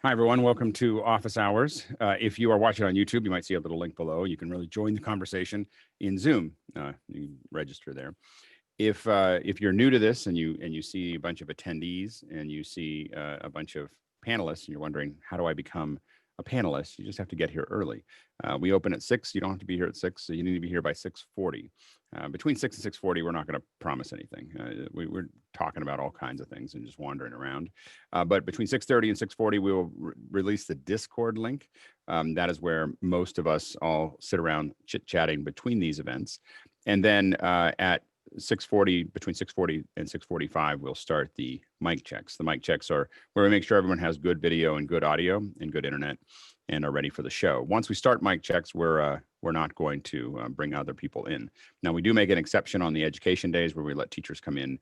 Hi, everyone. Welcome to Office Hours. If you are watching on YouTube, you might see a little link below. You can really join the conversation in Zoom. You can register there. If you're new to this and you see a bunch of attendees and you see a bunch of panelists and you're wondering, how do I become a panelist? You just have to get here early. We open at 6. You don't have to be here at 6. So you need to be here by 6:40. Between 6 and 6:40, we're not going to promise anything. We're talking about all kinds of things and just wandering around. But between 6:30 and 6:40, we will release the Discord link. That is where most of us all sit around chit-chatting between these events. And then at 6:40, between 6:40 and 6:45, we'll start the mic checks. The mic checks are where we make sure everyone has good video and good audio and good internet and are ready for the show. Once we start mic checks, we're not going to bring other people in. Now, we do make an exception on the education days where we let teachers come in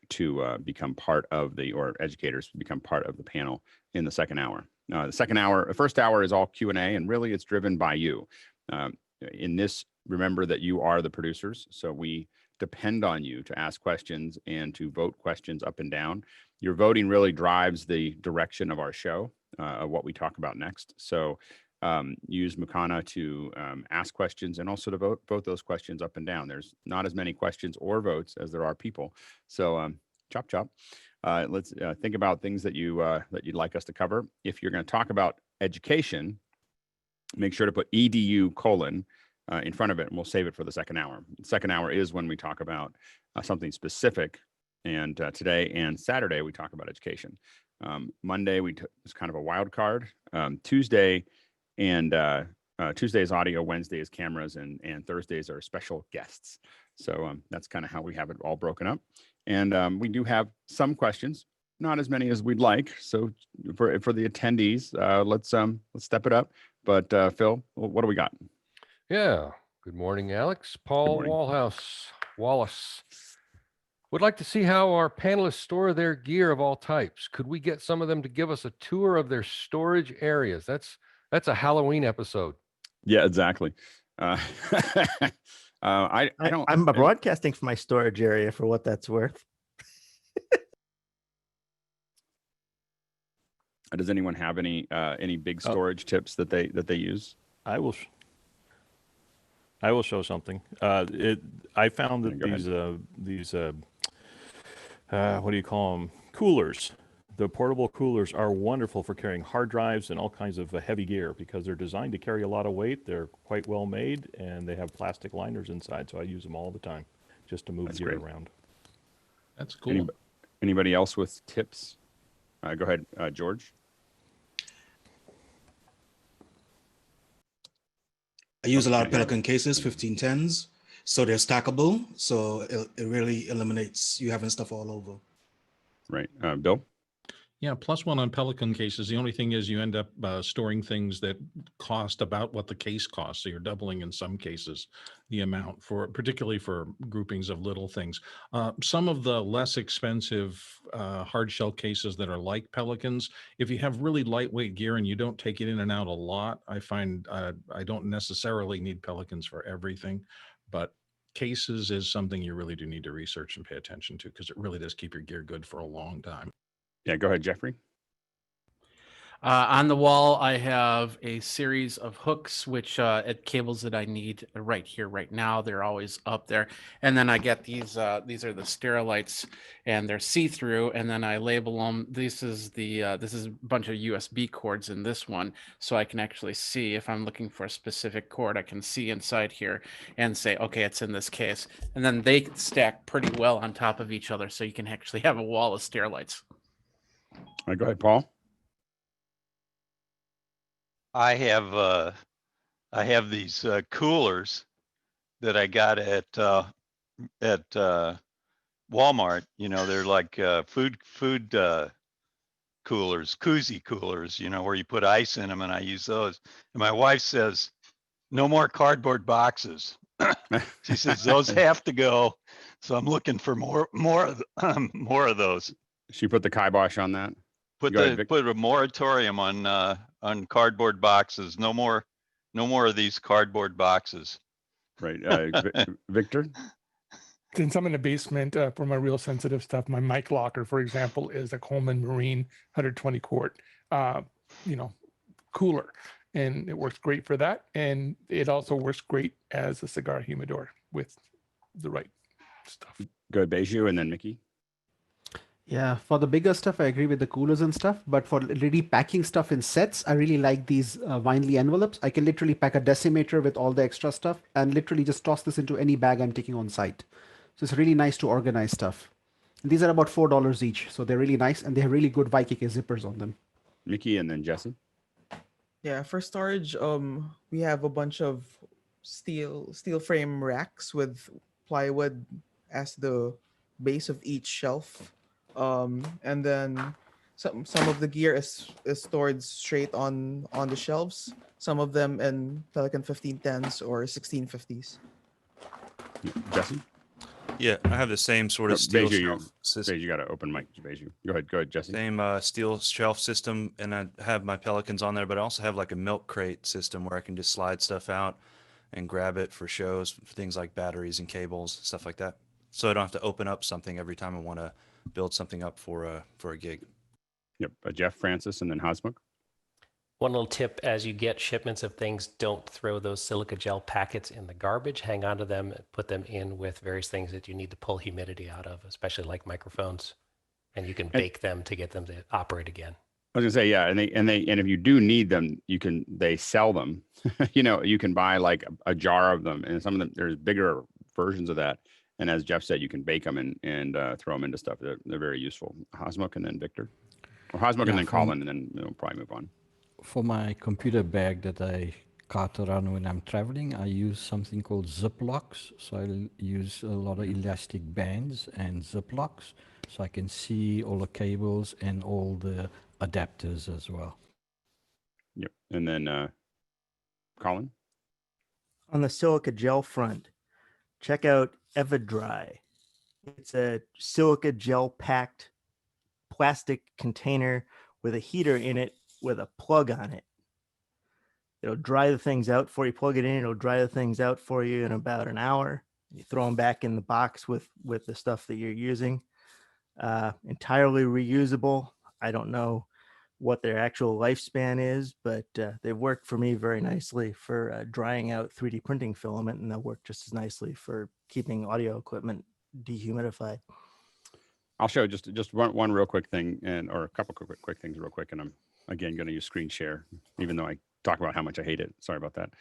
to become part of or educators become part of the panel in the second hour. The first hour is all Q&A, and really it's driven by you. In this, remember that you are the producers, so we depend on you to ask questions and to vote questions up and down. Your voting really drives the direction of our show, of what we talk about next. So use Mukana to ask questions and also to vote those questions up and down. There's not as many questions or votes as there are people. So chop chop. Let's think about things that you'd like us to cover. If you're going to talk about education, make sure to put edu : in front of it, and we'll save it for the second hour. The second hour is when we talk about something specific. And today and Saturday, we talk about education. Monday, it's kind of a wild card. Tuesday and Tuesday is audio, Wednesday is cameras, and Thursdays are special guests. So that's kind of how we have it all broken up. And we do have some questions, not as many as we'd like. So for the attendees, let's step it up. But Phil, what do we got? Yeah. Good morning, Alex. Paul Wallace. Would like to see how our panelists store their gear of all types. Could we get some of them to give us a tour of their storage areas? That's a Halloween episode. Yeah, exactly. I don't. I'm broadcasting from my storage area for what that's worth. Does anyone have any big storage tips that they use? I will show something. I found that these what do you call them? Coolers. The portable coolers are wonderful for carrying hard drives and all kinds of heavy gear because they're designed to carry a lot of weight. They're quite well made, and they have plastic liners inside, so I use them all the time just to move gear around. That's cool. Anybody else with tips? Go ahead, George. I use a lot of Pelican cases, 1510s, so they're stackable. So it really eliminates you having stuff all over. Right. Bill? Yeah, +1 on Pelican cases. The only thing is you end up storing things that cost about what the case costs. So you're doubling in some cases the amount particularly for groupings of little things. Some of the less expensive hard shell cases that are like Pelicans, if you have really lightweight gear and you don't take it in and out a lot, I find I don't necessarily need Pelicans for everything, but cases is something you really do need to research and pay attention to because it really does keep your gear good for a long time. Yeah, go ahead, Jeffrey. On the wall, I have a series of hooks, which cables that I need right here, right now. They're always up there. And then I get these are the Sterilites, and they're see-through. And then I label them. This is a bunch of USB cords in this one, so I can actually see if I'm looking for a specific cord. I can see inside here and say, okay, it's in this case. And then they stack pretty well on top of each other, so you can actually have a wall of Sterilites. All right, go ahead, Paul. I have these coolers that I got at Walmart. You know, they're like food coolers, koozie coolers. You know, where you put ice in them, and I use those. And my wife says, "No more cardboard boxes." She says those have to go. So I'm looking for more of those. She put the kibosh on that. Put a moratorium on cardboard boxes. No more of these cardboard boxes. Right, Victor. Since I'm in the basement for my real sensitive stuff, my mic locker, for example, is a Coleman Marine 120 quart uh, cooler, and it works great for that. And it also works great as a cigar humidor with the right stuff. Go Beju and then Mickey. Yeah, for the bigger stuff, I agree with the coolers and stuff. But for really packing stuff in sets, I really like these Winely envelopes. I can literally pack a decimeter with all the extra stuff and literally just toss this into any bag I'm taking on site. So it's really nice to organize stuff. And these are about $4 each, so they're really nice, and they have really good YKK zippers on them. Mickey and then Jesse. Yeah, for storage, we have a bunch of steel frame racks with plywood as the base of each shelf. And then some of the gear is stored straight on the shelves. Some of them in Pelican 1510s or 1650s. Jesse. Yeah, I have the same sort of steel Beju, shelf system. Beju, you got to open mic. Beju. Go ahead, Jesse. Same steel shelf system, and I have my Pelicans on there, but I also have like a milk crate system where I can just slide stuff out and grab it for shows, for things like batteries and cables, stuff like that. So I don't have to open up something every time I want to build something up for a gig. Yep. Jeff, Francis, and then Hosmuk. One little tip: as you get shipments of things, don't throw those silica gel packets in the garbage. Hang on to them and put them in with various things that you need to pull humidity out of, especially like microphones. And you can bake them to get them to operate again. I was gonna say, yeah, and if you do need them, they sell them. You can buy like a jar of them, and some of them there's bigger versions of that. And as Jeff said, you can bake them and throw them into stuff. They're very useful. Hosmuk and then Victor, or Hosmuk and then Colin, and then we'll probably move on. For my computer bag that I cart around when I'm traveling, I use something called Ziplocs. So I use a lot of elastic bands and Ziplocs, so I can see all the cables and all the adapters as well. Yep. And then Colin. On the silica gel front, check out EvaDry. It's a silica gel packed plastic container with a heater in it with a plug on it. It'll dry the things out for you. Plug it in, it'll dry the things out for you in about an hour. You throw them back in the box with the stuff that you're using. Entirely reusable. I don't know what their actual lifespan is, but they've worked for me very nicely for drying out 3D printing filament, and they'll work just as nicely for keeping audio equipment dehumidified. I'll show just one real quick thing, or a couple quick things real quick, and I'm again going to use screen share, even though I talk about how much I hate it. Sorry about that.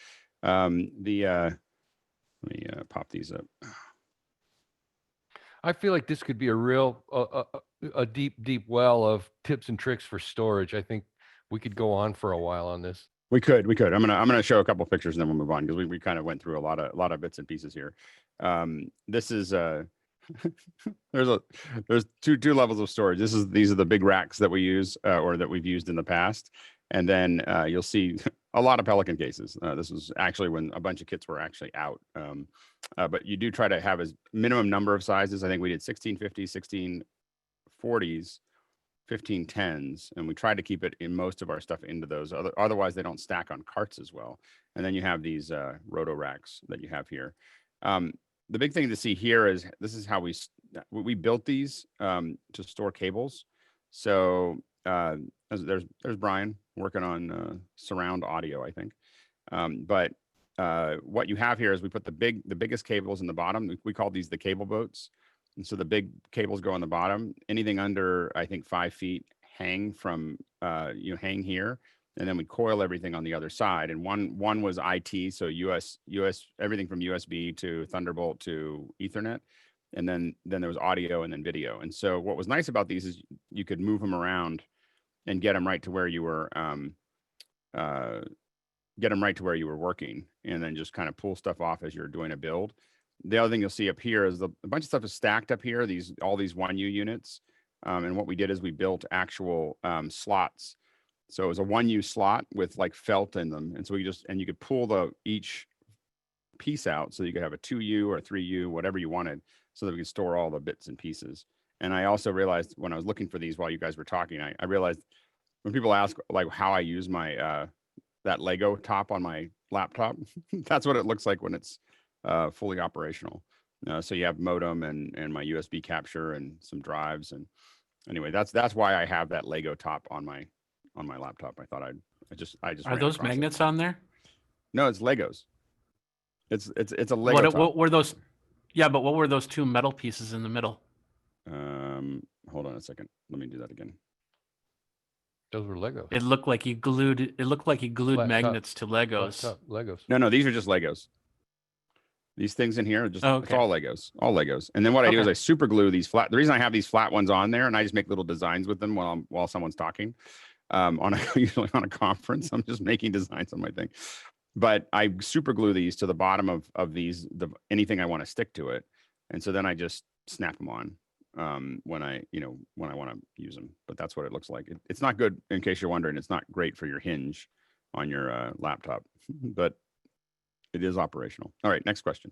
Let me pop these up. I feel like this could be a real a deep well of tips and tricks for storage. I think we could go on for a while on this. We could. I'm gonna show a couple of pictures and then we'll move on, because we kind of went through a lot of bits and pieces here. This is there's two levels of storage. These are the big racks that we use or that we've used in the past, and then you'll see a lot of Pelican cases. This was actually when a bunch of kits were actually out. But you do try to have a minimum number of sizes. I think we did 1650s, 1640s, 1510s, and we tried to keep it in most of our stuff into those. Otherwise, they don't stack on carts as well. And then you have these roto racks that you have here. The big thing to see here is this is how we built these to store cables. So there's Brian working on surround audio, I think. But what you have here is we put the biggest cables in the bottom. We call these the cable boats. And so the big cables go on the bottom. Anything under, I think, 5 feet hang from, hang here. And then we coil everything on the other side. And one was IT, so US, everything from USB to Thunderbolt to Ethernet. And then there was audio and then video. And so what was nice about these is you could move them around and get them right to where you were, working, and then just kind of pull stuff off as you're doing a build. The other thing you'll see up here is a bunch of stuff is stacked up here, all these 1U units. And what we did is we built actual slots. So it was a 1U slot with like felt in them. And so you could pull each piece out, so you could have a 2U or 3U, whatever you wanted, so that we could store all the bits and pieces. And I also realized when I was looking for these while you guys were talking, I realized when people ask like how I use my, that Lego top on my laptop, that's what it looks like when it's fully operational. So you have modem and my USB capture and some drives. And anyway, that's why I have that Lego top on my on my laptop. I thought I just Are ran those across it. magnets on there? No, it's Legos. It's a Lego top. What were those? Yeah, but what were those two metal pieces in the middle? Hold on a second. Let me do that again. Those were Legos. It looked like you glued. It looked like you glued Flat top- magnets to Legos. Flat top Legos. No, these are just Legos. These things in here are just Oh, it's okay. all Legos. And then what I do is Okay. I super glue these flat. The reason I have these flat ones on there, and I just make little designs with them while someone's talking. Usually on a conference, I'm just making designs on my thing. But I super glue these to the bottom of these, anything I want to stick to it, and so then I just snap them on when I want to use them. But that's what it looks like. It's not good, in case you're wondering. It's not great for your hinge on your laptop, but it is operational. All right, next question.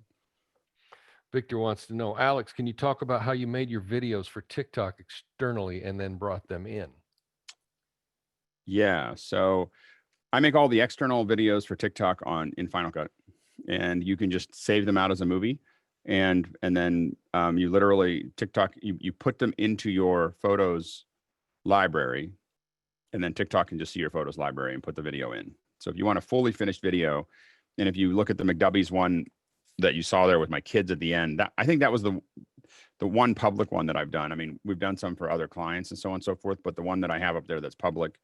Victor wants to know, Alex, can you talk about how you made your videos for TikTok externally and then brought them in? Yeah, so I make all the external videos for TikTok in Final Cut, and you can just save them out as a movie, and then you literally TikTok you put them into your photos library, and then TikTok can just see your photos library and put the video in. So if you want a fully finished video, and if you look at the McDubbies one that you saw there with my kids at the end, I think that was the one public one that I've done. I mean, we've done some for other clients and so on and so forth, but the one that I have up there that's public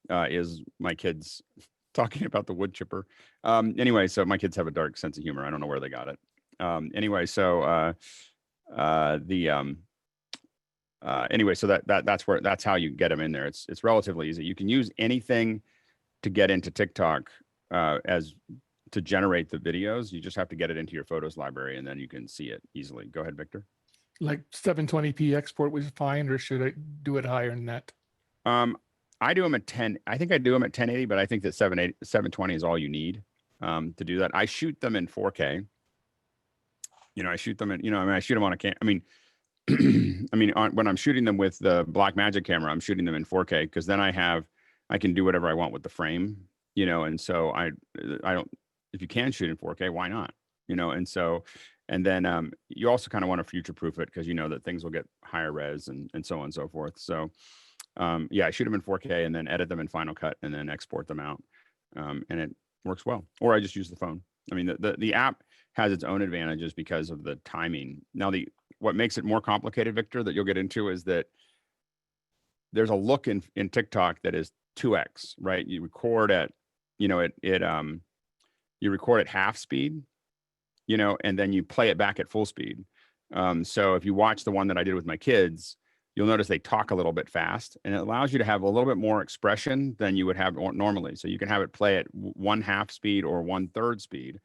is my kids talking about the wood chipper. Anyway, so my kids have a dark sense of humor. I don't know where they got it. Anyway, so that's how you get them in there. It's relatively easy. You can use anything to get into TikTok as to generate the videos. You just have to get it into your photos library, and then you can see it easily. Go ahead, Victor. Like 720p export was fine, or should I do it higher than that? I do them at 10. I think I do them at 1080, but I think that 720 is all you need to do that. I shoot them in 4K. I shoot them in, I shoot them on when I'm shooting them with the Blackmagic camera, I'm shooting them in 4K because then I can do whatever I want with the frame, and so I don't, if you can shoot in 4K, why not? And then you also kind of want to future-proof it because you know that things will get higher res and so on and so forth. So I shoot them in 4K and then edit them in Final Cut and then export them out. And it works well. Or I just use the phone. I mean, the app has its own advantages because of the timing. Now, what makes it more complicated, Victor, that you'll get into is that there's a look in TikTok that is 2x, right? You record at, you record at half speed, and then you play it back at full speed. So if you watch the one that I did with my kids, you'll notice they talk a little bit fast, and it allows you to have a little bit more expression than you would have normally. So you can have it play at 1/2 speed or 1/3 speed.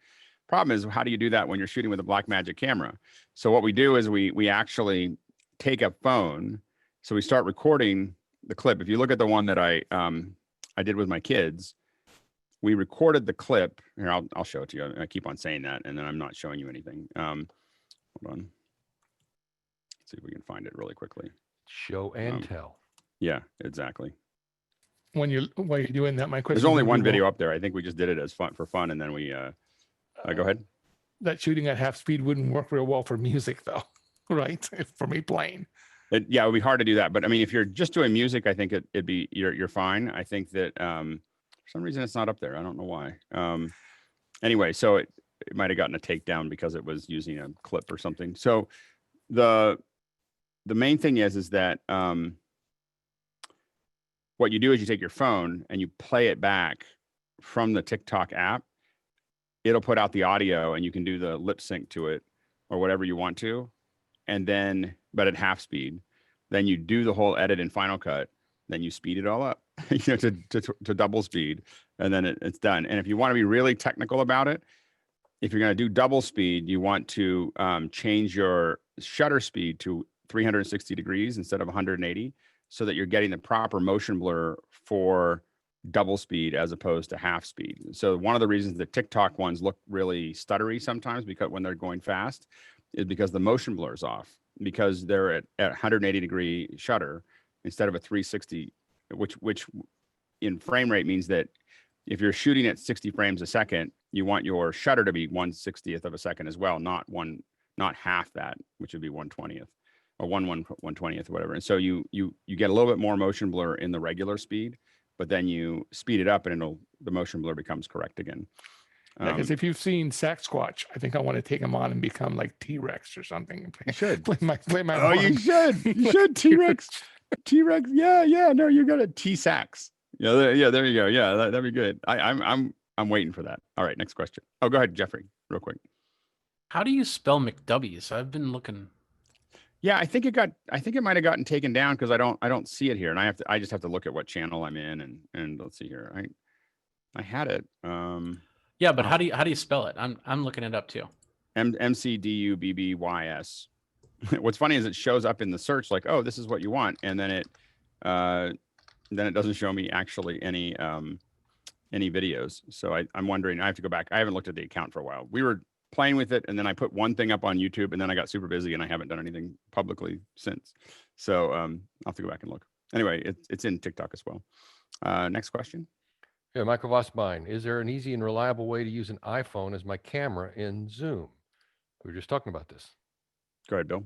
Problem is, how do you do that when you're shooting with a Blackmagic camera? So what we do is we actually take a phone. So we start recording the clip. If you look at the one that I did with my kids, we recorded the clip. Here, I'll show it to you. I keep on saying that, and then I'm not showing you anything. Hold on. Let's see if we can find it really quickly. Show and tell. Yeah, exactly. While you're doing that, my question. There's only one video up there. I think we just did it as for fun, and then we go ahead. That shooting at half speed wouldn't work real well for music, though, right? For me playing. It would be hard to do that. But I mean, if you're just doing music, I think it'd be you're fine. I think that for some reason it's not up there. I don't know why. Anyway, so it might have gotten a takedown because it was using a clip or something. So the main thing is that what you do is you take your phone and you play it back from the TikTok app. It'll put out the audio and you can do the lip sync to it or whatever you want to. And then, but at half speed, then you do the whole edit in Final Cut, then you speed it all up to double speed, and then it's done. And if you want to be really technical about it, if you're going to do double speed, you want to change your shutter speed to 360 degrees instead of 180 so that you're getting the proper motion blur for double speed as opposed to half speed. So one of the reasons the TikTok ones look really stuttery sometimes because when they're going fast is because the motion blur is off because they're at 180 degree shutter instead of a 360, which in frame rate means that if you're shooting at 60 frames a second, you want your shutter to be 1/60th of a second as well, not half that, which would be 1/20th or 1/20th or whatever. And so you get a little bit more motion blur in the regular speed but then you speed it up and the motion blur becomes correct again. Because if you've seen Sasquatch, I think I want to take him on and become like T-Rex or something. You should. Play my Oh, you should. You should. T-Rex. T-Rex. Yeah. No, you got a T-Sax. Yeah. There you go. Yeah. That'd be good. I'm waiting for that. All right. Next question. Oh, go ahead, Jeffrey, real quick. How do you spell McW's? I've been looking. Yeah, I think it might have gotten taken down because I don't see it here. And I just have to look at what channel I'm in and let's see here. I had it. Yeah, but how do you spell it? I'm looking it up too. MCDUBBYS. What's funny is it shows up in the search like, oh, this is what you want, and then it doesn't show me actually any videos. So I'm wondering. I have to go back. I haven't looked at the account for a while. We were playing with it, and then I put one thing up on YouTube, and then I got super busy, and I haven't done anything publicly since. So I'll have to go back and look. Anyway, it's in TikTok as well. Next question. Yeah, Michael Vossbein, is there an easy and reliable way to use an iPhone as my camera in Zoom? We were just talking about this. Go ahead, Bill.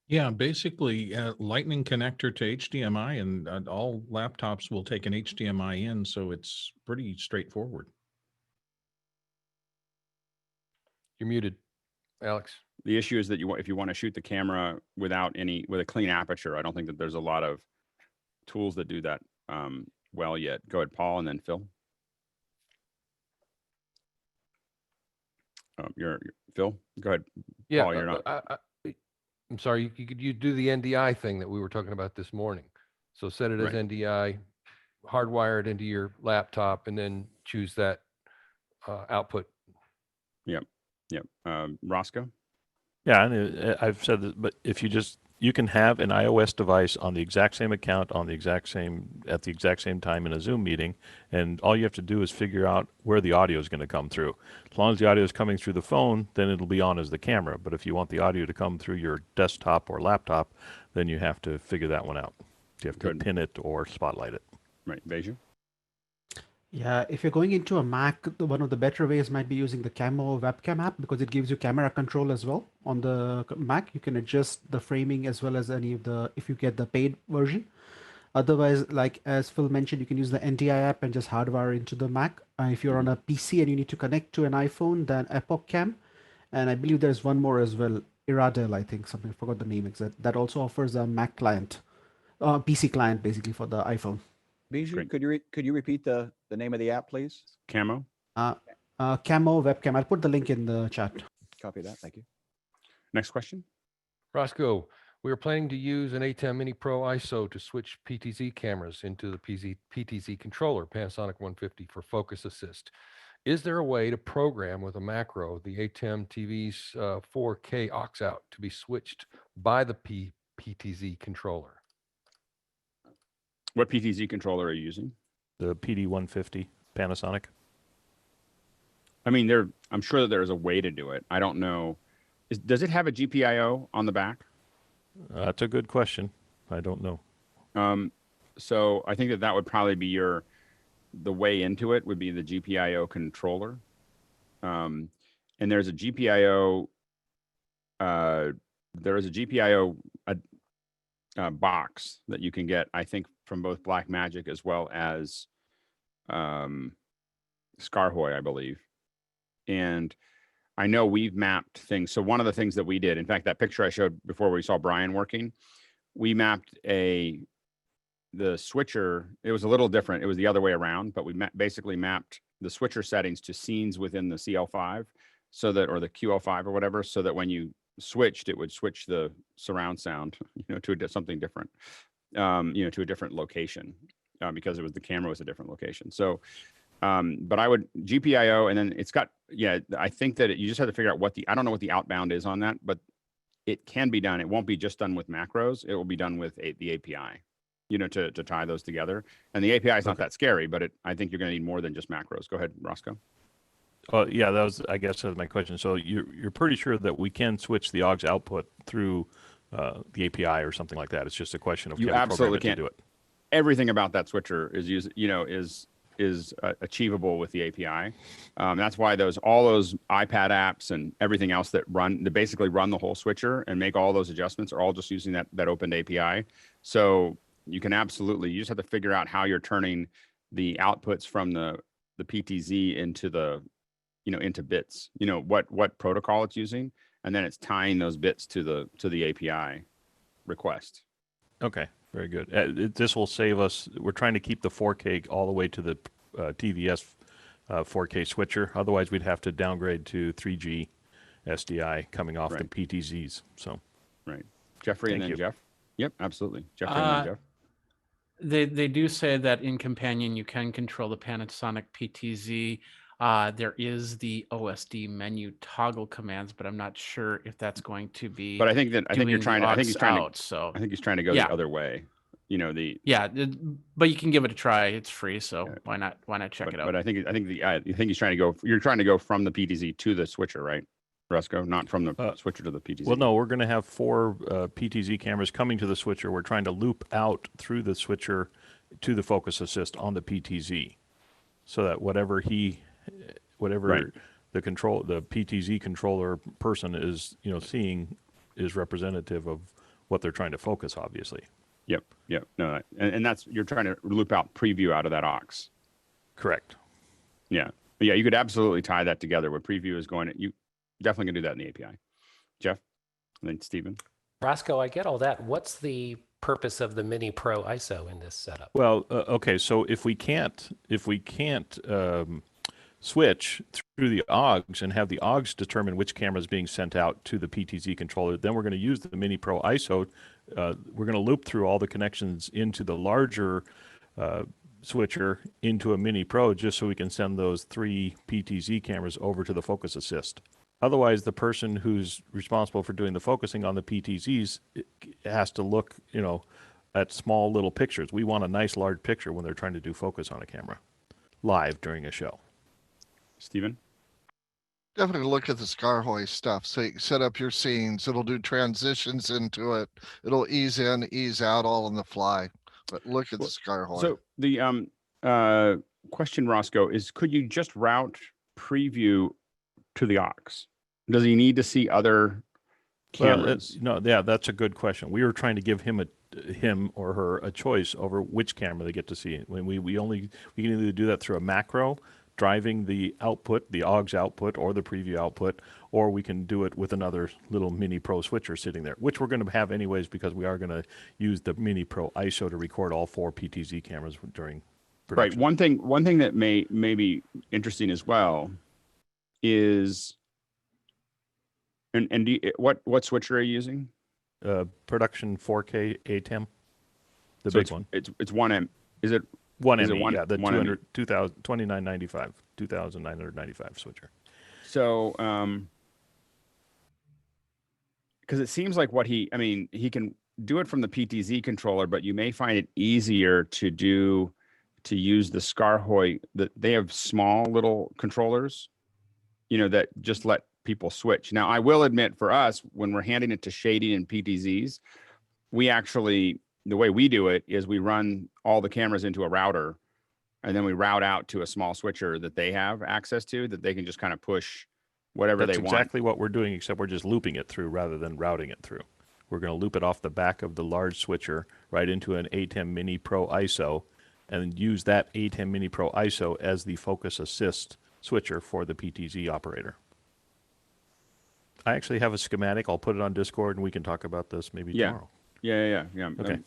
Yeah, basically lightning connector to HDMI, and all laptops will take an HDMI in, so it's pretty straightforward. You're muted, Alex. The issue is that if you want to shoot the camera with a clean aperture, I don't think that there's a lot of tools that do that well yet. Go ahead, Paul, and then Phil. You're Phil. Go ahead. Yeah, Paul, you're not. I'm sorry. You do the NDI thing that we were talking about this morning. So set it as Right. NDI, hardwired into your laptop, and then choose that output. Yep. Roscoe. Yeah, and I've said this, but if you can have an iOS device on the exact same account at the exact same time in a Zoom meeting, and all you have to do is figure out where the audio is going to come through. As long as the audio is coming through the phone, then it'll be on as the camera. But if you want the audio to come through your desktop or laptop, then you have to figure that one out. You have to pin it or spotlight it. Right, Beju. Yeah, if you're going into a Mac, one of the better ways might be using the Camo webcam app because it gives you camera control as well. On the Mac, you can adjust the framing as well as if you get the paid version. Otherwise, like as Phil mentioned, you can use the NDI app and just hardwire into the Mac. If you're on a PC and you need to connect to an iPhone, then Epoch Cam. And I believe there's one more as well, Iradel, I think, something, I forgot the name exact. That also offers a Mac client, PC client basically for the iPhone. Bijou, could you repeat the name of the app, please? Camo. Camo webcam. I'll put the link in the chat. Copy that. Thank you. Next question. Roscoe, we are planning to use an ATEM Mini Pro ISO to switch PTZ cameras into the PTZ controller, Panasonic 150 for focus assist. Is there a way to program with a macro the ATEM TV's 4K aux out to be switched by the PTZ controller? What PTZ controller are you using? The PD150 Panasonic. I mean, I'm sure that there is a way to do it. I don't know. Does it have a GPIO on the back? That's a good question. I don't know. So I think that would probably be the way into it would be the GPIO controller. And there's a GPIO. There is a GPIO box that you can get, I think, from both Blackmagic as well as Skarhoy, I believe. And I know we've mapped things. So one of the things that we did, in fact, that picture I showed before we saw Brian working, we mapped the switcher. It was a little different. It was the other way around, but we basically mapped the switcher settings to scenes within the CL5 or the QL5 or whatever, so that when you switched, it would switch the surround sound, to something different, to a different location, because the camera was a different location. So, but I would GPIO, and then it's got, I think that you just have to figure out I don't know what the outbound is on that, but it can be done. It won't be just done with macros. It will be done with the API, to tie those together. And the API is not that scary, but I think you're going to need more than just macros. Go ahead, Roscoe. Yeah, I guess that was my question. So you're pretty sure that we can switch the aux output through the API or something like that. It's just a question of you absolutely can't do it. Everything about that switcher is achievable with the API. That's why all those iPad apps and everything else that basically run the whole switcher and make all those adjustments are all just using that open API. So you can absolutely, you just have to figure out how you're turning the outputs from the PTZ into the, into bits, what protocol it's using. And then it's tying those bits to the API request. Okay, very good. This will save us. We're trying to keep the 4K all the way to the TVS 4K switcher. Otherwise, we'd have to downgrade to 3G SDI coming off the PTZs. So, right, Jeffrey, and Thank then you. Jeff. Yep, absolutely, Jeffrey and then Jeff. They do say that in Companion you can control the Panasonic PTZ. There is the OSD menu toggle commands, but I'm not sure if that's going to be. But I think you're trying to. I think he's trying out, to. So I think he's trying to go the other way. But you can give it a try. It's free, so why not check it out? But I think he's trying to go. You're trying to go from the PTZ to the switcher, right, Roscoe? Not from the switcher to the PTZ. Well, no, we're going to have 4 PTZ cameras coming to the switcher. We're trying to loop out through the switcher to the focus assist on the PTZ, so that whatever the PTZ controller person is seeing is representative of what they're trying to focus, obviously. Yep. No, and that's, you're trying to loop out preview out of that aux. Correct. Yeah. But yeah, you could absolutely tie that together where preview is going. You definitely can do that in the API. Jeff, and then Stephen. Roscoe, I get all that. What's the purpose of the Mini Pro ISO in this setup? Well, okay, so if we can't switch through the OGS and have the OGS determine which camera is being sent out to the PTZ controller, then we're going to use the Mini Pro ISO. We're going to loop through all the connections into the larger switcher into a Mini Pro just so we can send those 3 PTZ cameras over to the focus assist. Otherwise, the person who's responsible for doing the focusing on the PTZs has to look, at small little pictures. We want a nice large picture when they're trying to do focus on a camera live during a show. Stephen? Definitely look at the Scarhoy stuff. So you can set up your scenes. It'll do transitions into it. It'll ease in, ease out all on the fly. But look at the Scarhoy. So the question, Roscoe, is could you just route preview to the aux? Does he need to see other cameras? That's a good question. We were trying to give him or her a choice over which camera they get to see. When we can either do that through a macro, driving the output, the aux output or the preview output, or we can do it with another little Mini Pro switcher sitting there, which we're going to have anyways because we are going to use the Mini Pro ISO to record all 4 PTZ cameras during production. Right. One thing that may be interesting as well is, what switcher are you using? Production 4K ATEM, the big one. It's 1M. Is it 1ME? Yeah, the 2,995 switcher. So, because it seems like he can do it from the PTZ controller, but you may find it easier to use the Scarhoy. That they have small little controllers, that just let people switch. Now, I will admit, for us, when we're handing it to shading and PTZs, we actually, the way we do it is we run all the cameras into a router, and then we route out to a small switcher that they have access to, that they can just kind of push whatever they want. That's exactly what we're doing, except we're just looping it through rather than routing it through. We're going to loop it off the back of the large switcher right into an ATEM Mini Pro ISO, and use that ATEM Mini Pro ISO as the focus assist switcher for the PTZ operator. I actually have a schematic. I'll put it on Discord, and we can talk about this maybe tomorrow. Yeah. Okay.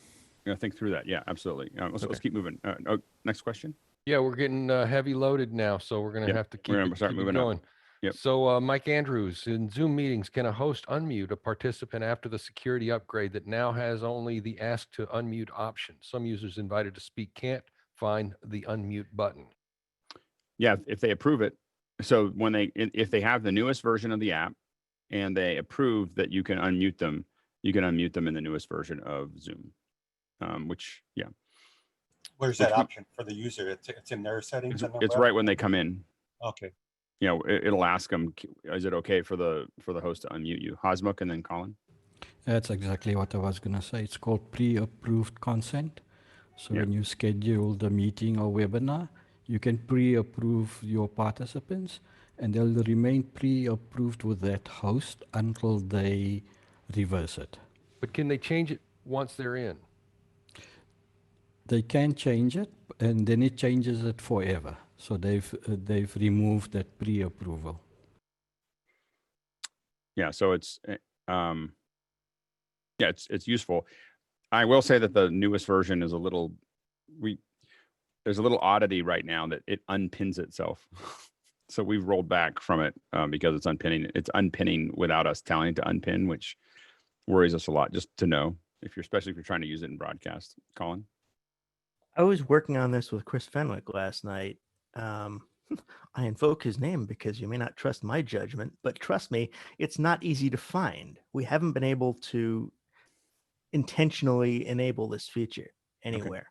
Think through that. Yeah, absolutely. Let's keep moving. Next question. Yeah, we're getting heavy loaded now, so we're going to have to keep moving going. On. Yep. So Mike Andrews, in Zoom meetings, can a host unmute a participant after the security upgrade that now has only the ask to unmute option? Some users invited to speak can't find the unmute button. Yeah, if they approve it. So if they have the newest version of the app and they approve that you can unmute them, you can unmute them in the newest version of Zoom. Where's that option for the user? It's in their settings. It's right when they come in. Okay. It'll ask them, is it okay for the host to unmute you? Hasmukh and then Colin. That's exactly what I was going to say. It's called pre-approved consent. So when you schedule the meeting or webinar, you can pre-approve your participants, and they'll remain pre-approved with that host until they reverse it. But can they change it once they're in? They can change it, and then it changes it forever. So they've removed that pre-approval. Yeah, so it's yeah, it's useful. I will say that the newest version is a little there's a little oddity right now that it unpins itself. So we've rolled back from it because it's unpinning. It's unpinning without us telling it to unpin, which worries us a lot. Just to know, especially if you're trying to use it in broadcast. Colin? I was working on this with Chris Fenwick last night. I invoke his name because you may not trust my judgment, but trust me, it's not easy to find. We haven't been able to intentionally enable this feature anywhere.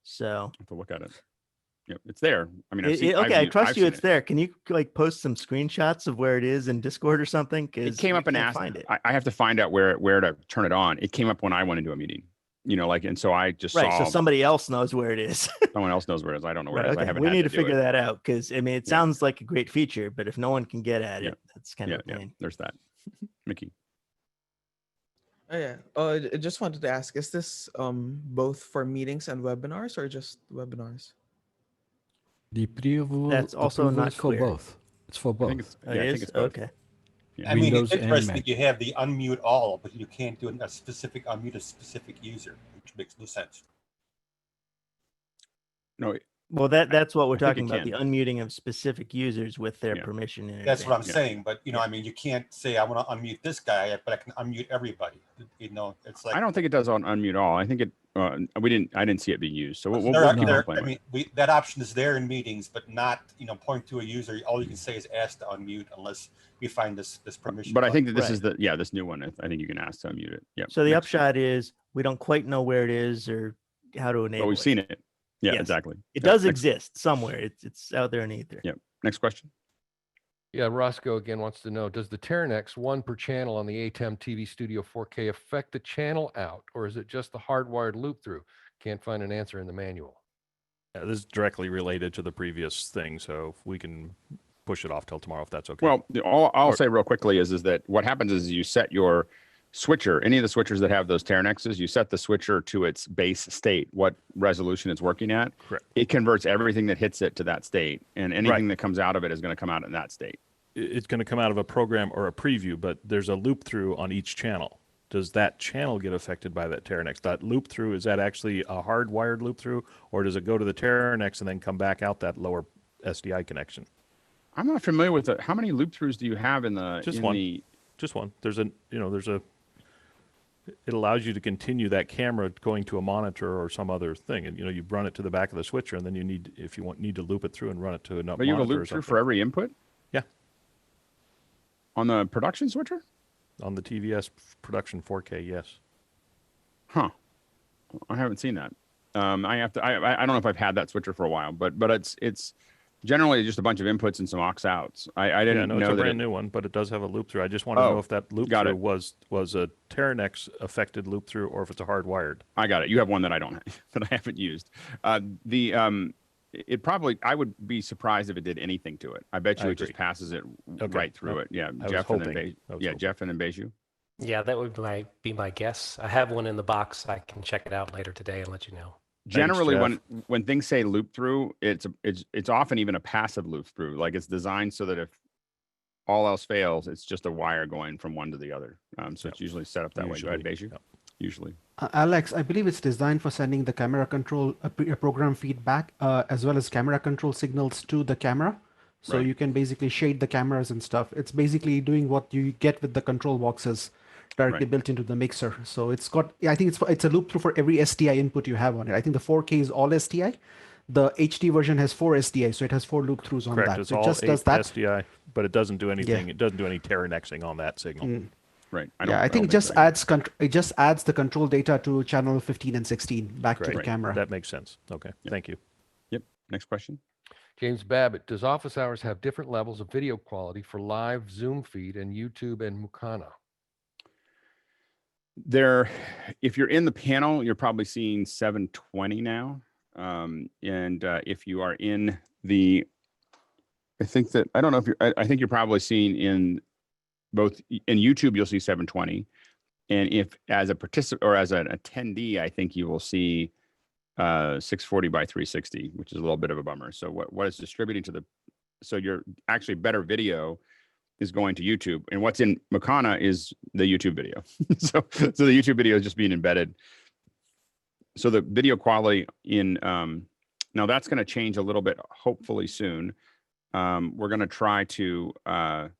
So I have to look at it. Yep, it's there. I mean, I trust you. It's there. Can you like post some screenshots of where it is in Discord or something? It came up and asked. Find it. I have to find out where to turn it on. It came up when I went into a meeting. You know, like, and so I just right. saw So somebody else knows where it is. someone else knows where it is. I don't know where Right, it is. I okay. haven't. We had need to do figure it. that out because I mean, it sounds like a great feature, but if no one can get at it, that's kind of a pain. There's that. Mickey. Oh yeah. I just wanted to ask: is this both for meetings and webinars, or just webinars? The pre-approval That's also approval not is for clear. both. It's for both. I think it's, Oh, yeah, it I is? think it's both. Okay. Yeah. I mean, Windows it's and interesting Mac. that you have the unmute all, but you can't do a specific unmute a specific user, which makes no sense. No, Well, that's what we're I think talking it about, the can. unmuting of specific users with their Yeah. permission. In That's what I'm advance. saying. But I mean, you can't say I want to unmute this guy, but I can unmute everybody. You know, it's like I don't think it does on unmute all. I think it. I didn't see it being used. So we'll there, keep there, on playing I with mean, that option is there in meetings, but not point to a user. All you can say is ask to unmute unless we find this permission. But I think that button. this is this new one. I think you can ask to unmute it. Yeah. So the upshot is we don't quite know where it is or how to enable But we've it. seen it. Yeah, Yes. exactly. It Yeah, does next- exist somewhere. It's out there in ether. Yeah. Next question. Yeah, Roscoe again wants to know, does the Teranex 1 per channel on the ATEM TV Studio 4K affect the channel out, or is it just the hardwired loop through? Can't find an answer in the manual. Yeah, this is directly related to the previous thing, so we can push it off till tomorrow if that's okay. Well, all I'll say real quickly is that what happens is you set your switcher, any of the switchers that have those Teranexes, you set the switcher to its base state, what resolution it's working at. Correct. It converts everything that hits it to that state, and anything that comes out of it is going to come out in that state. It's going to come out of a program or a preview, but there's a loop through on each channel. Does that channel get affected by that Teranex? That loop through, is that actually a hardwired loop through, or does it go to the Teranex and then come back out that lower SDI connection? I'm not familiar with it. How many loop throughs do you have in the Just in one. the Just one. It allows you to continue that camera going to a monitor or some other thing, and you run it to the back of the switcher, and then you need to loop it through and run it to another. But you have a loop through for every input? Yeah. On the production switcher? On the TVS production 4K, yes. Huh. I haven't seen that. I have to. I don't know if I've had that switcher for a while, but it's generally just a bunch of inputs and some aux outs. I didn't know know it's a that brand new one, but it does have a loop through. I just want to know if that loop got through it. was a Teranex affected loop through, or if it's a hardwired. I got it. You have one that I don't that I haven't used. It probably, I would be surprised if it did anything to it. I bet you I it just agree. passes it Okay. right through No, it. Yeah, I was Jeff and then hoping. I was hoping. Jeff and then Beju. Yeah, that would be my guess. I have one in the box. I can check it out later today and let you know. Generally, Jeff. when things say loop through, it's often even a passive loop through. Like it's designed so that if all else fails, it's just a wire going from one to the other. So it's usually set up that way. Go ahead, Beju. Usually. Alex, I believe it's designed for sending the camera control program feedback as well as camera control signals to the camera. So Right. you can basically shade the cameras and stuff. It's basically doing what you get with the control boxes directly Right. built into the mixer. So it's got, I think it's a loop through for every SDI input you have on it. I think the 4K is all SDI. The HD version has 4 SDI, so it has 4 loop throughs on Correct. that. It's So it all just 8 does that. SDI, but it doesn't do anything. It doesn't do any Teranexing on that signal. Right. I think it just adds the control data to channel 15 and 16 back to the Correct. camera. That makes sense. Okay. Thank you. Yep. Next question. James Babbitt, does office hours have different levels of video quality for live Zoom feed and YouTube and Mukana? If you're in the panel, you're probably seeing 720 now. If you are in the, I think you're probably seeing in both in YouTube, you'll see 720. And if as a participant or as an attendee, I think you will see 640 by 360, which is a little bit of a bummer. So what is distributing to the, so your actually better video is going to YouTube, and what's in Makana is the YouTube video. so the YouTube video is just being embedded. So the video quality in, now that's going to change a little bit, hopefully soon. We're going to try to, I'm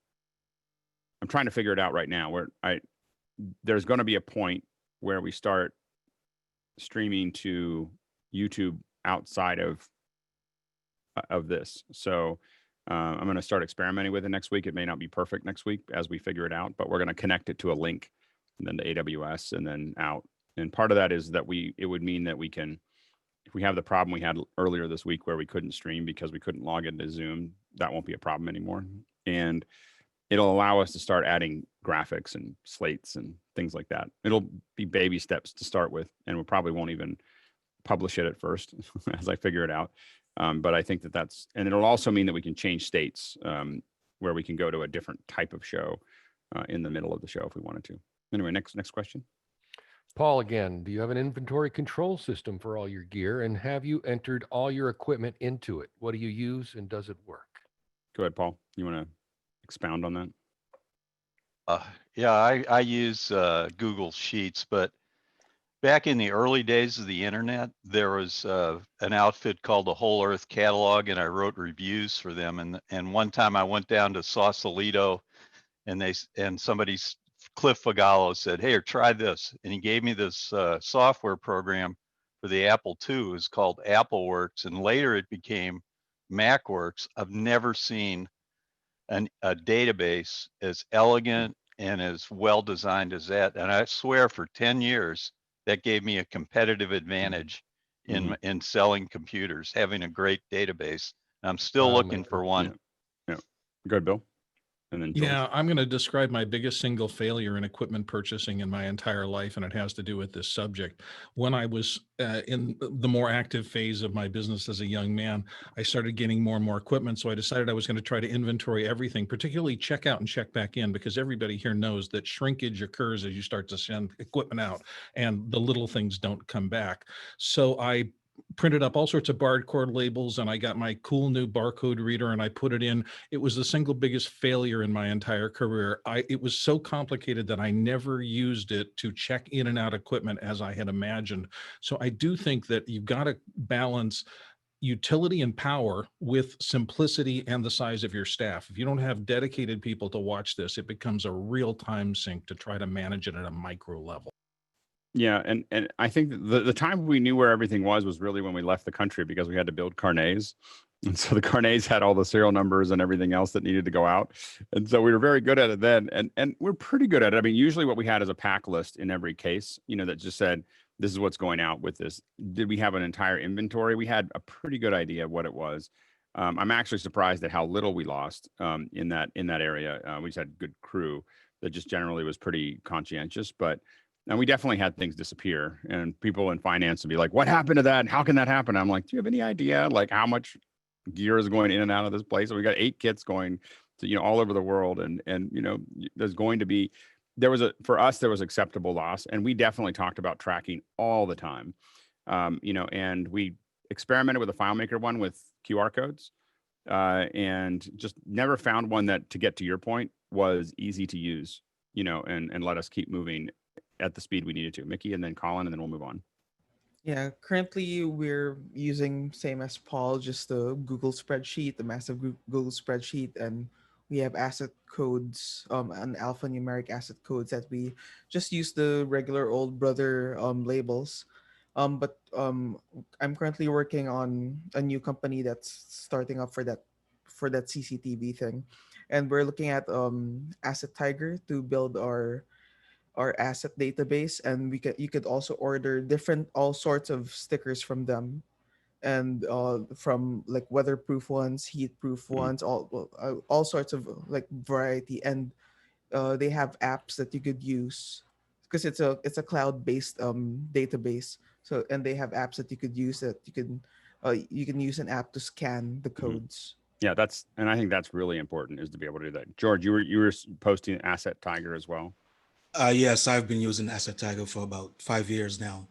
trying to figure it out right now where there's going to be a point where we start streaming to YouTube outside of this. So I'm going to start experimenting with it next week. It may not be perfect next week as we figure it out, but we're going to connect it to a link and then to AWS and then out. And part of that is that it would mean that we can, if we have the problem we had earlier this week where we couldn't stream because we couldn't log into Zoom, that won't be a problem anymore. And it'll allow us to start adding graphics and slates and things like that. It'll be baby steps to start with, and we probably won't even publish it at first as I figure it out. But I think that's, and it'll also mean that we can change states where we can go to a different type of show in the middle of the show if we wanted to. Anyway, next question. Paul, again, do you have an inventory control system for all your gear, and have you entered all your equipment into it? What do you use, and does it work? Go ahead, Paul. You want to expound on that? Yeah, I use Google Sheets, but back in the early days of the internet, there was an outfit called the Whole Earth Catalog, and I wrote reviews for them. And one time I went down to Sausalito, and somebody's Cliff Figallo said, "Hey, try this," and he gave me this software program for the Apple II. It was called AppleWorks, and later it became MacWorks. I've never seen a database as elegant and as well designed as that. And I swear, for 10 years, that gave me a competitive advantage in selling computers, having a great database. I'm still looking for one. Yeah. Go ahead, Bill. And then George. Yeah, I'm going to describe my biggest single failure in equipment purchasing in my entire life, and it has to do with this subject. When I was in the more active phase of my business as a young man, I started getting more and more equipment, so I decided I was going to try to inventory everything, particularly check out and check back in, because everybody here knows that shrinkage occurs as you start to send equipment out, and the little things don't come back. So I printed up all sorts of barcode labels, and I got my cool new barcode reader and I put it in. It was the single biggest failure in my entire career. It was so complicated that I never used it to check in and out equipment as I had imagined. So I do think that you've got to balance utility and power with simplicity and the size of your staff. If you don't have dedicated people to watch this, it becomes a real time sink to try to manage it at a micro level. Yeah, and I think the time we knew where everything was really when we left the country, because we had to build carnets. And so the carnets had all the serial numbers and everything else that needed to go out. And so we were very good at it then. And we're pretty good at it. I mean, usually what we had is a pack list in every case, that just said, this is what's going out with this. Did we have an entire inventory? We had a pretty good idea of what it was. I'm actually surprised at how little we lost in that area. We just had good crew that just generally was pretty conscientious, and we definitely had things disappear, and people in finance would be like, "What happened to that? And how can that happen?" I'm like, "Do you have any idea like how much gear is going in and out of this place?" And we got 8 kits going to, all over the world. And there's going to be, for us, there was acceptable loss. And we definitely talked about tracking all the time. And we experimented with a FileMaker one with QR codes and just never found one that, to get to your point, was easy to use, and let us keep moving at the speed we needed to. Mickey, and then Colin, and then we'll move on. Yeah, currently we're using, same as Paul, just the Google spreadsheet, the massive Google spreadsheet, and we have asset codes, and alphanumeric asset codes that we just use the regular old brother labels. But I'm currently working on a new company that's starting up for that CCTV thing, and we're looking at Asset Tiger to build our asset database, and you could also order all sorts of stickers from them, and from like weatherproof ones, heat-proof ones, all sorts of like variety. And they have apps that you could use, because it's a cloud-based database. So, and they have apps that you could use, that you can use an app to scan the codes. Yeah, and I think that's really important, is to be able to do that. George, you were posting Asset Tiger as well. Yes, I've been using Asset Tiger for about 5 years now.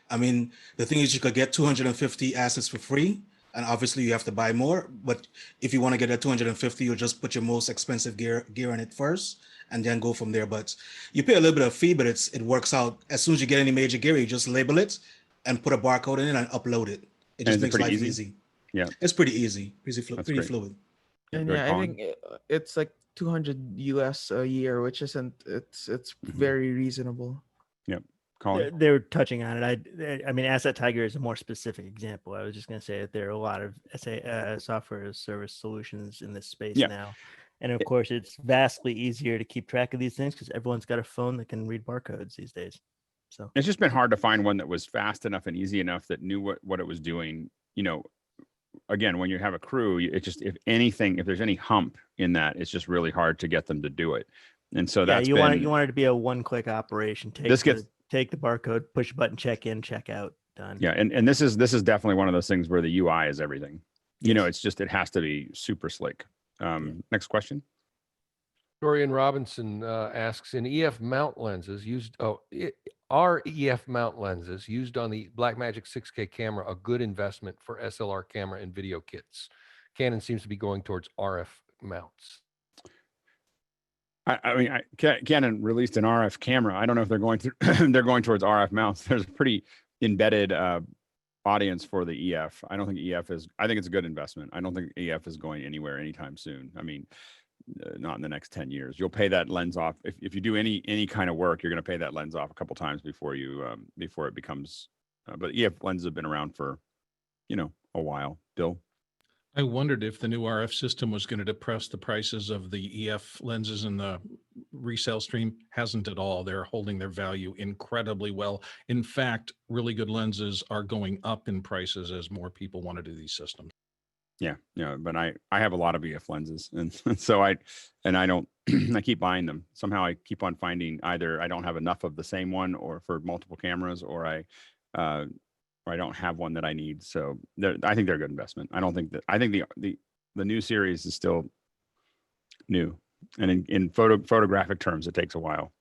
I mean, the thing is you could get 250 assets for free, and obviously you have to buy more. But if you want to get a 250, you'll just put your most expensive gear in it first, and then go from there. But you pay a little bit of fee, but it works out. As soon as you get any major gear, you just label it and put a barcode in it and upload it. It just makes life easy. Yeah, it's pretty easy, pretty great. fluid. And yeah, I think it's like 200 US a year, which isn't, it's very reasonable. Yep. Colin? They're touching on it. I mean, Asset Tiger is a more specific example. I was just going to say that there are a lot of software as service solutions in this space now. And of course, it's vastly easier to keep track of these things because everyone's got a phone that can read barcodes these days. So it's just been hard to find one that was fast enough and easy enough that knew what it was doing. You know, again, when you have a crew, it just, if there's any hump in that, it's just really hard to get them to do it. And so that's you want it to be a one-click operation. Take the barcode, push a button, check in, check out, done. Yeah, and this is definitely one of those things where the UI is everything. You know, it's just, it has to be super slick. Next question. Dorian Robinson asks, in EF mount lenses are EF mount lenses used on the Blackmagic 6K camera a good investment for SLR camera and video kits? Canon seems to be going towards RF mounts. I mean, Canon released an RF camera. I don't know if they're going towards RF mounts. There's a pretty embedded audience for the EF. I don't think EF is. I think it's a good investment. I don't think EF is going anywhere anytime soon. I mean, not in the next 10 years. You'll pay that lens off if you do any kind of work. You're going to pay that lens off a couple times before it becomes. But EF lenses have been around for, a while. Bill. I wondered if the new RF system was going to depress the prices of the EF lenses in the resale stream. Hasn't at all. They're holding their value incredibly well. In fact, really good lenses are going up in prices as more people want to do these systems. Yeah, but I have a lot of EF lenses, and so I don't I keep buying them. Somehow I keep on finding either I don't have enough of the same one, or for multiple cameras, or I don't have one that I need. So I think they're a good investment. I think the new series is still new, and in photographic terms, it takes a while.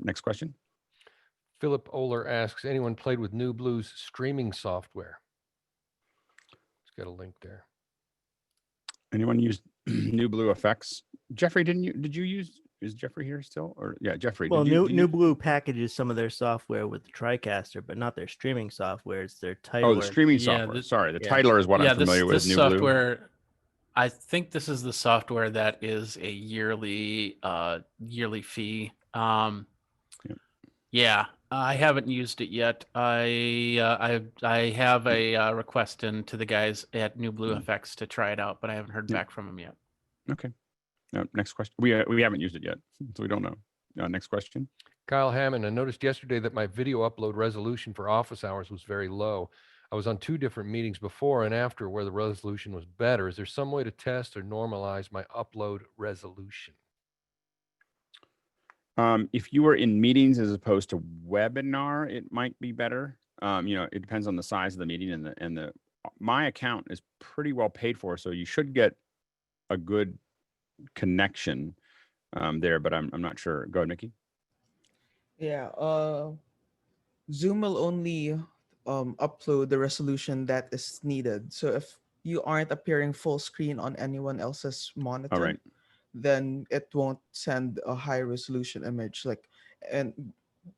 Next question. Philip Oler asks, anyone played with New Blue's streaming software? Let's get a link there. Anyone use New Blue Effects? Jeffrey, did you use? Is Jeffrey here still? Or yeah, Jeffrey. Well, New Blue packages some of their software with the TriCaster, but not their streaming software. It's their titler. Oh, the streaming software. Sorry, the titler is what I'm familiar with. This New software, Blue. I think this is the software that is a yearly fee. Yeah, I haven't used it yet. I have a request in to the guys at New Blue Effects to try it out, but I haven't heard back from them yet. Okay. Next question. We haven't used it yet, so we don't know. Next question. Kyle Hammond, I noticed yesterday that my video upload resolution for office hours was very low. I was on 2 different meetings before and after where the resolution was better. Is there some way to test or normalize my upload resolution? If you were in meetings as opposed to webinar, it might be better. It depends on the size of the meeting, and my account is pretty well paid for, so you should get a good connection there, but I'm not sure. Go ahead, Mickey. Yeah, Zoom will only upload the resolution that is needed. So if you aren't appearing full screen on anyone else's monitor, then it won't send a high resolution image. And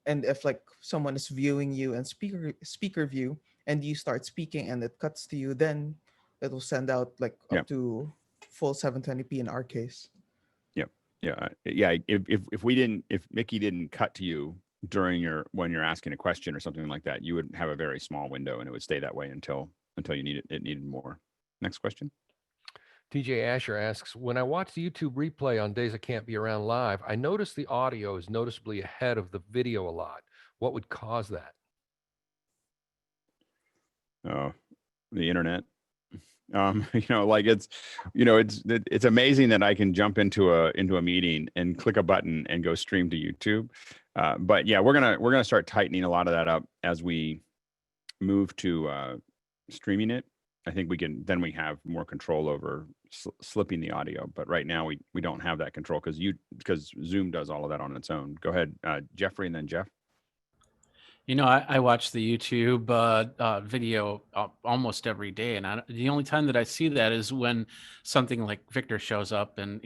if someone is viewing you in speaker view and you start speaking and it cuts to you, then it will send out up to full 720p in our case. Yeah. If Mickey didn't cut to you when you're asking a question or something like that, you would have a very small window, and it would stay that way until you needed more. Next question. TJ Asher asks, when I watch the YouTube replay on days I can't be around live, I notice the audio is noticeably ahead of the video a lot. What would cause that? Oh, the internet. It's amazing that I can jump into a meeting and click a button and go stream to YouTube. But yeah, we're gonna start tightening a lot of that up as we move to streaming it. I think we have more control over slipping the audio. But right now we don't have that control because Zoom does all of that on its own. Go ahead, Jeffrey, and then Jeff. You know, I watch the YouTube video almost every day, and the only time that I see that is when something like Victor shows up and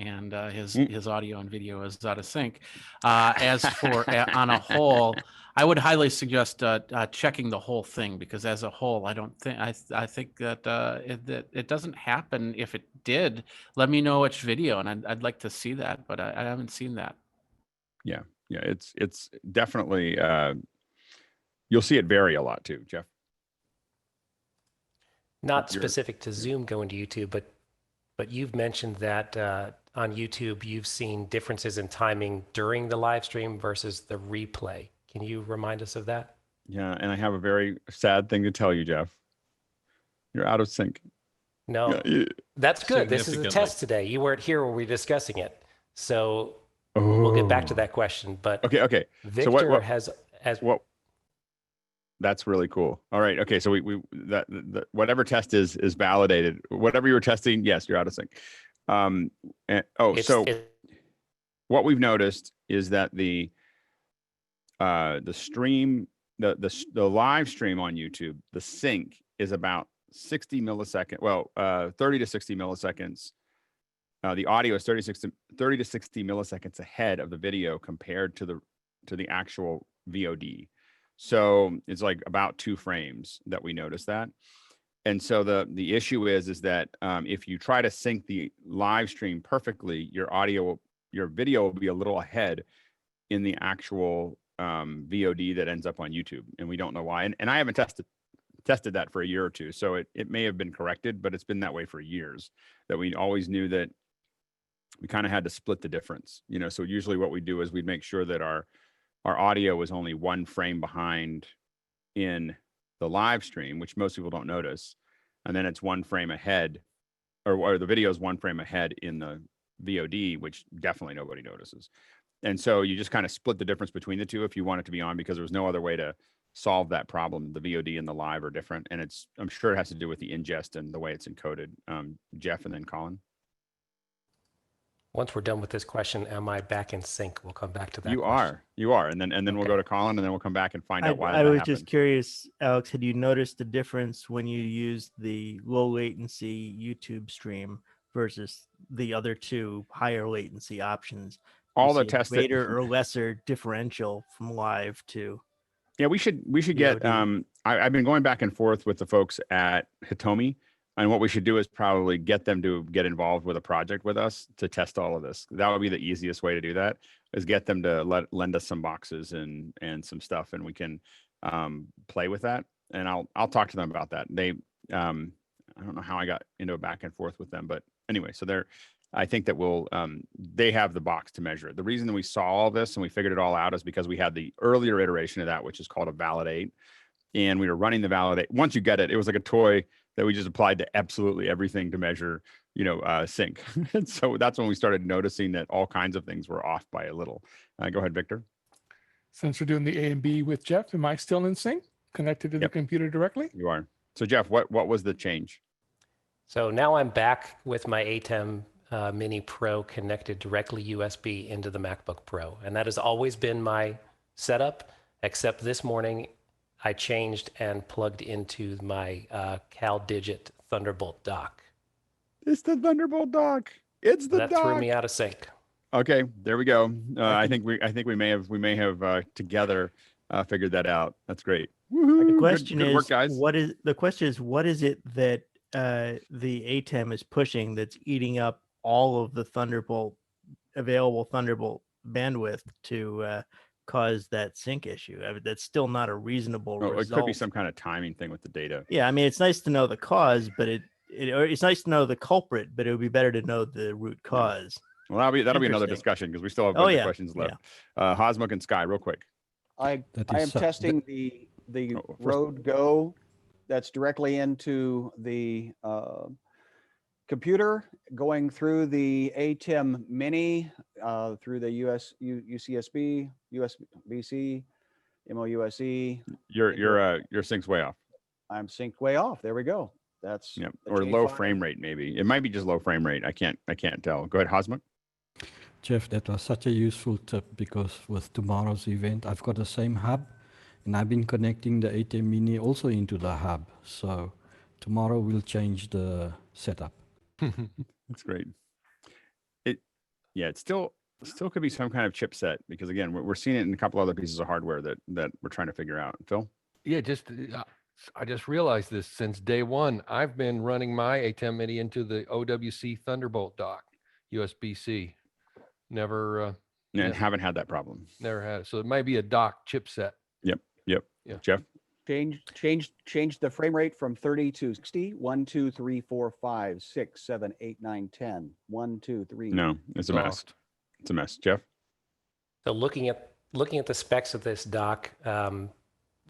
his audio and video is out of sync. As for on a whole, I would highly suggest checking the whole thing, because as a whole, I don't think I think that it doesn't happen. If it did, let me know which video, and I'd like to see that, but I haven't seen that. Yeah, it's definitely. You'll see it vary a lot too, Jeff. Not specific to Zoom going to YouTube, but you've mentioned that on YouTube you've seen differences in timing during the live stream versus the replay. Can you remind us of that? Yeah, and I have a very sad thing to tell you, Jeff. You're out of sync. No, Yeah, that's good. This is a Significantly. test today. You weren't here when we were discussing it, so we'll get back to that question. But Okay. Victor So what has what? That's really cool. All right. Okay. So we that whatever test is validated. Whatever you were testing, yes, you're out of sync. What we've noticed is that the stream, the live stream on YouTube, the sync is about 60 milliseconds. Well, 30 to 60 milliseconds. The audio is 30 to 60 milliseconds ahead of the video compared to the actual VOD. So it's like about 2 frames that we notice that. And so the issue is that if you try to sync the live stream perfectly, your video will be a little ahead in the actual VOD that ends up on YouTube. And we don't know why. And I haven't tested that for a year or two. So it may have been corrected, but it's been that way for years, that we always knew that we kind of had to split the difference. So usually what we do is we'd make sure that our audio was only 1 frame behind in the live stream, which most people don't notice. And then it's 1 frame ahead, or the video is 1 frame ahead in the VOD, which definitely nobody notices. And so you just kind of split the difference between the two if you want it to be on, because there was no other way to solve that problem. The VOD and the live are different. And I'm sure it has to do with the ingest and the way it's encoded. Jeff and then Colin. Once we're done with this question, am I back in sync? We'll come back to that. You are, and then we'll go to Colin, and then we'll come back and find out why I that was happened. just curious, Alex, had you noticed the difference when you used the low latency YouTube stream versus the other 2 higher latency options? All the See a tests that- greater or lesser differential from live to. Yeah, we should get. I've been going back and forth with the folks at Hitomi, and what we should do is probably get them to get involved with a project with us to test all of this. That would be the easiest way to do that, is get them to lend us some boxes and some stuff, and we can play with that. And I'll talk to them about that. They I don't know how I got into a back and forth with them, but anyway, so I think that they have the box to measure it. The reason that we saw all this and we figured it all out is because we had the earlier iteration of that, which is called a validate. And we were running the validate. Once you get it, it was like a toy that we just applied to absolutely everything to measure, sync. And so that's when we started noticing that all kinds of things were off by a little. Go ahead, Victor. Since we're doing the A and B with Jeff, am I still in sync, connected to the computer directly? You are. So Jeff, what was the change? So now I'm back with my ATEM Mini Pro connected directly USB into the MacBook Pro. And that has always been my setup, except this morning I changed and plugged into my CalDigit Thunderbolt dock. It's the Thunderbolt dock. It's the that dock. threw me out of sync. Okay, there we go. I think we may have together figured that out. That's great. The question good is, work, guys. what is it that the ATEM is pushing that's eating up all of the available Thunderbolt bandwidth to cause that sync issue? I mean, that's still not a reasonable Oh, it result. could be some kind of timing thing with the data. Yeah, I mean, it's nice to know the cause, but it's nice to know the culprit, but it would be better to know the root cause. Well, that'll be another Interesting. discussion because we still have a bunch of questions left. Hosmuk and Sky, real quick. I That am is testing the Rode Go that's directly into the computer, going through the ATEM Mini, through the UCSB, USB-C, MOUSE. Your sync's way off. I'm synced way off. There we go. That's Or low frame rate, maybe. It might be just low frame rate. I can't tell. Go ahead, Hosmuk. Jeff, that was such a useful tip because with tomorrow's event, I've got the same hub And I've been connecting the ATEM Mini also into the hub. So tomorrow we'll change the setup. That's great. It still could be some kind of chipset, because again, we're seeing it in a couple other pieces of hardware that we're trying to figure out. Phil? Yeah, I just realized this since day one. I've been running my ATEM Mini into the OWC Thunderbolt dock, USB-C. Never. And haven't had that problem. Never had it. So it might be a dock chipset. Yep. Yeah. Jeff? Change the frame rate from 30 to 60. 1, 2, 3, 4, 5, 6, 7, 8, 9, 10. 1, 2, 3. No, it's a mess. It's a mess. Jeff? So looking at the specs of this dock,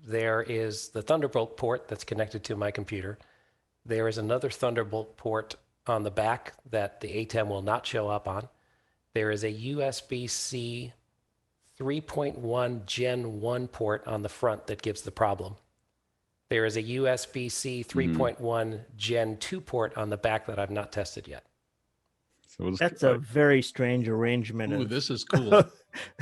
there is the Thunderbolt port that's connected to my computer. There is another Thunderbolt port on the back that the ATEM will not show up on. There is a USB-C 3.1 Gen 1 port on the front that gives the problem. There is a USB-C 3.1 Gen 2 port on the back that I've not tested yet. So That's a very strange arrangement. Ooh, of, this is cool.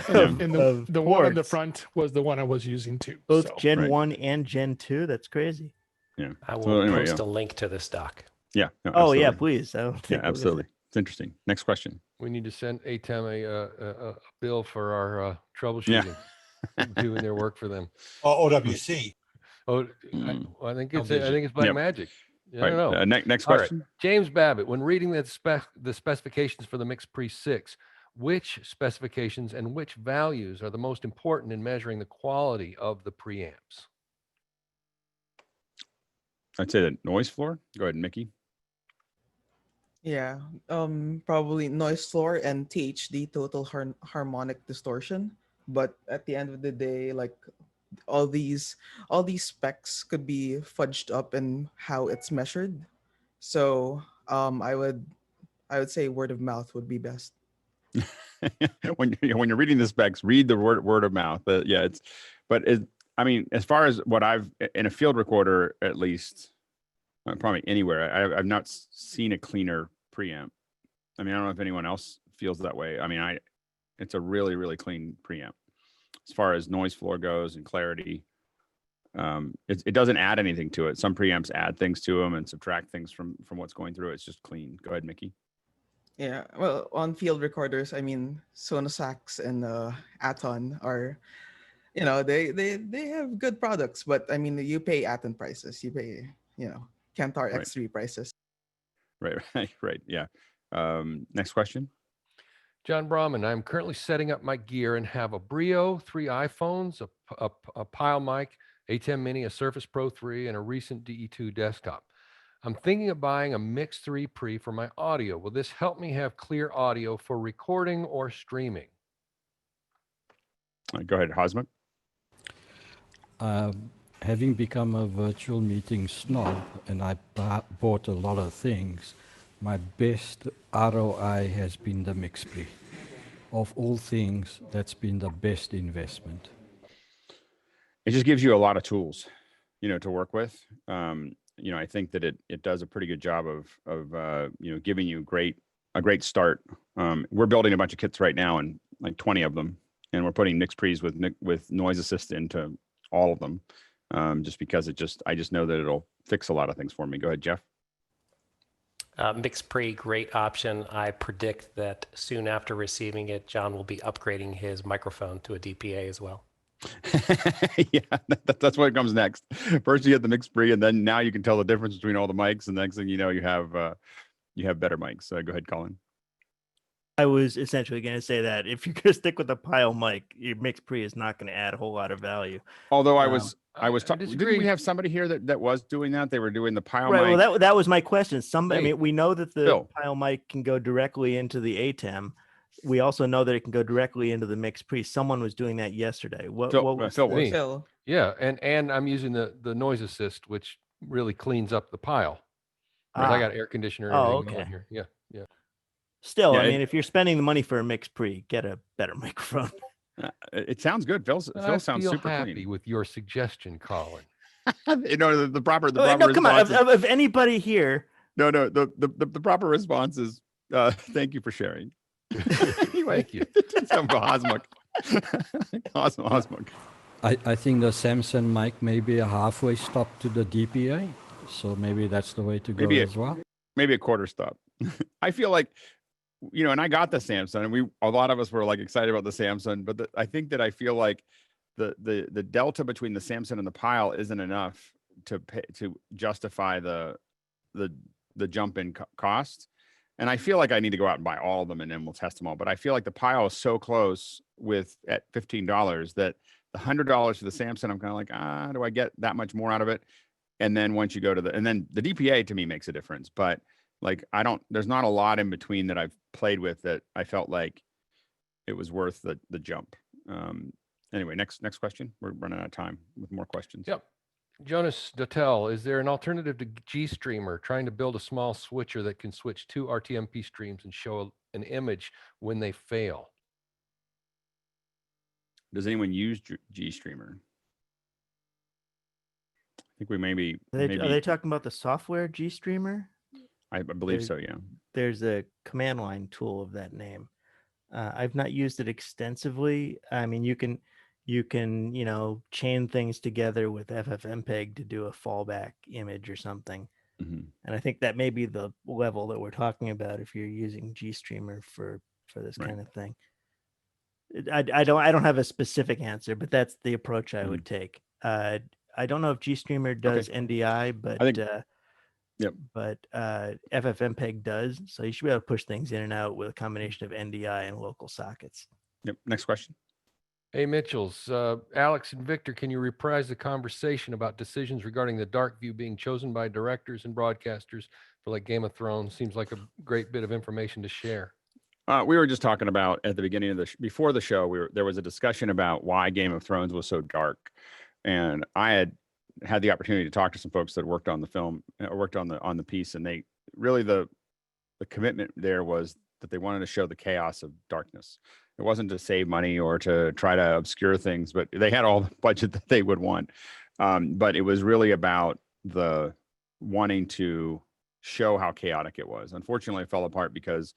And the of one on the ports. front was the one I was using too. Both so. Gen Right. 1 and Gen 2. That's crazy. Yeah. I will So anyway, post yeah. a link to this doc. Yeah. No, Oh, yeah, absolutely. please. I don't Yeah, think we're gonna- absolutely. It's interesting. Next question. We need to send ATEM a bill for our troubleshooting, doing their work for them. Oh, OWC. Oh, Mm. I think it's Black Yep. Magic. I Right. don't know. Next All right. question. James Babbitt, when reading the specifications for the MixPre 6, which specifications and which values are the most important in measuring the quality of the preamps? I'd say the noise floor. Go ahead, Mickey. Yeah, probably noise floor and THD, total harmonic distortion. But at the end of the day, like all these specs could be fudged up in how it's measured. So I would say word of mouth would be best. when you're reading the specs, read the word of mouth. I mean, as far as what I've in a field recorder, at least, probably anywhere, I've not seen a cleaner preamp. I mean, I don't know if anyone else feels that way. I mean, it's a really, really clean preamp as far as noise floor goes and clarity. It doesn't add anything to it. Some preamps add things to them and subtract things from what's going through. It's just clean. Go ahead, Mickey. Yeah, well, on field recorders, I mean, Sonosax and Aton are, they have good products, but I mean, you pay Aton prices, you pay, Kantar Right. X3 prices. Right. Yeah. Next question. John Brahman, I'm currently setting up my gear and have a Brio, 3 iPhones, a Pile mic, ATEM Mini, a Surface Pro 3, and a recent DE2 desktop. I'm thinking of buying a Mix 3 Pre for my audio. Will this help me have clear audio for recording or streaming? Go ahead, Hosmuk. Having become a virtual meeting snob, and I bought a lot of things, my best ROI has been the MixPre. Of all things, that's been the best investment. It just gives you a lot of tools, to work with. I think that it does a pretty good job of giving you a great start. We're building a bunch of kits right now, and like 20 of them, and we're putting MixPres with Noise Assist into all of them, just because I just know that it'll fix a lot of things for me. Go ahead, Jeff. MixPre, great option. I predict that soon after receiving it, John will be upgrading his microphone to a DPA as well. Yeah, that's what comes next. First you get the MixPre, and then now you can tell the difference between all the mics, and the next thing you know, you have better mics. So go ahead, Colin. I was essentially going to say that if you're going to stick with a Pile mic, your MixPre is not going to add a whole lot of value. Although I was talking. Didn't disagree. we have somebody here that was doing that? They were doing the Pile Right. mic. Well, that was my question. I Hey, mean, we know that the Phil. Pile mic can go directly into the ATEM. We also know that it can go directly into the MixPre. Someone was doing that yesterday. What Phil- was Phil the- was. Phil, Yeah, and I'm using the Noise Assist, which really cleans up the Pile. Whereas I got air conditioner and Oh, everything going okay. here. Yeah. Still, Yeah, I mean, if you're spending the money for a MixPre, get a better microphone. It sounds good. Phil I sounds feel super happy clean. with your suggestion, Colin. The proper Oh, no, come on. response is- If anybody here, No, the proper response is thank you for sharing. Anyway, Thank you. Some Hosmuk. Hosmuk. I think the Samsung mic may be a halfway stop to the DPA, so maybe that's the way to go Maybe as well. maybe a quarter stop. I feel like, and I got the Samsung, and a lot of us were like excited about the Samsung, but I think that I feel like the delta between the Samsung and the Pile isn't enough to justify the jump in cost. And I feel like I need to go out and buy all of them, and then we'll test them all. But I feel like the Pile is so close at $15 that the $100 for the Samsung, I'm kind of like, do I get that much more out of it? And then once you go to and then the DPA to me makes a difference, but like, there's not a lot in between that I've played with that I felt like it was worth the jump. Anyway, next question. We're running out of time with more questions. Yep. Jonas Dotel, is there an alternative to GStreamer, trying to build a small switcher that can switch two RTMP streams and show an image when they fail? Does anyone use GStreamer? I think we maybe. Are they talking about the software GStreamer? I believe so, yeah. There's a command line tool of that name. I've not used it extensively. I mean, you can chain things together with FFmpeg to do a fallback image or something. Mm-hmm. And I think that may be the level that we're talking about if you're using GStreamer for this kind of thing. I don't have a specific answer, but that's the approach I would take. I don't know if GStreamer does NDI, but yep. But FFmpeg does, so you should be able to push things in and out with a combination of NDI and local sockets. Yep. Next question. Hey, Mitchells, Alex and Victor, can you reprise the conversation about decisions regarding the dark view being chosen by directors and broadcasters for like Game of Thrones? Seems like a great bit of information to share. We were just talking about at the beginning of before the show, there was a discussion about why Game of Thrones was so dark. And I had the opportunity to talk to some folks that worked on the film, worked on the piece, and they really, the commitment there was that they wanted to show the chaos of darkness. It wasn't to save money or to try to obscure things, but they had all the budget that they would want. But it was really about the wanting to show how chaotic it was. Unfortunately, it fell apart because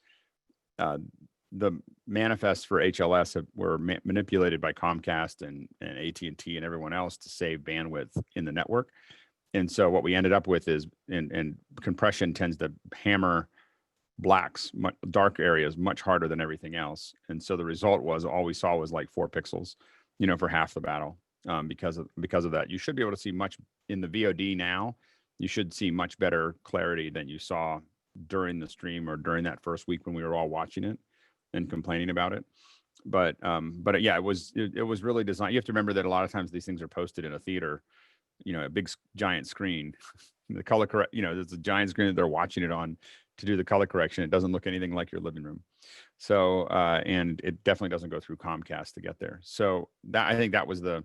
the manifests for HLS were manipulated by Comcast and AT&T and everyone else to save bandwidth in the network. And so what we ended up with is, and compression tends to hammer dark areas much harder than everything else. And so the result was all we saw was like 4 pixels, for half the battle. Because of that, you should be able to see much in the VOD now. You should see much better clarity than you saw during the stream or during that first week when we were all watching it and complaining about it. But yeah, it was really designed. You have to remember that a lot of times these things are posted in a theater, a big giant screen. The color correct, there's a giant screen that they're watching it on to do the color correction. It doesn't look anything like your living room. So and it definitely doesn't go through Comcast to get there. So that, I think that was the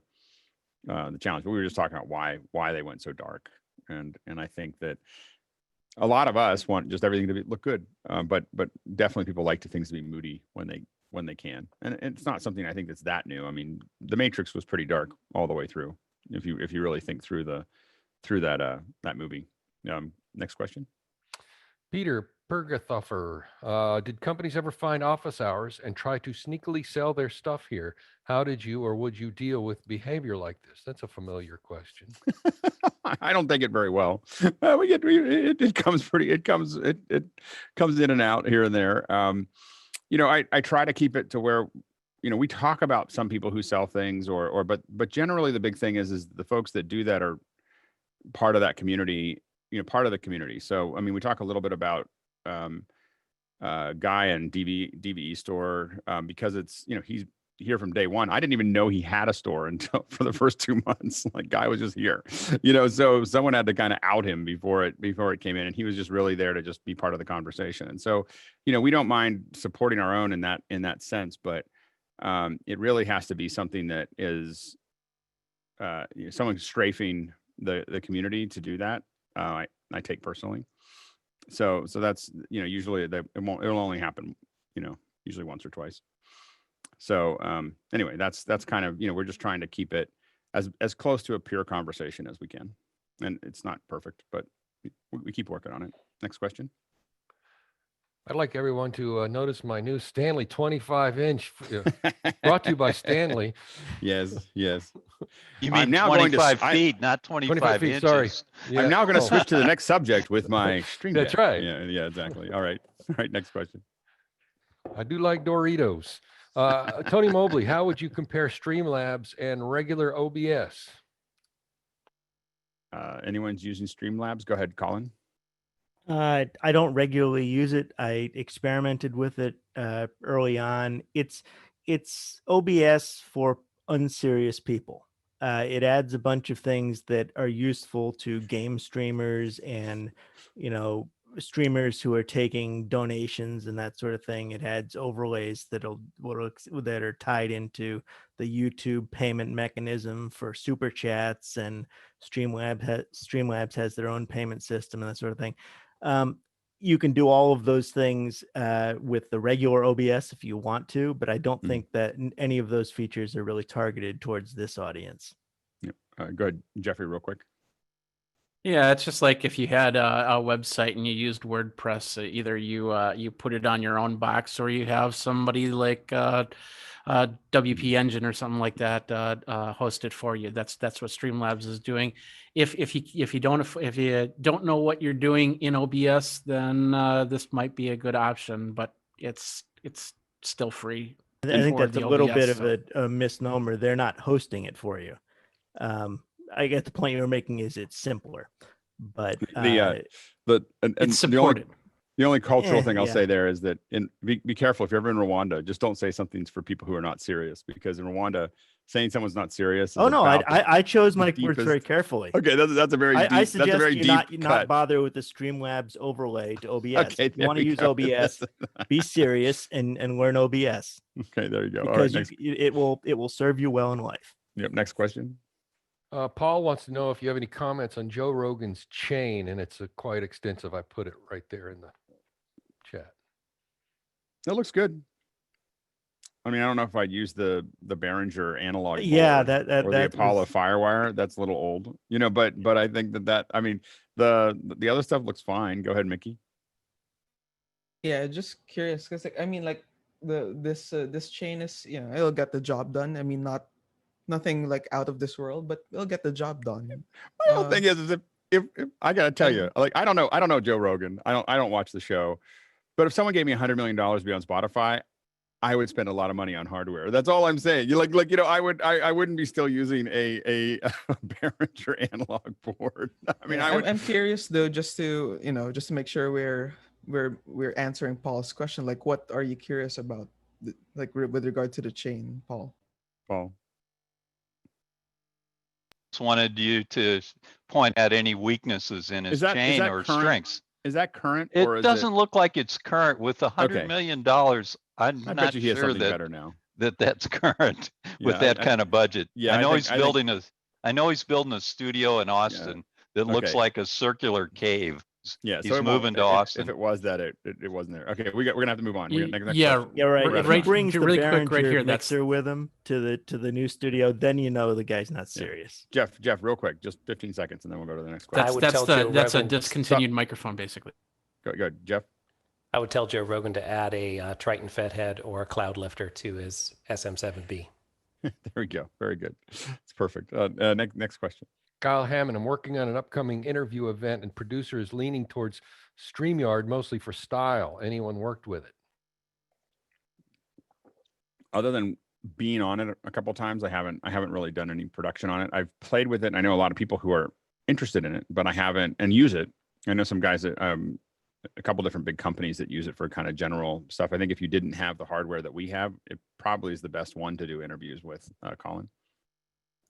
challenge. But we were just talking about why they went so dark. And I think that a lot of us want just everything to look good, but definitely people like things to be moody when they can. And it's not something I think that's that new. I mean, The Matrix was pretty dark all the way through. If you really think through that movie. Next question. Peter Pergathoffer, did companies ever find office hours and try to sneakily sell their stuff here? How did you or would you deal with behavior like this? That's a familiar question. I don't think it very well. It comes in and out here and there. I try to keep it to where, we talk about some people who sell things but generally the big thing is the folks that do that are part of that community, part of the community. So, I mean, we talk a little bit about Guy and DVE store because it's, he's here from day one. I didn't even know he had a store until for the first 2 months. Like, Guy was just here, so someone had to kind of out him before it came in, and he was just really there to just be part of the conversation. And so, we don't mind supporting our own in that sense, but it really has to be something that is someone strafing the community to do that. I take personally. So that's, usually it'll only happen, usually once or twice. So anyway, that's kind of, we're just trying to keep it as close to a pure conversation as we can. And it's not perfect, but we keep working on it. Next question. I'd like everyone to notice my new Stanley 25-inch, brought to you by Stanley. Yes. You I'm mean now going to 25 I- feet, not 25 feet, inches. sorry. I'm now going to Oh, switch to the next subject with my stream. That's Deck. right. Yeah, exactly. All right. All right. Next question. I do like Doritos. Tony Mobley, how would you compare Streamlabs and regular OBS? Anyone's using Streamlabs? Go ahead, Colin. I don't regularly use it. I experimented with it early on. It's OBS for unserious people. It adds a bunch of things that are useful to game streamers and, streamers who are taking donations and that sort of thing. It adds overlays that are tied into the YouTube payment mechanism for super chats, and Streamlabs has their own payment system and that sort of thing. You can do all of those things with the regular OBS if you want to, but I don't think that any of those features are really targeted towards this audience. Yep. Go ahead, Jeffrey, real quick. Yeah, it's just like if you had a website and you used WordPress, either you put it on your own box, or you have somebody like WP Engine or something like that host it for you. That's what Streamlabs is doing. If you don't know what you're doing in OBS, then this might be a good option, but it's still free. I think for that's the a little OBS, bit of so. a misnomer. They're not hosting it for you. I get the point you were making is it's simpler, but And It's supported. The only cultural thing I'll yeah. say there is that be careful if you're ever in Rwanda, just don't say something's for people who are not serious, because in Rwanda, saying someone's not serious. Is Oh no, about I chose my the words very deepest- carefully. Okay, that's a very deep, I that's a suggest very you deep not cut. bother with the Streamlabs overlay to OBS. Okay, If you there want to we use go. OBS, be serious and learn OBS. Okay, there you go. All right, Because next, it will serve you well in life. yep, next question. Paul wants to know if you have any comments on Joe Rogan's chain, and it's quite extensive. I put it right there in the chat. That looks good. I mean, I don't know if I'd use the Behringer analog. Yeah, board that or the Apollo was- Firewire. That's a little old, but I think that I mean the other stuff looks fine. Go ahead, Mickey. Yeah, just curious because this chain is, it'll get the job done. I mean, nothing like out of this world, but it'll get the job done. My whole thing is if I gotta tell you, like I don't know Joe Rogan. I don't watch the show, but if someone gave me $100 million to be on Spotify, I would spend a lot of money on hardware. That's all I'm saying. I wouldn't be still using a Behringer analog board. I mean, I'm curious though, just to make sure we're answering Paul's question. Like, what are you curious about, like with regard to the chain, Paul? Just wanted you to point out any weaknesses in his chain or current? strengths. Is that current? It or is doesn't look like it's current with Okay. $100 million. I'm I not bet you he has sure something better now. that's current with Yeah, that kind of budget. yeah, I know I he's think- building a studio in Austin that looks Okay. like a circular cave. Yeah, He's so it won't- moving to if- Austin. If it was that, it wasn't there. Okay, we're gonna have to move on. Next Yeah, question. Yeah, right. Right- If right- he brings the really quick right Behringer here, that's- mixer with him to the new studio, then you know the guy's not serious. Jeff, real quick, just 15 seconds, and then we'll go to the next That's question. that's a discontinued microphone, basically. Go, Jeff. I would tell Joe Rogan to add a Triton Fed head or a cloud lifter to his SM7B. There we go. Very good. It's perfect. Next question. Kyle Hammond, I'm working on an upcoming interview event, and producer is leaning towards StreamYard mostly for style. Anyone worked with it? Other than being on it a couple times, I haven't really done any production on it. I've played with it, and I know a lot of people who are interested in it, but I haven't and use it. I know some guys that a couple different big companies that use it for kind of general stuff. I think if you didn't have the hardware that we have, it probably is the best one to do interviews with, Colin.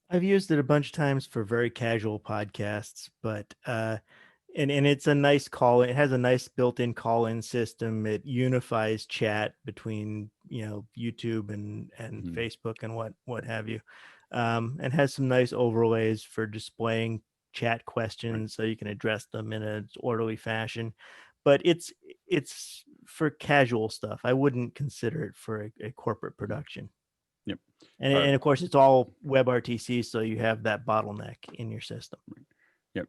I've used it a bunch of times for very casual podcasts, but and it's a nice call. It has a nice built-in call-in system. It unifies chat between YouTube and Facebook and what have you, and has some nice overlays for displaying chat questions so you can address them in an orderly fashion. But it's for casual stuff. I wouldn't consider it for a corporate production. Yep. And of course, it's all WebRTC, so you have that bottleneck in your system. Yep.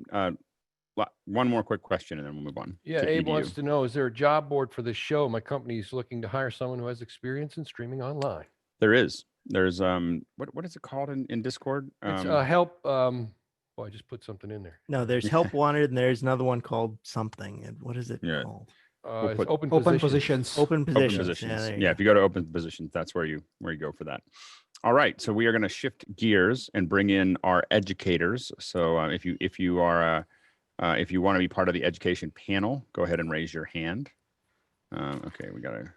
One more quick question, and then we'll move on. Yeah, to Abe EDU. wants to know, is there a job board for this show? My company is looking to hire someone who has experience in streaming online. There is. There's what is it called in Discord? It's help. Oh, I just put something in there. No, there's help wanted, and there's another one called something. And what is it Yeah. called? We'll It's put- open Open positions. positions. Open Open positions. positions. there you Yeah, go. if you go to open positions, that's where you go for that. All right, so we are going to shift gears and bring in our educators. So if you are if you want to be part of the education panel, go ahead and raise your hand. Okay, we got to.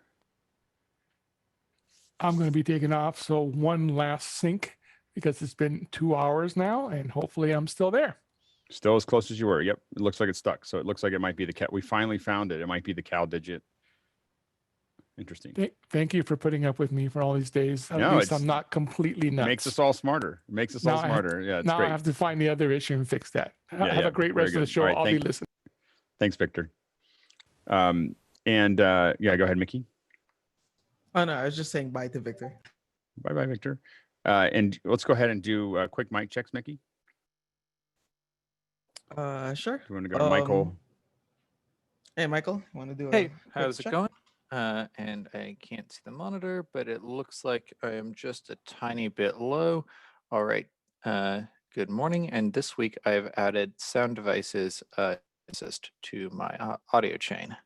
I'm going to be taking off. So one last sync because it's been 2 hours now, and hopefully I'm still there. Still as close as you were. Yep, it looks like it's stuck. So it looks like it might be the cat. We finally found it. It might be the Cal digit. Interesting. Thank you for putting up with me for all these days. At No, least it's- I'm not completely It nuts. makes us all smarter. It makes us all Now I have- smarter. Yeah, it's now great. I have to find the other issue and fix that. Have yeah, a great very rest of the good. show. All right, I'll be thank- listening. Thanks, Victor. Yeah, go ahead, Mickey. Oh no, I was just saying bye to Victor. Bye, Victor. And let's go ahead and do quick mic checks, Mickey. Sure. Do you want to go to Michael? Hey, Michael, want to do a Hey, quick how's it check? going? And I can't see the monitor, but it looks like I am just a tiny bit low. All right. Good morning. And this week I've added sound devices assist to my audio chain.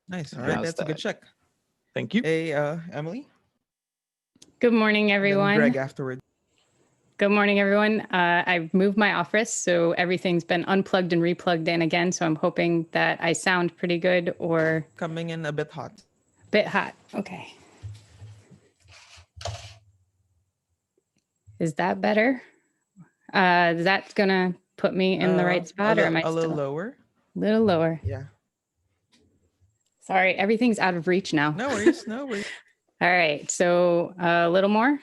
Nice. All right, How's that's a good that? check. Thank you. Hey, Emily. Good morning, Then everyone. Greg afterward. Good morning, everyone. I've moved my office, so everything's been unplugged and replugged in again. So I'm hoping that I sound pretty good or Coming in a bit hot. bit hot. Okay. Is that better? Is that gonna put me in the right spot, or am I a little still lower? little lower? Yeah. Sorry, everything's out of reach now. No worries. No worries. All right, so a little more.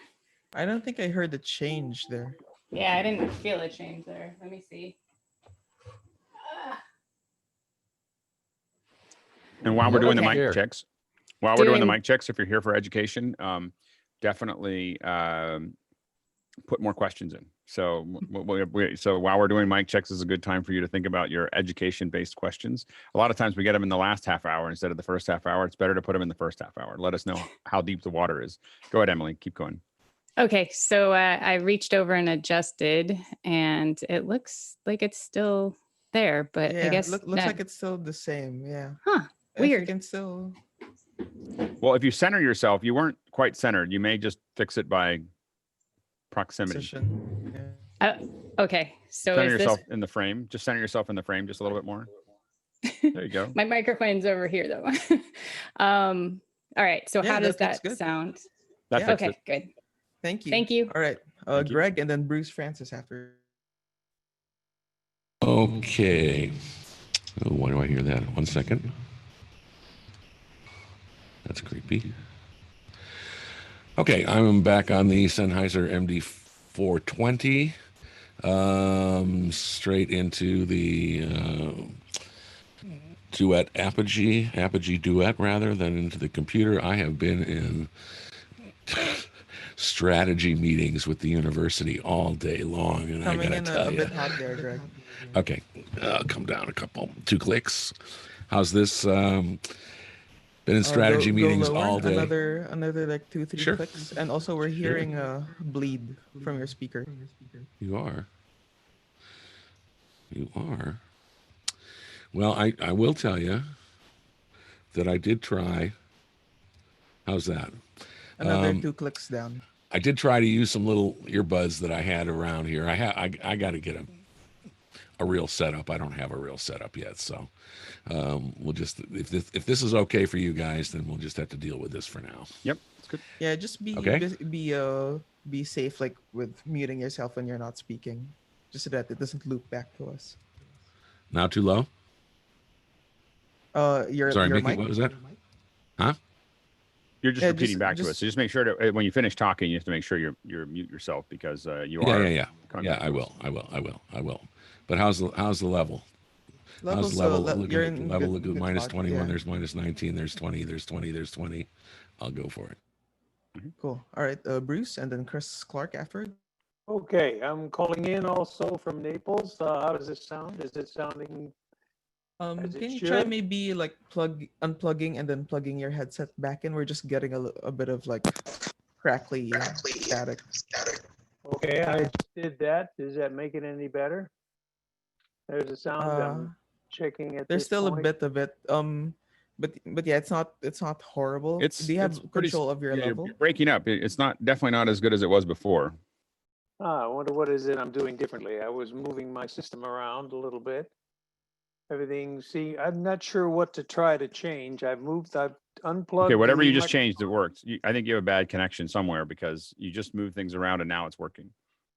I don't think I heard the change there. Yeah, I didn't feel a change there. Let me see. And while we're doing the Okay. mic checks, while we're doing the Doing- mic checks, if you're here for education, definitely put more questions in. So, so while we're doing mic checks, is a good time for you to think about your education-based questions. A lot of times we get them in the last half hour instead of the first half hour. It's better to put them in the first half hour. Let us know how deep the water is. Go ahead, Emily. Keep going. Okay, so I reached over and adjusted, and it looks like it's still there, but Yeah, I guess looks that- like it's still the same. Yeah. Huh, If you weird. can still. Well, if you center yourself, you weren't quite centered. You may just fix it by proximity. Position. Yeah. Okay, so Center is this yourself in the frame. Just center yourself in the frame just a little bit more. There you go. my microphone's over here though? All right, so Yeah, how does that looks that good. sound? That Yeah. fixed Okay, it. good. Thank you. Thank you. All right. Thank you. Greg and then Bruce Francis after. Okay. Oh, why do I hear that? 1 second. That's creepy. Okay, I'm back on the Sennheiser MD420. Straight into the Duet Apogee Duet rather than into the computer. I have been in strategy meetings with the university all day long, and I Coming gotta in tell a you. bit hot there, Greg. Okay, come down a couple, 2 clicks. How's this? Been in strategy Go meetings lower, all day. Another like 2-3 Sure. clicks, and also we're hearing a bleed from your speaker. You are. You are. Well, I will tell you that I did try. How's that? Another 2 clicks down. I did try to use some little earbuds that I had around here. I got to get a real setup. I don't have a real setup yet, so we'll just if this is okay for you guys, then we'll just have to deal with this for now. Yep, it's good. Yeah, just Okay. be safe, like with muting yourself when you're not speaking, just so that it doesn't loop back to us. Now too low? Your Sorry, Mickey, mic. what was that? Huh? You're just Yeah, repeating back to us. just- So just make sure to when you finish talking, you have to make sure you're mute yourself because you Yeah, are. yeah. contact I to us. will. But how's the level? How's the level? Look you're at in level. good Look at minus spot, 21. yeah. There's minus 19. There's 20. There's 20. There's 20. I'll go for it. Cool. All right, Bruce, and then Chris Clark afterward. Okay, I'm calling in also from Naples. How does this sound? Is it sounding? As it Can you try should? maybe like unplugging and then plugging your headset back in? We're just getting a bit of like crackly static. Okay, I just did that. Does that make it any better? There's a sound. I'm checking at There's this still a point. bit of it. But yeah, it's not horrible. Do you have pretty control of your yeah, level? You're breaking up. It's not definitely not as good as it was before. I wonder what is it I'm doing differently. I was moving my system around a little bit. Everything, see, I'm not sure what to try to change. I've unplugged. Okay, whatever the you just mic- changed, it worked. I think you have a bad connection somewhere because you just moved things around and now it's working.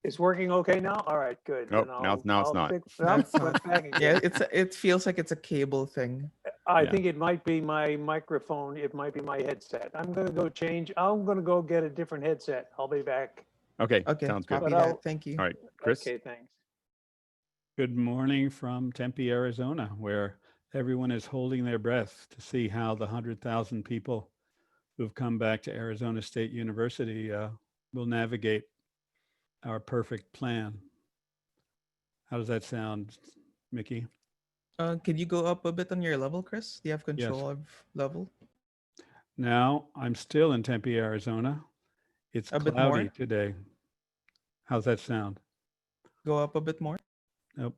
It's working okay now? All right, good. Nope, Then now it's I'll not. fix- No, nope, it's not. went back again. Yeah, it feels like it's a cable thing. I think it might be my microphone. It might be my headset. I'm going to go change. I'm going to go get a different headset. I'll be back. Okay, Okay, sounds good. copy But I'll- that. Thank you. All right, Chris. Okay, thanks. Good morning from Tempe, Arizona, where everyone is holding their breath to see how the 100,000 people who've come back to Arizona State University will navigate our perfect plan. How does that sound, Mickey? Could you go up a bit on your level, Chris? Do you have control of level? Now, I'm still in Tempe, Arizona. It's A bit cloudy more? today. How's that sound? Go up a bit more. Nope.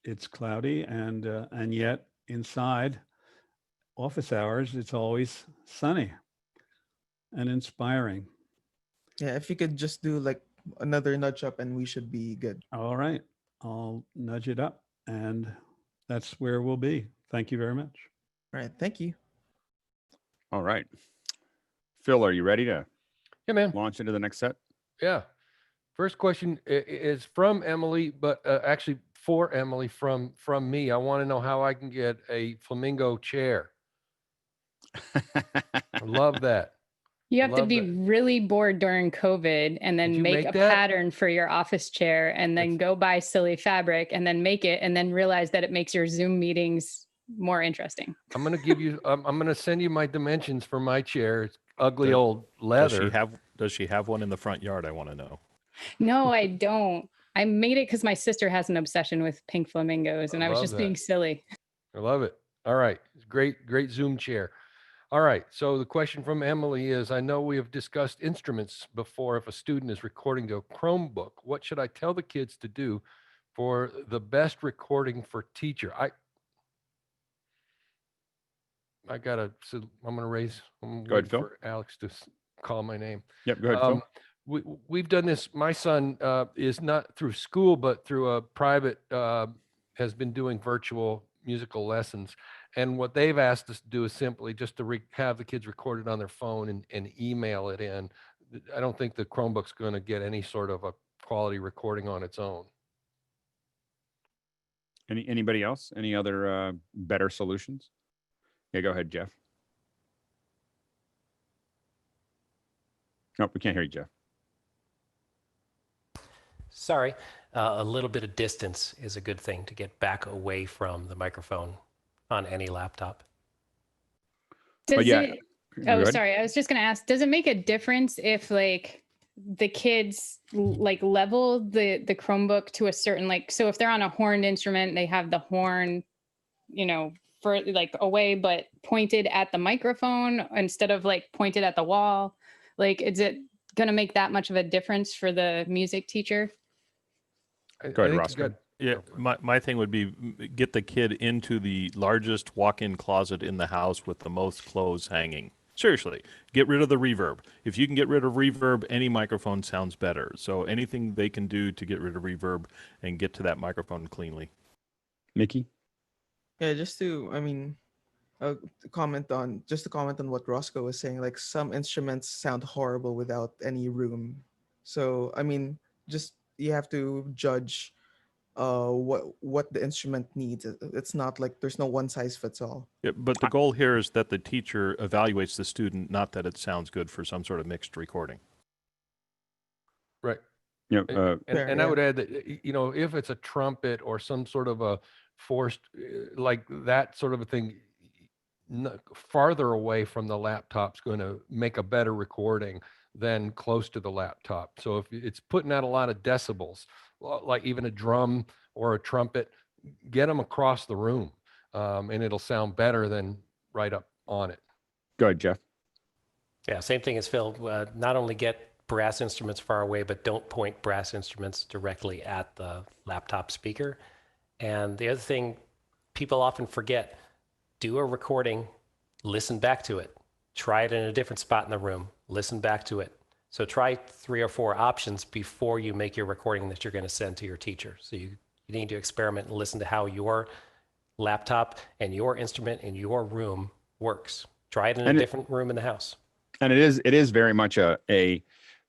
It's cloudy and yet inside office hours, it's always sunny and inspiring. Yeah, if you could just do like another nudge up and we should be good. All right. I'll nudge it up and that's where we'll be. Thank you very much. All right, thank you. All right. Phil, are you ready to man. launch into the next set? Yeah. First question is from Emily, but actually for Emily from me. I want to know how I can get a flamingo chair. I love that. You have to Love be that. really bored during COVID and then you make make a that? pattern for your office chair and then go buy silly fabric and then make it and then realize that it makes your Zoom meetings more interesting. I'm going to give you, I'm going to send you my dimensions for my chair. It's ugly old leather. Does she have one in the front yard? I want to know. No, I don't. I made it because my sister has an obsession with pink flamingos and I was love just being that. silly. I love it. All right. Great Zoom chair. All right. So the question from Emily is, I know we have discussed instruments before. If a student is recording to a Chromebook, what should I tell the kids to do for the best recording for teacher? I'm going to raise, I'm Go ahead, waiting Phil. for Alex to call my name. Yep, go ahead, Phil. We've done this. My son is not through school, but through a private, has been doing virtual musical lessons. And what they've asked us to do is simply just to have the kids record it on their phone and email it in. I don't think the Chromebook's going to get any sort of a quality recording on its own. Anybody else? Any other better solutions? Yeah, go ahead, Jeff. Nope, we can't hear you, Jeff. Sorry, a little bit of distance is a good thing to get back away from the microphone on any laptop. Does yeah, it, go oh, ahead. sorry. I was just going to ask, does it make a difference if like the kids like level the Chromebook to a certain, like, so if they're on a horned instrument, they have the horn, you know, for like away, but pointed at the microphone instead of like pointed at the wall? Like, is it going to make that much of a difference for the music teacher? Go ahead, Roscoe. Yeah, my thing would be get the kid into the largest walk-in closet in the house with the most clothes hanging. Seriously, get rid of the reverb. If you can get rid of reverb, any microphone sounds better. So anything they can do to get rid of reverb and get to that microphone cleanly. Mickey? Yeah, just to, I mean, to comment on what Roscoe was saying. Like some instruments sound horrible without any room. So I mean, just you have to judge what the instrument needs. It's not like there's no one size fits all. Yeah, but the goal here is that the teacher evaluates the student, not that it sounds good for some sort of mixed recording. Right. Yeah. And I would add that, you know, if it's a trumpet or some sort of a forced, like that sort of a thing, farther away from the laptop's going to make a better recording than close to the laptop. So if it's putting out a lot of decibels, like even a drum or a trumpet, get them across the room, and it'll sound better than right up on it. Go ahead, Jeff. Yeah, same thing as Phil. Not only get brass instruments far away, but don't point brass instruments directly at the laptop speaker. And the other thing people often forget, do a recording, listen back to it, try it in a different spot in the room, listen back to it. So try 3 or 4 options before you make your recording that you're going to send to your teacher. So you need to experiment and listen to how your laptop and your instrument in your room works. Try it in a different room in the house. And it is very much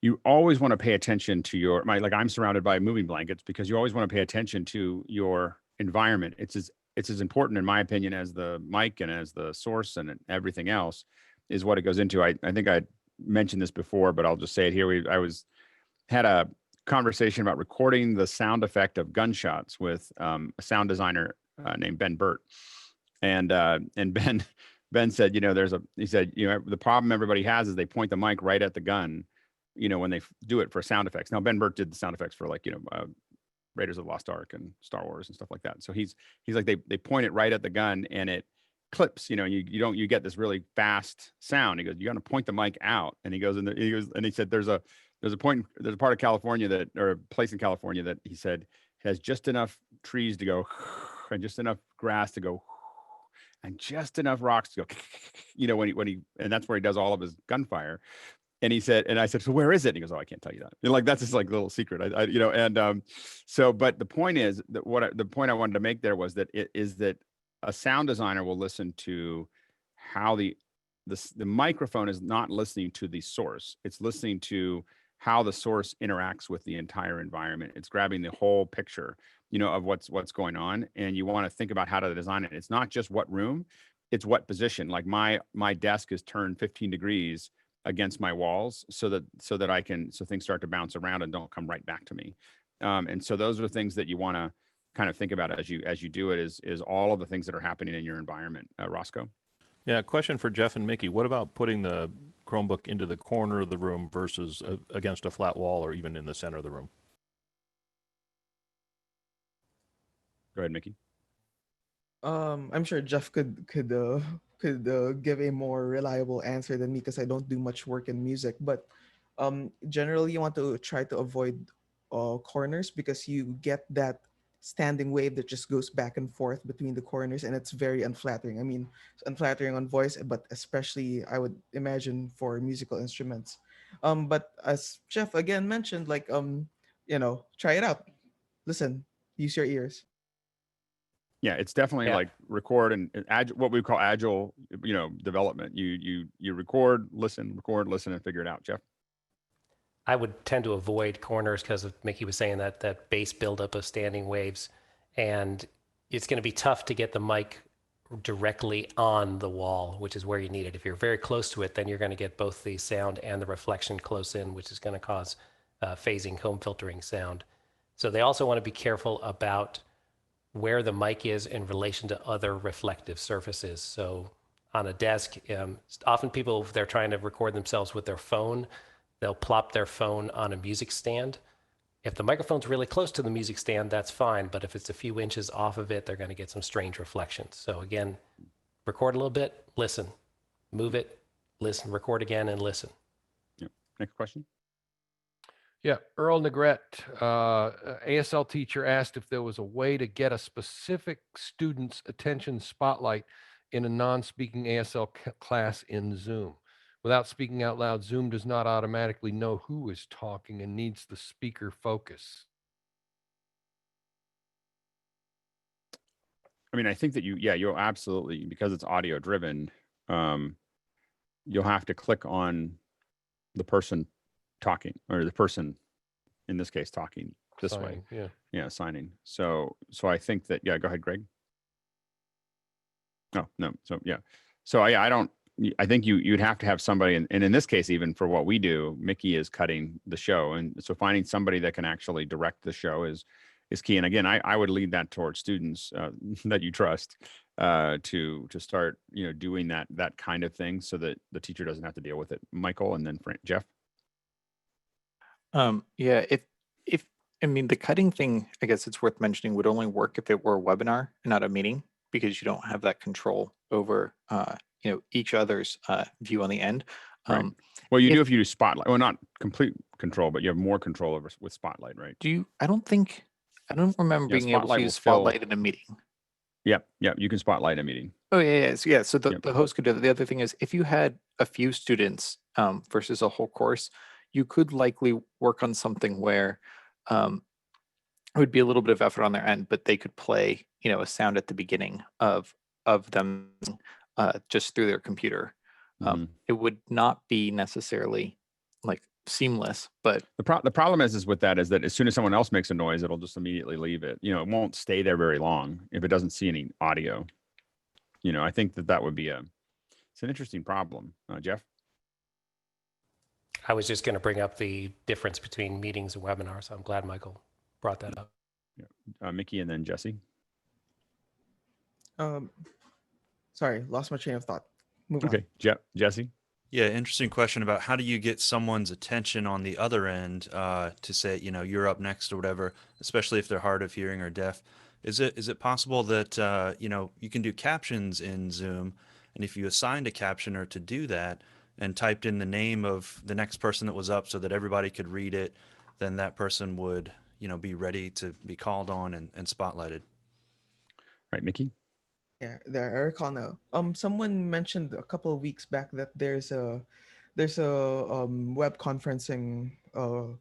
you always want to pay attention to like I'm surrounded by moving blankets because you always want to pay attention to your environment. It's as important in my opinion as the mic and as the source and everything else is what it goes into. I think I mentioned this before, but I'll just say it here. Had a conversation about recording the sound effect of gunshots with a sound designer named Ben Burt. And Ben said, he said, the problem everybody has is they point the mic right at the gun, when they do it for sound effects. Now, Ben Burt did the sound effects for Raiders of the Lost Ark and Star Wars and stuff like that. So he's like, they point it right at the gun and it clips, you get this really fast sound. He goes, you got to point the mic out. And he goes, and he said, there's a part of California or a place in California that he said has just enough trees to go and just enough grass to go and just enough rocks to go, and that's where he does all of his gunfire. And he said, and I said, so where is it? And he goes, oh, I can't tell you that. That's just like a little secret. But the point is that the point I wanted to make there was that that a sound designer will listen to how the microphone is not listening to the source. It's listening to how the source interacts with the entire environment. It's grabbing the whole picture, of what's going on. And you want to think about how to design it. It's not just what room, it's what position. Like my desk is turned 15 degrees against my walls so that things start to bounce around and don't come right back to me. And so those are the things that you want to kind of think about as you do it is all of the things that are happening in your environment. Roscoe? Yeah, question for Jeff and Mickey. What about putting the Chromebook into the corner of the room versus against a flat wall or even in the center of the room? Go ahead, Mickey. I'm sure Jeff could give a more reliable answer than me because I don't do much work in music. But generally, you want to try to avoid corners because you get that standing wave that just goes back and forth between the corners, and it's very unflattering. I mean, it's unflattering on voice, but especially I would imagine for musical instruments. But as Jeff again mentioned, try it out, listen, use your ears. Yeah, it's definitely like record and what we call agile, development. You record, listen, and figure it out. Jeff? I would tend to avoid corners because of Mickey was saying that base buildup of standing waves, and it's going to be tough to get the mic directly on the wall, which is where you need it. If you're very close to it, then you're going to get both the sound and the reflection close in, which is going to cause phasing, home filtering sound. So they also want to be careful about where the mic is in relation to other reflective surfaces. So on a desk, often people, if they're trying to record themselves with their phone, they'll plop their phone on a music stand. If the microphone's really close to the music stand, that's fine. But if it's a few inches off of it, they're going to get some strange reflections. So again, record a little bit, listen, move it, listen, record again, and listen. Yep. Next question. Yeah, Earl Negrete, ASL teacher, asked if there was a way to get a specific student's attention spotlight in a non-speaking ASL class in Zoom. Without speaking out loud, Zoom does not automatically know who is talking and needs the speaker focus. I mean, I think that you'll absolutely, because it's audio driven, you'll have to click on the person talking, or the person in this case talking this way. Signing. So I think that, go ahead, Greg. Oh, no. So, so I think you'd have to have somebody, and in this case, even for what we do, Mickey is cutting the show. And so finding somebody that can actually direct the show is key. And again, I would lead that towards students that you trust to start, doing that kind of thing so that the teacher doesn't have to deal with it. Michael, and then Jeff. The cutting thing, I guess it's worth mentioning, would only work if it were a webinar and not a meeting, because you don't have that control over each other's view on the end. Right. Well, you do if you do Spotlight. Well, not complete control, but you have more control over with Spotlight, right? Do you? I don't remember Yeah, being able to Spotlight will use fill- Spotlight in a meeting. Yep. You can Spotlight a meeting. Oh yeah. So the, Yep. the host could do that. The other thing is, if you had a few students versus a whole course, you could likely work on something where it would be a little bit of effort on their end, but they could play, a sound at the beginning of them just through their computer. It would not be necessarily like seamless, but The problem is with that is that as soon as someone else makes a noise, it'll just immediately leave it. It won't stay there very long if it doesn't see any audio. I think that would be it's an interesting problem. Jeff? I was just going to bring up the difference between meetings and webinars. So I'm glad Michael brought that up. Mickey and then Jesse. Sorry, lost my train of thought. Move on. Okay, Jesse. Yeah, interesting question about how do you get someone's attention on the other end to say, you're up next or whatever, especially if they're hard of hearing or deaf. Is it possible that you can do captions in Zoom, and if you assigned a captioner to do that and typed in the name of the next person that was up so that everybody could read it, then that person would be ready to be called on and spotlighted. Right, Mickey? Yeah, there. I recall now. Someone mentioned a couple of weeks back that there's a web conferencing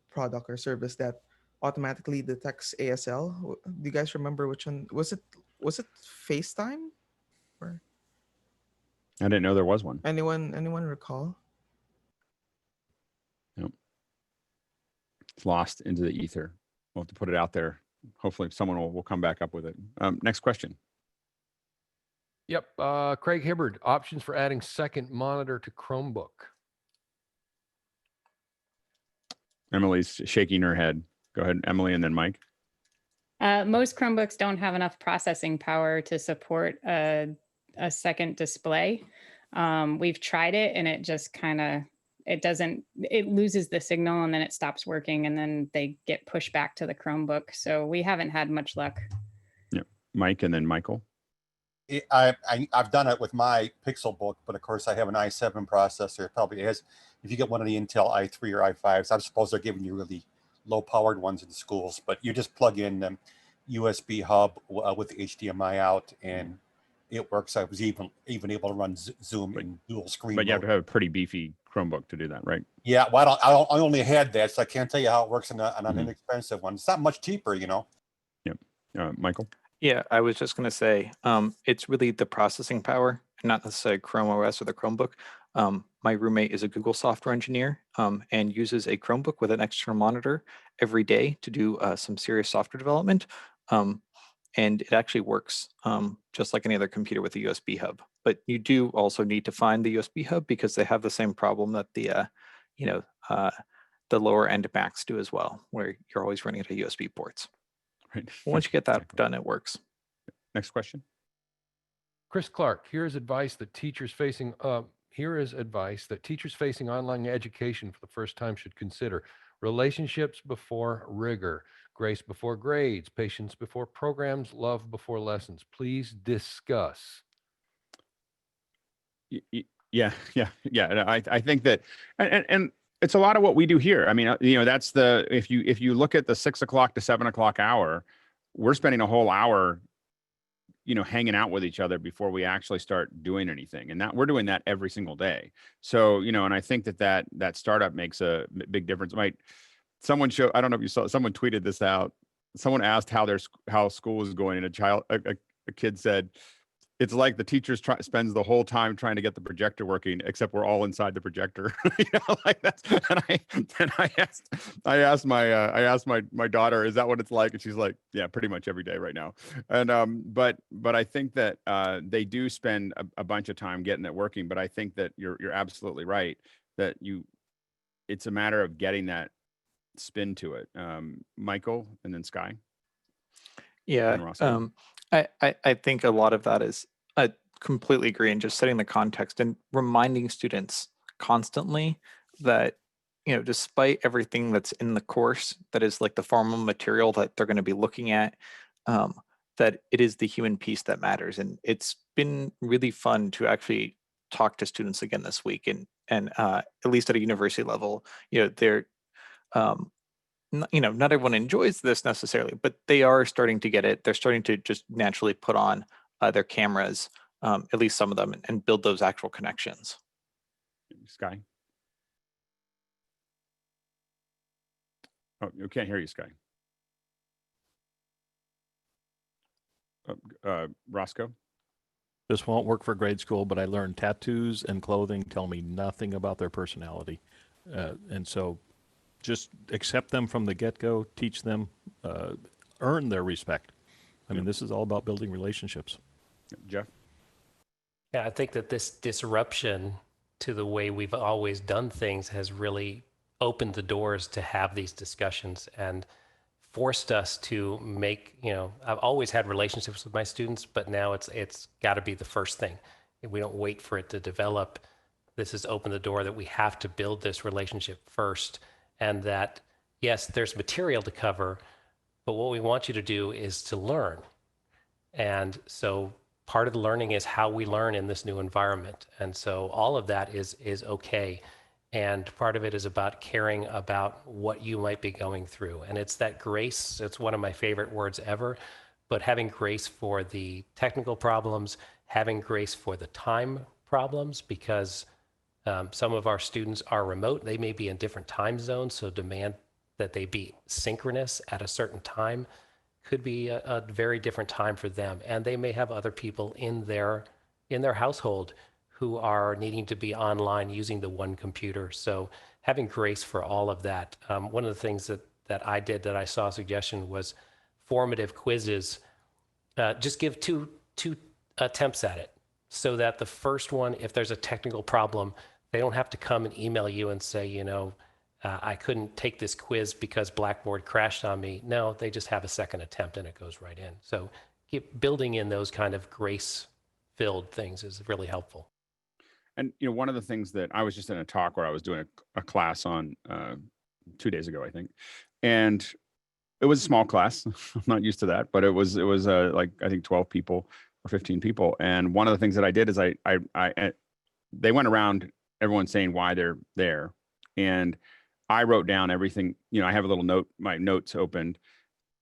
product or service that automatically detects ASL. Do you guys remember which one was it? Was it FaceTime? Or I didn't know there was one. anyone recall? Nope. It's lost into the ether. We'll have to put it out there. Hopefully someone will come back up with it. Next question. Yep. Craig Hibbard, options for adding second monitor to Chromebook. Emily's shaking her head. Go ahead, Emily, and then Mike. Most Chromebooks don't have enough processing power to support a second display. We've tried it and it just it loses the signal and then it stops working and then they get pushed back to the Chromebook. So we haven't had much luck. Yeah, Mike and then Michael. I've done it with my Pixel book, but of course I have an i7 processor. It probably has. If you get one of the Intel i3 or i5s, I suppose they're giving you really low-powered ones in schools, but you just plug in the USB hub with the HDMI out, and it works. I was even able to run Zoom in dual screen. But you have mode. to have a pretty beefy Chromebook to do that, right? Yeah, well, I only had that, so I can't tell you how it works on an inexpensive one. It's not much cheaper, Yep. Michael? yeah, I was just going to say, it's really the processing power, not necessarily Chrome OS or the Chromebook. My roommate is a Google software engineer and uses a Chromebook with an external monitor every day to do some serious software development. And it actually works just like any other computer with a USB hub. But you do also need to find the USB hub because they have the same problem that the lower end Macs do as well, where you're always running out of USB ports. Right. Once you get that done, it works. Next question. Chris Clark, here is advice that teachers facing online education for the first time should consider. Relationships before rigor, grace before grades, patience before programs, love before lessons. Please discuss. Yeah. I think that, and it's a lot of what we do here. I mean, that's if you look at the 6 o'clock to 7 o'clock hour, we're spending a whole hour, hanging out with each other before we actually start doing anything. And that we're doing that every single day. So, and I think that startup makes a big difference. I don't know if you saw, someone tweeted this out. Someone asked how school was going, and a kid said, it's like the teacher spends the whole time trying to get the projector working, except we're all inside the projector. Like that's. And I asked my daughter, is that what it's like? And she's like, yeah, pretty much every day right now. And but I think that they do spend a bunch of time getting it working. But I think that you're absolutely right that it's a matter of getting that spin to it. Michael and then Sky. Yeah. I think a lot of that is, I completely agree, and just setting the context and reminding students constantly that, despite everything that's in the course that is like the formal material that they're going to be looking at, that it is the human piece that matters. And it's been really fun to actually talk to students again this week and And at least at a university level, they're not everyone enjoys this necessarily, but they are starting to get it. They're starting to just naturally put on their cameras, at least some of them, and build those actual connections. Sky. Oh, you can't hear you, Sky. Roscoe. This won't work for grade school, but I learned tattoos and clothing tell me nothing about their personality. And so just accept them from the get-go, teach them, earn their respect. I mean, this is all about building relationships. Jeff? Yeah, I think that this disruption to the way we've always done things has really opened the doors to have these discussions and forced us to make, I've always had relationships with my students, but now it's got to be the first thing. We don't wait for it to develop. This has opened the door that we have to build this relationship first, and that, yes, there's material to cover, but what we want you to do is to learn. And so part of the learning is how we learn in this new environment. And so all of that is okay. And part of it is about caring about what you might be going through. And it's that grace. It's one of my favorite words ever, but having grace for the technical problems, having grace for the time problems, because some of our students are remote. They may be in different time zones, so demand that they be synchronous at a certain time could be a very different time for them. And they may have other people in their household who are needing to be online using the one computer. So having grace for all of that. One of the things that I did that I saw a suggestion was formative quizzes. Just give two attempts at it, so that the first one, if there's a technical problem, they don't have to come and email you and say, I couldn't take this quiz because Blackboard crashed on me. No, they just have a second attempt and it goes right in. So building in those kind of grace-filled things is really helpful. And one of the things that I was just in a talk where I was doing a class on 2 days ago, I think, and it was a small class. I'm not used to that, but it was like I think 12 people or 15 people. And one of the things that I did is they went around everyone saying why they're there, and I wrote down everything. I have a little note, my notes opened,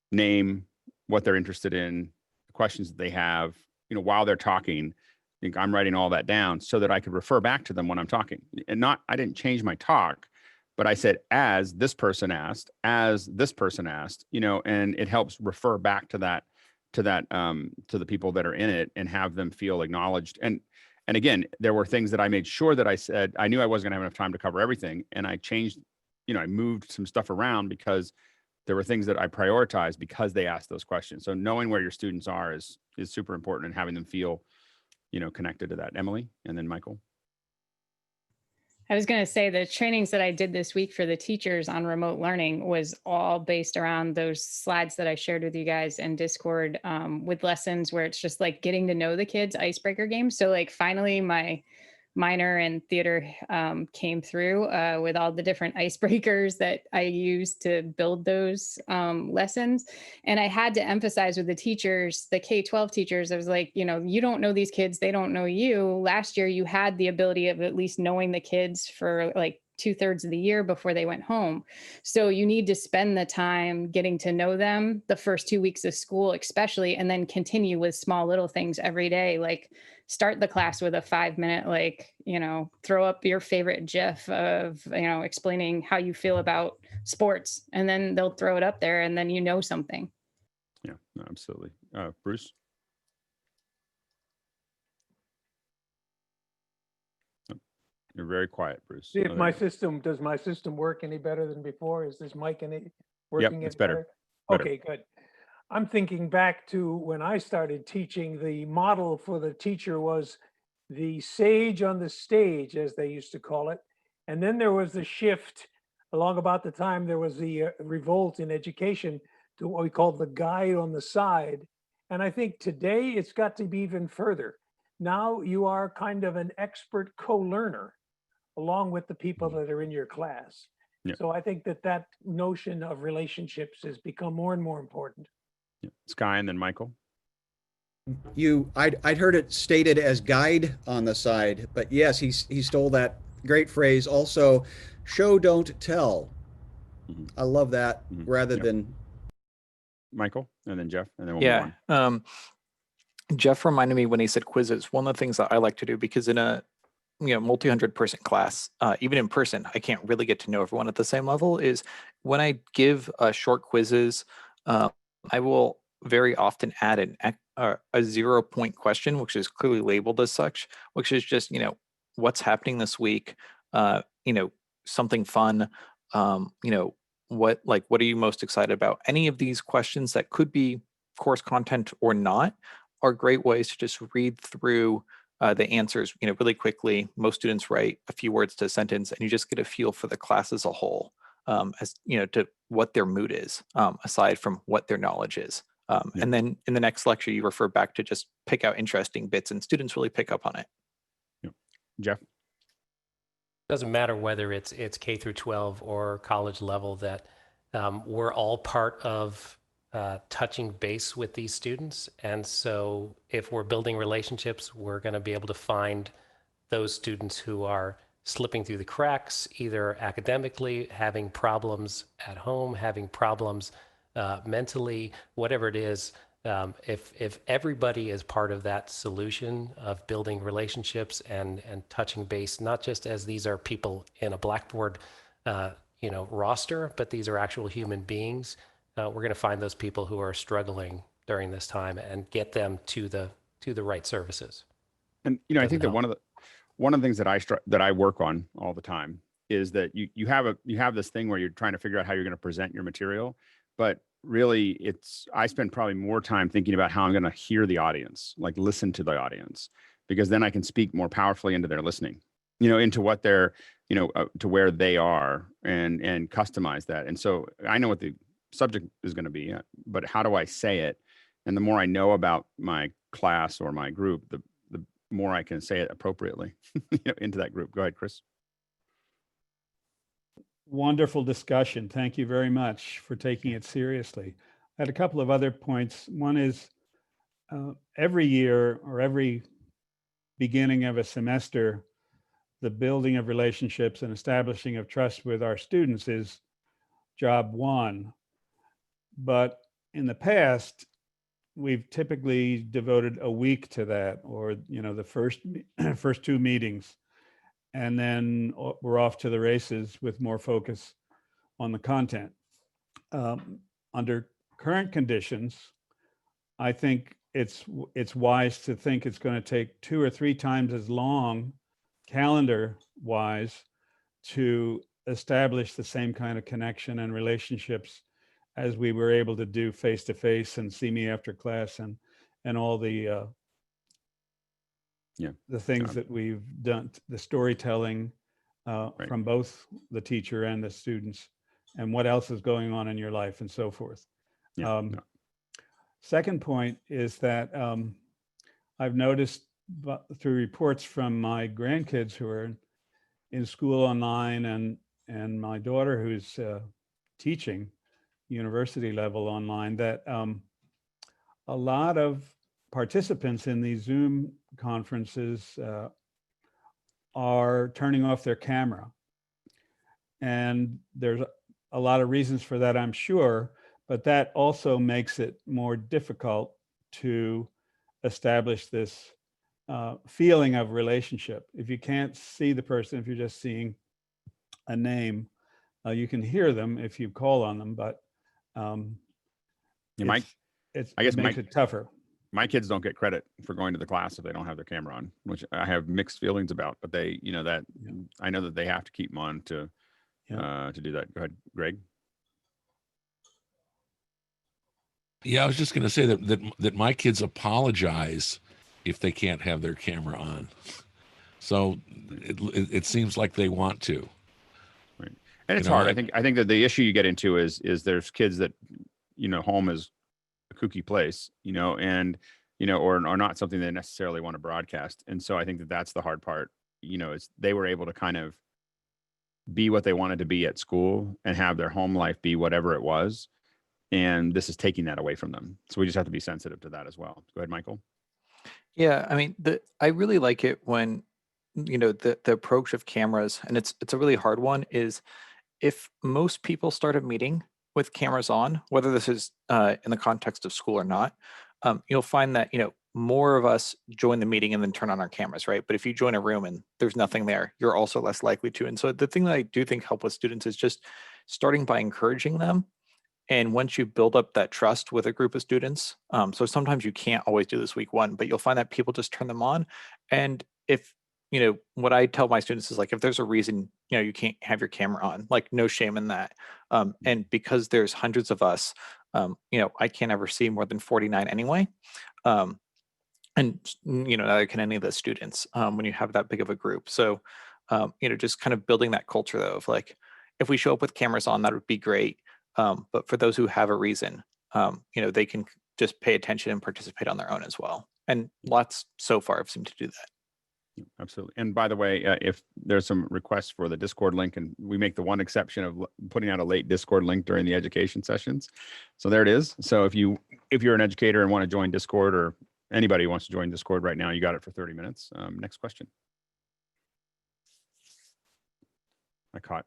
name, what they're interested in, the questions that they have. While they're talking. I'm writing all that down so that I could refer back to them when I'm talking. And I didn't change my talk, but I said, as this person asked, and it helps refer back to to the people that are in it and have them feel acknowledged. And again, there were things that I made sure that I said, I knew I wasn't gonna have enough time to cover everything. And I changed, I moved some stuff around because there were things that I prioritized because they asked those questions. So knowing where your students are is super important, and having them feel connected to that. Emily, and then Michael. I was going to say the trainings that I did this week for the teachers on remote learning was all based around those slides that I shared with you guys in Discord, with lessons where it's just like getting to know the kids, icebreaker games. So like finally my minor and theater came through with all the different icebreakers that I used to build those lessons. And I had to emphasize with the teachers, the K-12 teachers, I was like, you don't know these kids, they don't know you. Last year, you had the ability of at least knowing the kids for like 2/3 of the year before they went home. So you need to spend the time getting to know them the first 2 weeks of school, especially, and then continue with small little things every day. Like start the class with a 5-minute, throw up your favorite GIF of, explaining how you feel about sports, and then they'll throw it up there and then something. Yeah, no, absolutely. Bruce? You're very quiet, Bruce. See if does my system work any better than before? Is this mic working? Yep, it's better. Okay, good. I'm thinking back to when I started teaching. The model for the teacher was the sage on the stage, as they used to call it. And then there was the shift along about the time there was the revolt in education to what we called the guide on the side. And I think today it's got to be even further. Now you are kind of an expert co-learner along with the people that are in your class. Yeah. So I think that notion of relationships has become more and more important. Yeah. Sky, and then Michael. I'd heard it stated as guide on the side, but yes, he stole that great phrase. Also, show, don't tell. I love that rather Yep. than Michael, and then Jeff, and then we'll move Yeah. on. Jeff reminded me when he said quizzes, one of the things that I like to do, because in a multi-100 person class, even in person, I can't really get to know everyone at the same level, is when I give short quizzes, I will very often add a 0-point question, which is clearly labeled as such, which is just, what's happening this week, something fun, what are you most excited about? Any of these questions that could be course content or not are great ways to just read through the answers, really quickly. Most students write a few words to a sentence, and you just get a feel for the class as a whole, as to what their mood is, aside from what their knowledge is. And then in the next lecture, you refer back to just pick out interesting bits, and students really pick up on it. Jeff? Doesn't matter whether it's K through 12 or college level, that we're all part of touching base with these students. And so if we're building relationships, we're going to be able to find those students who are slipping through the cracks, either academically, having problems at home, having problems mentally, whatever it is. If everybody is part of that solution of building relationships and touching base, not just as these are people in a Blackboard roster, but these are actual human beings, we're going to find those people who are struggling during this time and get them to the right services. And I think that one of the things that I work on all the time is that you have this thing where you're trying to figure out how you're going to present your material, but really I spend probably more time thinking about how I'm going to hear the audience, like listen to the audience, because then I can speak more powerfully into their listening, into what they're, to where they are, and customize that. And so I know what the subject is going to be, but how do I say it? And the more I know about my class or my group, the more I can say it appropriately into that group. Go ahead, Chris. Wonderful discussion. Thank you very much for taking it seriously. I had a couple of other points. One is every year or every beginning of a semester, the building of relationships and establishing of trust with our students is job one. But in the past, we've typically devoted a week to that, or the first two meetings, and then we're off to the races with more focus on the content. Under current conditions, I think it's wise to think it's going to take 2 or 3 times as long, calendar-wise, to establish the same kind of connection and relationships as we were able to do face-to-face and see me after class and all the things that we've done, the storytelling from both the teacher and the students, and what else is going on in your life and so forth. Second point is that I've noticed through reports from my grandkids who are in school online and my daughter who's teaching university level online, that a lot of participants in these Zoom conferences are turning off their camera. And there's a lot of reasons for that, I'm sure, but that also makes it more difficult to establish this feeling of relationship. If you can't see the person, if you're just seeing a name, you can hear them if you call on them, but it makes it tougher. My kids don't get credit for going to the class if they don't have their camera on, which I have mixed feelings about, but they, I know that they have to keep them on to do that. Go ahead, Greg. Yeah, I was just going to say that my kids apologize if they can't have their camera on. So it seems like they want to. Right. And it's hard. I think that the issue you get into is there's kids that, home is a kooky place, and, or not something they necessarily want to broadcast. And so I think that that's the hard part, is they were able to kind of be what they wanted to be at school and have their home life be whatever it was. And this is taking that away from them. So we just have to be sensitive to that as well. Go ahead, Michael. Yeah, I mean, I really like it when the approach of cameras, and it's a really hard one, is if most people start a meeting with cameras on, whether this is in the context of school or not, you'll find that more of us join the meeting and then turn on our cameras, right? But if you join a room and there's nothing there, you're also less likely to. And so the thing that I do think help with students is just starting by encouraging them. And once you build up that trust with a group of students, so sometimes you can't always do this week one, but you'll find that people just turn them on. And if, what I tell my students is like, if there's a reason, you can't have your camera on, like no shame in that. And because there's hundreds of us, I can't ever see more than 49 anyway. And neither can any of the students when you have that big of a group. So, just kind of building that culture though, of like, if we show up with cameras on, that would be great. But for those who have a reason, they can just pay attention and participate on their own as well. And lots so far have seemed to do that. Absolutely. And by the way, if there's some requests for the Discord link, and we make the one exception of putting out a late Discord link during the education sessions. So there it is. So if you're an educator and want to join Discord, or anybody who wants to join Discord right now, you got it for 30 minutes. Next question. I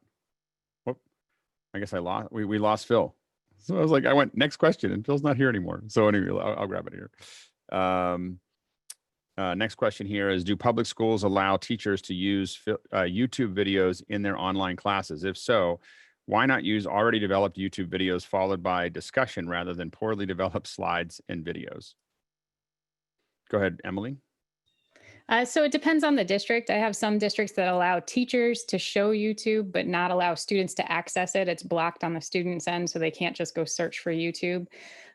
guess I lost, we lost Phil. So I was like, I went next question and Phil's not here anymore. So anyway, I'll grab it here. Next question here is, do public schools allow teachers to use YouTube videos in their online classes? If so, why not use already developed YouTube videos followed by discussion rather than poorly developed slides and videos? Go ahead, Emily. So it depends on the district. I have some districts that allow teachers to show YouTube, but not allow students to access it. It's blocked on the student's end, so they can't just go search for YouTube.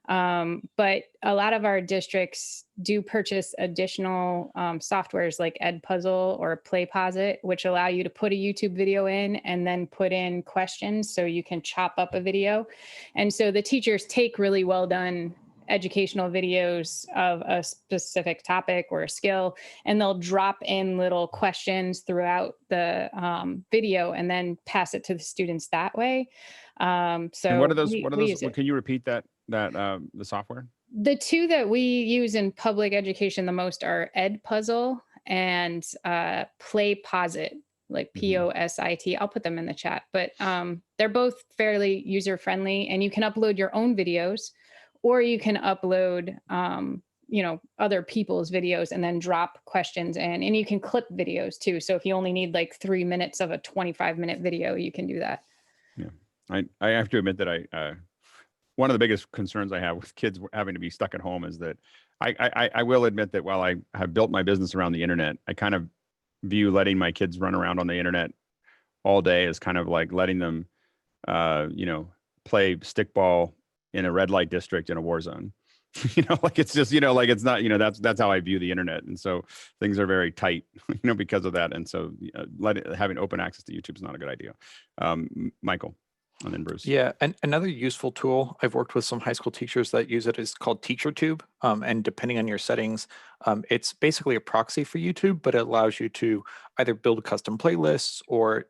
But a lot of our districts do purchase additional softwares like Edpuzzle or PlayPosit, which allow you to put a YouTube video in and then put in questions so you can chop up a video. And so the teachers take really well done educational videos of a specific topic or a skill, and they'll drop in little questions throughout the video and then pass it to the students that way. So and what are those? use it. Can you repeat that the software? The two that we use in public education the most are Edpuzzle and PlayPosit, like POSIT. I'll put them in the chat, but they're both fairly user friendly, and you can upload your own videos, or you can upload, other people's videos and then drop questions in, and you can clip videos too. So if you only need like 3 minutes of a 25-minute video, you can do that. Yeah, I have to admit that one of the biggest concerns I have with kids having to be stuck at home is that I will admit that while I have built my business around the internet, I kind of view letting my kids run around on the internet all day as kind of like letting them, play stickball in a red light district in a war zone. Like it's just, like it's not, that's how I view the internet. And so things are very tight, because of that. And so having open access to YouTube is not a good idea. Michael, and then Bruce. Yeah, and another useful tool, I've worked with some high school teachers that use it, is called TeacherTube. And depending on your settings, it's basically a proxy for YouTube, but it allows you to either build custom playlists, or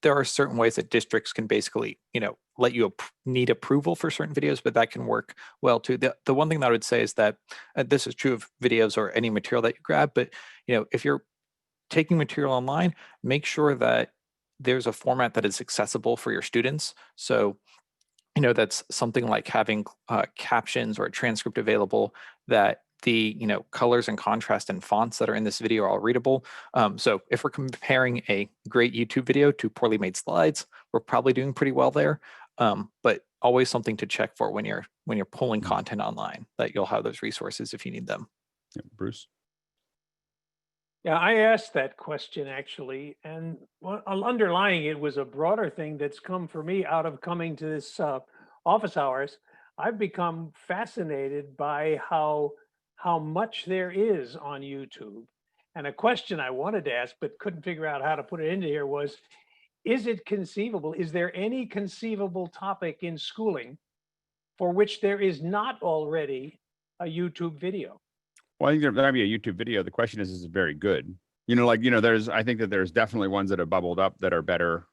there are certain ways that districts can basically, let you need approval for certain videos, but that can work well too. The one thing that I would say is that this is true of videos or any material that you grab, but if you're taking material online, make sure that there's a format that is accessible for your students. So, that's something like having captions or a transcript available, that the colors and contrast and fonts that are in this video are all readable. So if we're comparing a great YouTube video to poorly made slides, we're probably doing pretty well there. But always something to check for when you're pulling content online, that you'll have those resources if you need them. Yeah, Bruce. Yeah, I asked that question actually, and underlying it was a broader thing that's come for me out of coming to this office hours. I've become fascinated by how much there is on YouTube. And a question I wanted to ask but couldn't figure out how to put it into here was, is it conceivable? Is there any conceivable topic in schooling for which there is not already a YouTube video? Well, I think there might be a YouTube video. The question is it very good? I think that there's definitely ones that have bubbled up that are better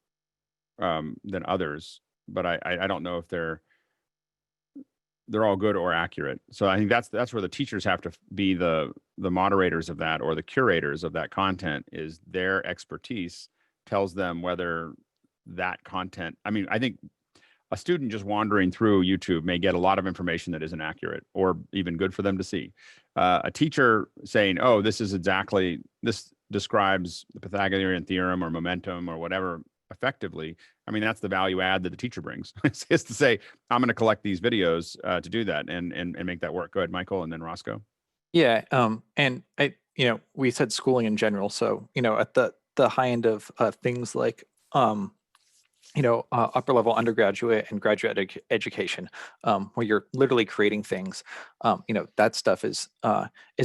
than others, but I don't know if they're, they're all good or accurate. So I think that's where the teachers have to be the moderators of that, or the curators of that content. Is their expertise tells them whether that content, I mean, I think a student just wandering through YouTube may get a lot of information that isn't accurate or even good for them to see. A teacher saying, oh, this describes the Pythagorean theorem or momentum or whatever effectively. I mean, that's the value add that the teacher brings. It's to say, I'm going to collect these videos to do that and make that work. Go ahead, Michael, and then Roscoe. Yeah, and we said schooling in general. So, at the high end of things like, upper level undergraduate and graduate education, where you're literally creating things, that stuff is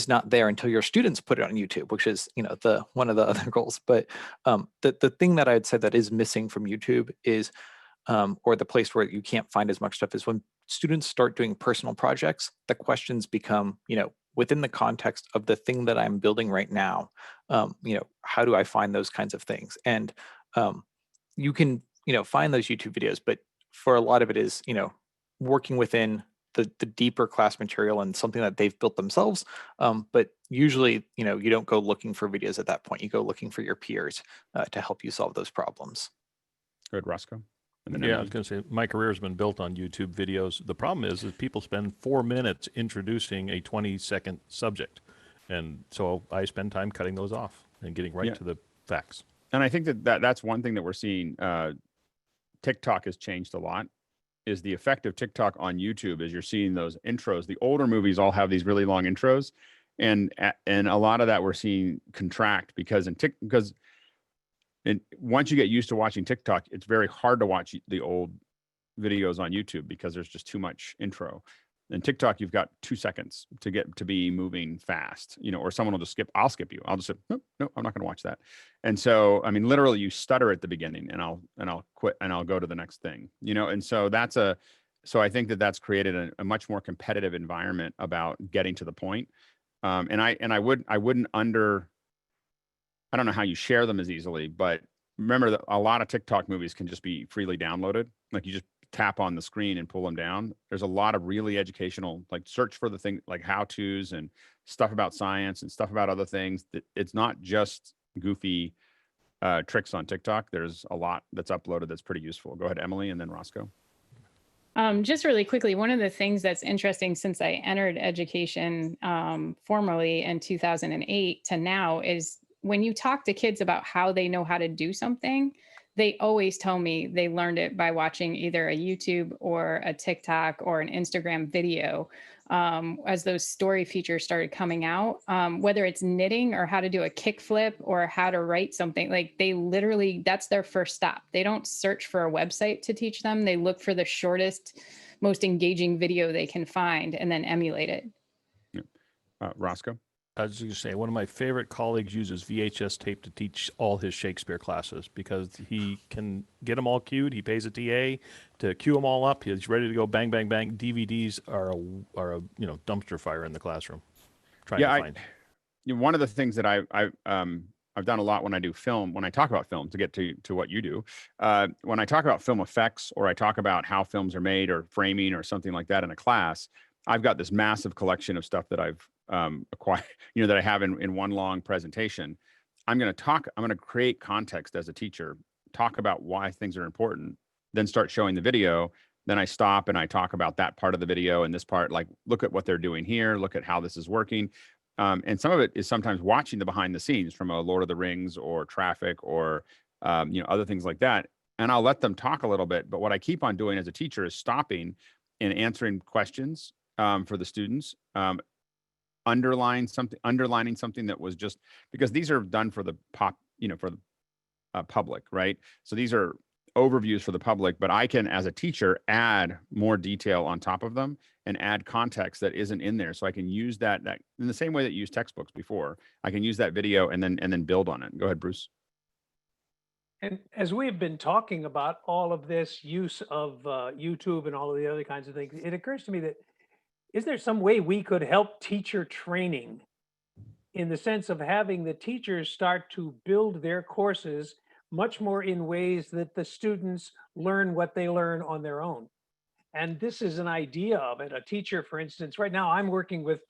not there until your students put it on YouTube, which is, the one of the other goals. But the thing that I'd say that is missing from YouTube is, or the place where you can't find as much stuff, is when students start doing personal projects, the questions become, within the context of the thing that I'm building right now, how do I find those kinds of things? And you can, find those YouTube videos, but for a lot of it is, working within the deeper class material and something that they've built themselves. But usually, you don't go looking for videos at that point. You go looking for your peers to help you solve those problems. Good, Roscoe. Yeah, I was going to say, my career has been built on YouTube videos. The problem is people spend 4 minutes introducing a 20-second subject. And so I spend time cutting those off and getting right to the facts. And I think that's one thing that we're seeing. TikTok has changed a lot. Is the effect of TikTok on YouTube is you're seeing those intros. The older movies all have these really long intros, and a lot of that we're seeing contract because once you get used to watching TikTok, it's very hard to watch the old videos on YouTube because there's just too much intro. In TikTok, you've got 2 seconds to get to be moving fast, or someone will just skip. I'll skip you. I'll just say, no, I'm not going to watch that. And so, I mean, literally you stutter at the beginning and I'll quit and I'll go to the next thing, and so so I think that's created a much more competitive environment about getting to the point. And I wouldn't I don't know how you share them as easily, but remember that a lot of TikTok movies can just be freely downloaded. Like you just tap on the screen and pull them down. There's a lot of really educational, like search for the thing, like how-tos and stuff about science and stuff about other things. That it's not just goofy tricks on TikTok. There's a lot that's uploaded that's pretty useful. Go ahead, Emily, and then Roscoe. Just really quickly, one of the things that's interesting since I entered education formally in 2008 to now is when you talk to kids about how they know how to do something, they always tell me they learned it by watching either a YouTube or a TikTok or an Instagram video. As those story features started coming out, whether it's knitting or how to do a kickflip or how to write something, like they literally, that's their first stop. They don't search for a website to teach them. They look for the shortest, most engaging video they can find and then emulate it. Roscoe? I was going to say, one of my favorite colleagues uses VHS tape to teach all his Shakespeare classes because he can get them all queued. He pays a TA to queue them all up. He's ready to go. Bang, bang, bang. DVDs are a dumpster fire in the classroom. One of the things that I've done a lot when I do film, when I talk about film, to get to what you do, when I talk about film effects or I talk about how films are made or framing or something like that in a class, I've got this massive collection of stuff that I've acquired, that I have in one long presentation. I'm going to create context as a teacher, talk about why things are important, then start showing the video. Then I stop and I talk about that part of the video and this part, like, look at what they're doing here, look at how this is working. And some of it is sometimes watching the behind the scenes from a Lord of the Rings or Traffic or, other things like that. And I'll let them talk a little bit. But what I keep on doing as a teacher is stopping and answering questions for the students, underlining something that was just because these are done for the public, right? So these are overviews for the public, but I can, as a teacher, add more detail on top of them and add context that isn't in there. So I can use that in the same way that you used textbooks before. I can use that video and then build on it. Go ahead, Bruce. And as we've been talking about all of this use of YouTube and all of the other kinds of things, it occurs to me that is there some way we could help teacher training in the sense of having the teachers start to build their courses much more in ways that the students learn what they learn on their own, And this is an idea of it. A teacher, for instance, right now I'm working with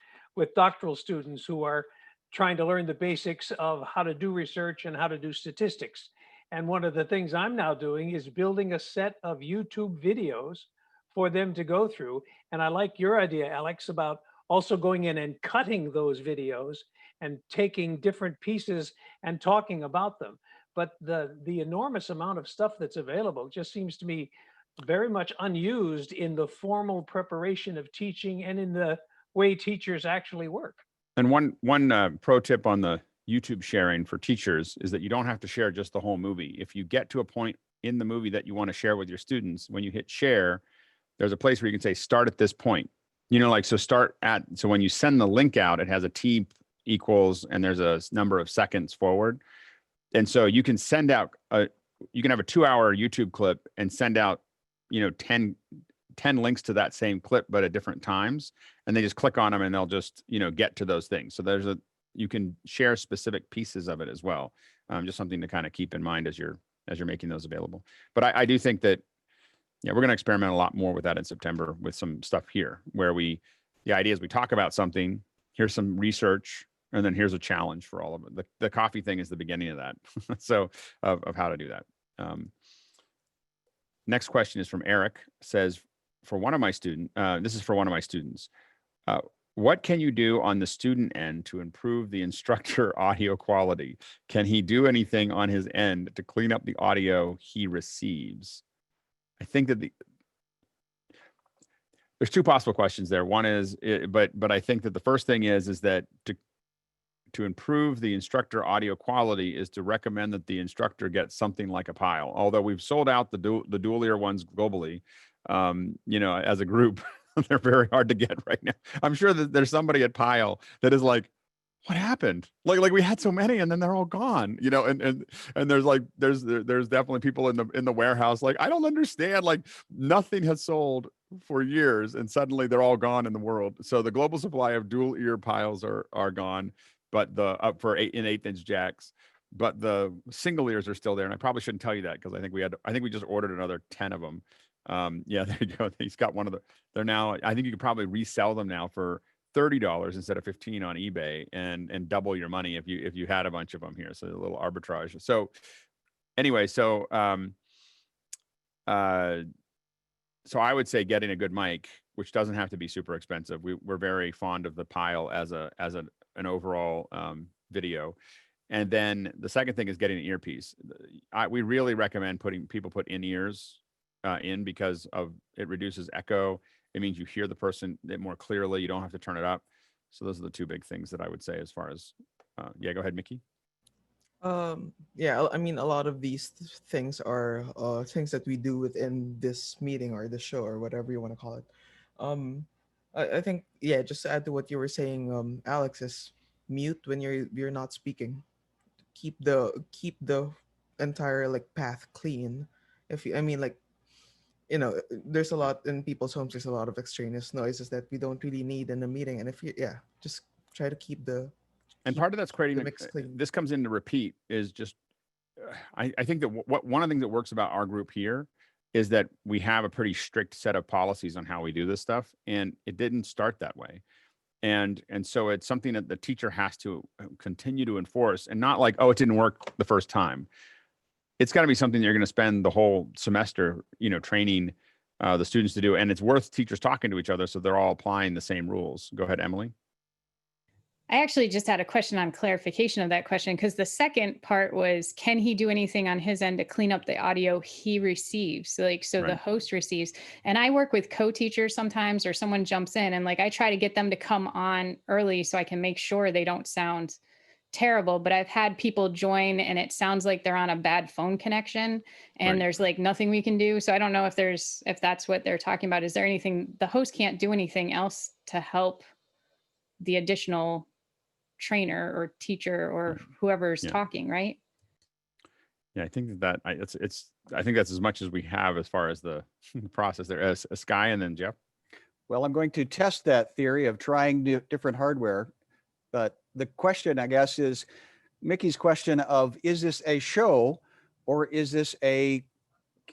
doctoral students who are trying to learn the basics of how to do research and how to do statistics. And one of the things I'm now doing is building a set of YouTube videos for them to go through. And I like your idea, Alex, about also going in and cutting those videos and taking different pieces and talking about them. But the enormous amount of stuff that's available just seems to me very much unused in the formal preparation of teaching and in the way teachers actually work. And one pro tip on the YouTube sharing for teachers is that you don't have to share just the whole movie. If you get to a point in the movie that you want to share with your students, when you hit share, there's a place where you can say start at this point. You know, like, so when you send the link out, it has a T equals, and there's a number of seconds forward. And so you can send out you can have a 2-hour YouTube clip and send out, 10 links to that same clip, but at different times. And they just click on them and they'll just, get to those things. So you can share specific pieces of it as well. Just something to kind of keep in mind as you're making those available. But I do think that, we're going to experiment a lot more with that in September with some stuff here where the idea is we talk about something, here's some research, and then here's a challenge for all of it. The coffee thing is the beginning of that. So of how to do that. Next question is from Eric. Says, for one of my students, what can you do on the student end to improve the instructor audio quality? Can he do anything on his end to clean up the audio he receives? I think that there's two possible questions there. One is, but I think that the first thing is that to improve the instructor audio quality is to recommend that the instructor get something like a Pile. Although we've sold out the dual ear ones globally, as a group, they're very hard to get right now. I'm sure that there's somebody at Pile that is like, what happened? Like we had so many and then they're all gone, and there's definitely people in the warehouse. Like, I don't understand, like nothing has sold for years and suddenly they're all gone in the world. So the global supply of dual ear Piles are gone, but the up for 8-inch jacks, but the single ears are still there. And I probably shouldn't tell you that because I think we just ordered another 10 of them. There you go. He's got one of they're now, I think you could probably resell them now for $30 instead of $15 on eBay and double your money if you had a bunch of them here. So a little arbitrage. So anyway, so I would say getting a good mic, which doesn't have to be super expensive. We're very fond of the Pile as an overall video. And then the second thing is getting an earpiece. We really recommend people put in-ears in because it reduces echo. It means you hear the person more clearly. You don't have to turn it up. So those are the two big things that I would say as far as, go ahead, Mickey. I mean, a lot of these things are things that we do within this meeting or the show or whatever you want to call it. I think, just to add to what you were saying, Alex, is mute when you're not speaking. Keep the entire path clean. There's a lot in people's homes. There's a lot of extraneous noises that we don't really need in a meeting. And just try to keep the. And part of that's creating this comes into repeat is just, I think that one of the things that works about our group here is that we have a pretty strict set of policies on how we do this stuff. And it didn't start that way. And so it's something that the teacher has to continue to enforce and not like, oh, it didn't work the first time. It's got to be something that you're going to spend the whole semester, training the students to do. And it's worth teachers talking to each other so they're all applying the same rules. Go ahead, Emily. I actually just had a question on clarification of that question, because the second part was, can he do anything on his end to clean up the audio he receives? Right. The host receives. And I work with co-teachers sometimes, or someone jumps in and I try to get them to come on early so I can make sure they don't sound terrible. But I've had people join and it sounds like they're on a bad phone connection and there's nothing we can do. So I don't know if that's what they're talking about. Is there anything, the host can't do anything else to help the additional trainer or teacher or whoever's talking, right? Yeah, I think I think that's as much as we have as far as the process there. As Sky and then Jeff. Well, I'm going to test that theory of trying different hardware, but the question, I guess, is Mickey's question of, is this a show or is this a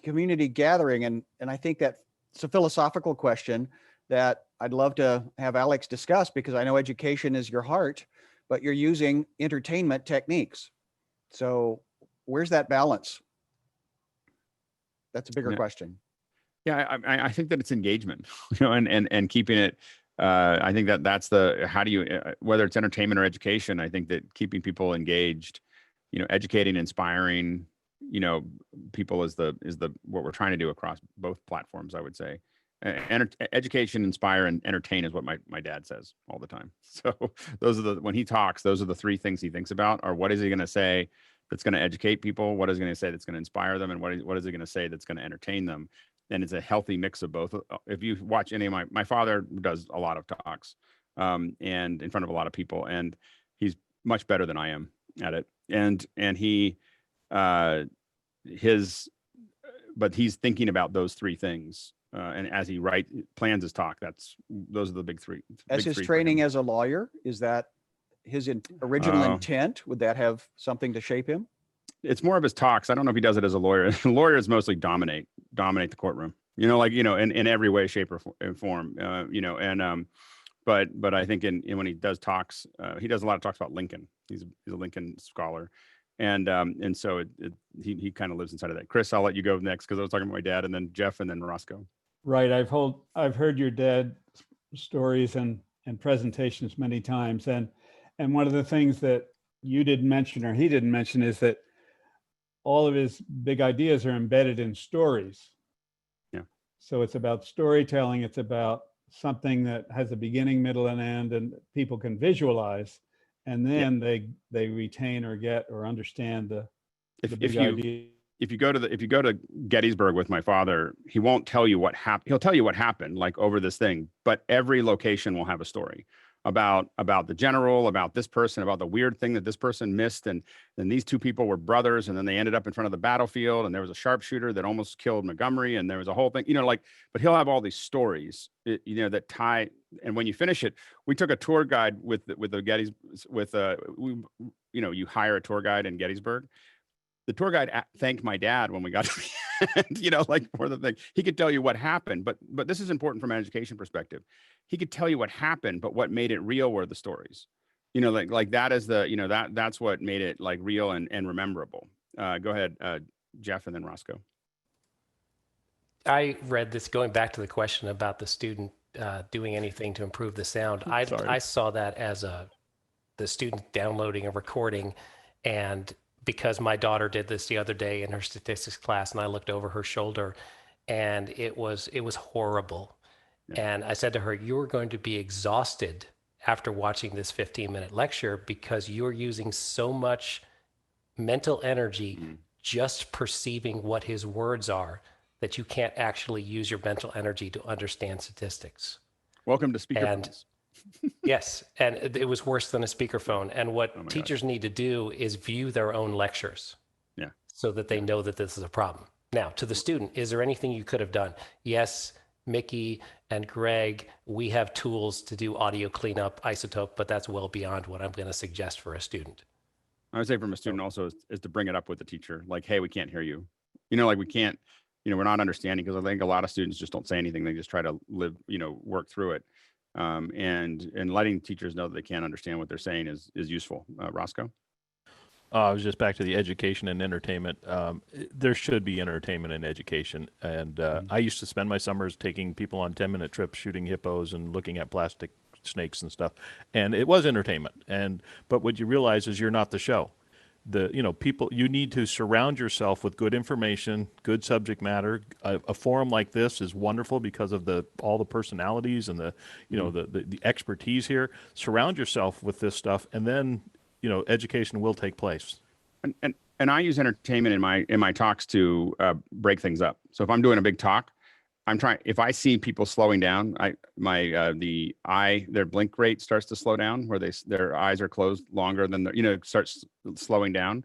community gathering? And I think that it's a philosophical question that I'd love to have Alex discuss, because I know education is your heart, but you're using entertainment techniques. So where's that balance? That's a bigger Yeah. question. Yeah, I think that it's engagement, you know, and keeping it. I think that that's the, how do you, whether it's entertainment or education, I think that keeping people engaged, you know, educating, inspiring, you know, people is the what we're trying to do across both platforms, I would say. Education, inspire, and entertain is what my dad says all the time. So those are when he talks, those are the three things he thinks about, are what is he going to say that's going to educate people, what is he going to say that's going to inspire them, and what is he going to say that's going to entertain them. And it's a healthy mix of both. If you watch any of my father does a lot of talks, and in front of a lot of people, and he's much better than I am at it. And he but he's thinking about those three things. And as he plans his talk, those are the big three. As his training as a lawyer, is that his original intent? Would that have something to shape him? It's more of his talks. I don't know if he does it as a lawyer. Lawyers mostly dominate the courtroom, you know, like, you know, in every way, shape, or form, you know, and but I think when he does talks, he does a lot of talks about Lincoln. He's a Lincoln scholar. And so he kind of lives inside of that. Chris, I'll let you go next, because I was talking about my dad, and then Jeff, and then Roscoe. Right. I've heard your dad stories and presentations many times. And one of the things that you didn't mention, or he didn't mention, is that all of his big ideas are embedded in stories. Yeah. So it's about storytelling. It's about something that has a beginning, middle, and end, and people can visualize, and then they retain or get or understand the big idea. If you go to Gettysburg with my father, he won't tell you what happened. He'll tell you what happened, like, over this thing, but every location will have a story about the general, about this person, about the weird thing that this person missed, and then these two people were brothers, and then they ended up in front of the battlefield, and there was a sharpshooter that almost killed Montgomery, and there was a whole thing, you know, like, but he'll have all these stories, you know, that tie. And when you finish it, we took a tour guide with the Gettysburg, you know, you hire a tour guide in Gettysburg. The tour guide thanked my dad when we got to the end, you know, like, for the thing. He could tell you what happened, but this is important from an education perspective. He could tell you what happened, but what made it real were the stories. You know, like that is the, you know, that's what made it, like, real and rememberable. Go ahead, Jeff, and then Roscoe. I read this, going back to the question about the student doing anything to improve the sound. I saw that as the student downloading a recording, and because my daughter did this the other day in her statistics class, and I looked over her shoulder, and it was horrible. Yeah. And I said to her, "You're going to be exhausted after watching this 15-minute lecture, because you're using so much mental energy just perceiving what his words are, that you can't actually use your mental energy to understand statistics." Welcome to speakerphones. Yes, and it was worse than a speakerphone. And what teachers need to do is view their own lectures, so that they know that this is a problem. Now, to the student, is there anything you could have done? Yes, Mickey and Greg, we have tools to do audio cleanup, isotope, but that's well beyond what I'm going to suggest for a student. I would say from a student also is to bring it up with the teacher, like, hey, we can't hear you. You know, like, we can't, you know, we're not understanding, because I think a lot of students just don't say anything. They just try to work through it. And letting teachers know that they can't understand what they're saying is useful. Roscoe? I was just back to the education and entertainment. There should be entertainment and education. And I used to spend my summers taking people on 10-minute trips, shooting hippos and looking at plastic snakes and stuff. And it was entertainment. But what you realize is you're not the show. People, you need to surround yourself with good information, good subject matter. A forum like this is wonderful because of all the personalities and the expertise here. Surround yourself with this stuff, and then, education will take place. And I use entertainment in my talks to break things up. So if I'm doing a big talk, if I see people slowing down, their blink rate starts to slow down, where their eyes are closed longer than starts slowing down.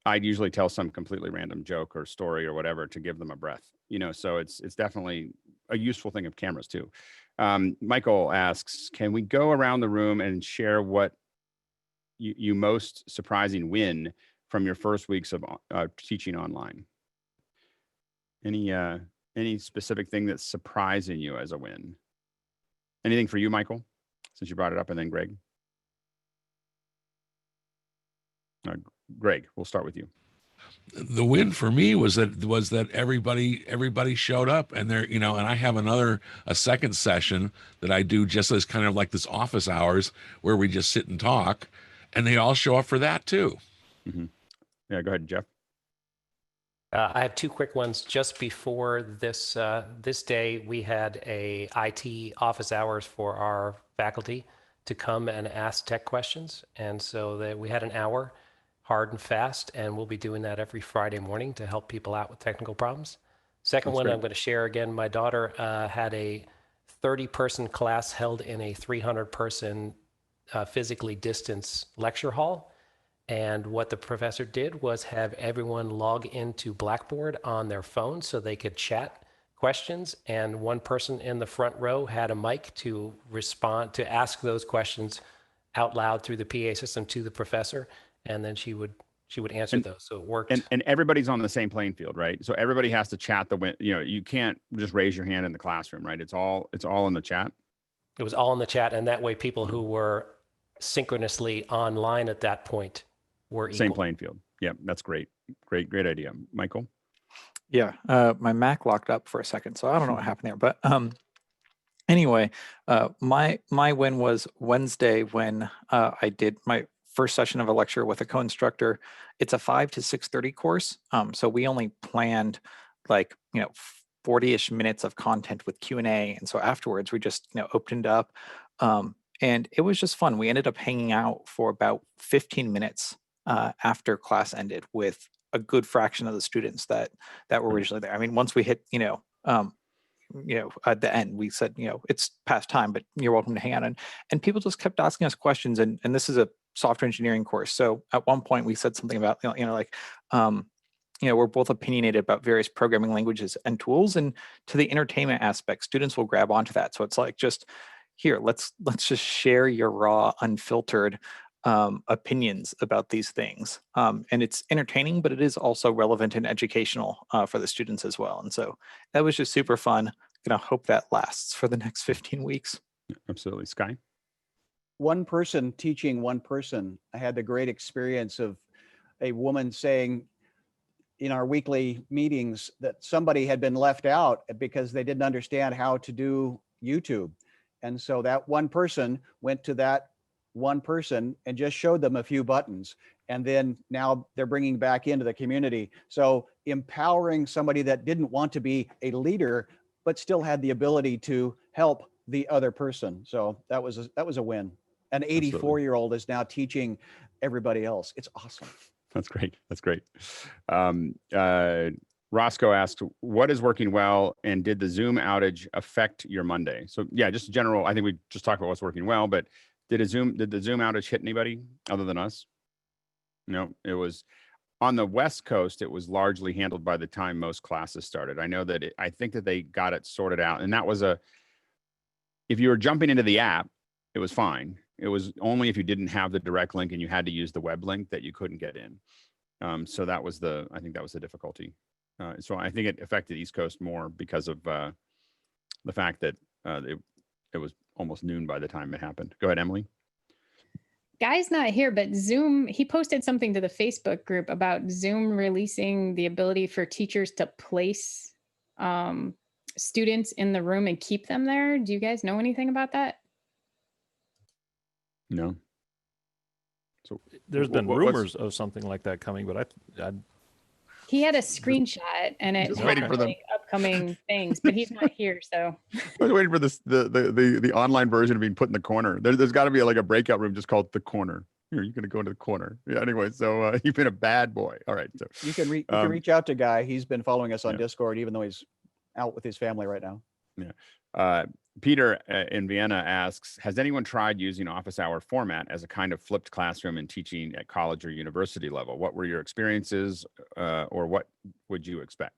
I'd usually tell some completely random joke or story or whatever to give them a breath, so it's definitely a useful thing of cameras too. Michael asks, can we go around the room and share what you most surprising win from your first weeks of teaching online? Any specific thing that's surprising you as a win? Anything for you, Michael, since you brought it up, and then Greg? Greg, we'll start with you. The win for me was that everybody showed up, and there, and I have a second session that I do just as kind of like this office hours where we just sit and talk, and they all show up for that too. Mm-hmm. Yeah, go ahead, Jeff. I have two quick ones. Just before this this day, we had a IT office hours for our faculty to come and ask tech questions, and so we had an hour, hard and fast, and we'll be doing that every Friday morning to help people out with technical problems. Second That's one, great. I'm going to share again. My daughter had a 30-person class held in a 300-person physically distanced lecture hall. And what the professor did was have everyone log into Blackboard on their phone so they could chat questions. And one person in the front row had a mic to respond, to ask those questions out loud through the PA system to the professor. And then she would answer those. So it worked. And everybody's on the same playing field, right? So everybody has to chat you can't just raise your hand in the classroom, right? It's all in the chat. It was all in the chat. And that way people who were synchronously online at that point were Same equal. playing field. Yeah, that's great. Great idea. Michael? Yeah, my Mac locked up for a second, so I don't know what happened there. But anyway, my win was Wednesday when I did my first session of a lecture with a co-instructor. It's a 5 to 6:30 course, so we only planned 40-ish minutes of content with Q&A, and so afterwards we just opened up, and it was just fun. We ended up hanging out for about 15 minutes after class ended with a good fraction of the students that were originally there. I mean, once we hit, at the end, we said, it's past time, but you're welcome to hang out. And people just kept asking us questions. And this is a software engineering course. So at one point we said something about, we're both opinionated about various programming languages and tools. And to the entertainment aspect, students will grab onto that. So it's like, just here, let's just share your raw, unfiltered opinions about these things. And it's entertaining, but it is also relevant and educational for the students as well. And so that was just super fun. I hope that lasts for the next 15 weeks. Absolutely. Sky? One person teaching one person. I had the great experience of a woman saying in our weekly meetings that somebody had been left out because they didn't understand how to do YouTube. And so that one person went to that one person and just showed them a few buttons, and then now they're bringing back into the community. So empowering somebody that didn't want to be a leader but still had the ability to help the other person. So that was a win. An 84-year-old is now teaching everybody else. It's awesome. That's great. Roscoe asked, what is working well, and did the Zoom outage affect your Monday? So yeah, just general, I think we just talked about what's working well, but did the Zoom outage hit anybody other than us? No, it was on the West Coast. It was largely handled by the time most classes started. I know that I think that they got it sorted out, and that was if you were jumping into the app, it was fine. It was only if you didn't have the direct link and you had to use the web link that you couldn't get in. So that was I think that was the difficulty. So I think it affected East Coast more because of the fact that it was almost noon by the time it happened. Go ahead, Emily. Guy's not here, but Zoom, he posted something to the Facebook group about Zoom releasing the ability for teachers to place students in the room and keep them there. Do you guys know anything about that? No. So there's been rumors of something like that coming, but I He had a screenshot and it Just had waiting for them. like upcoming things, but he's not here. So I was waiting for the online version of being put in the corner. There's got to be a breakout room just called the corner. Here, you're going to go into the corner. Yeah. Anyway, so you've been a bad boy. All right. So You can reach out to Guy. He's been following us on Discord, even though he's out with his family right now. Yeah. Peter in Vienna asks, has anyone tried using office hour format as a kind of flipped classroom in teaching at college or university level? What were your experiences, or what would you expect?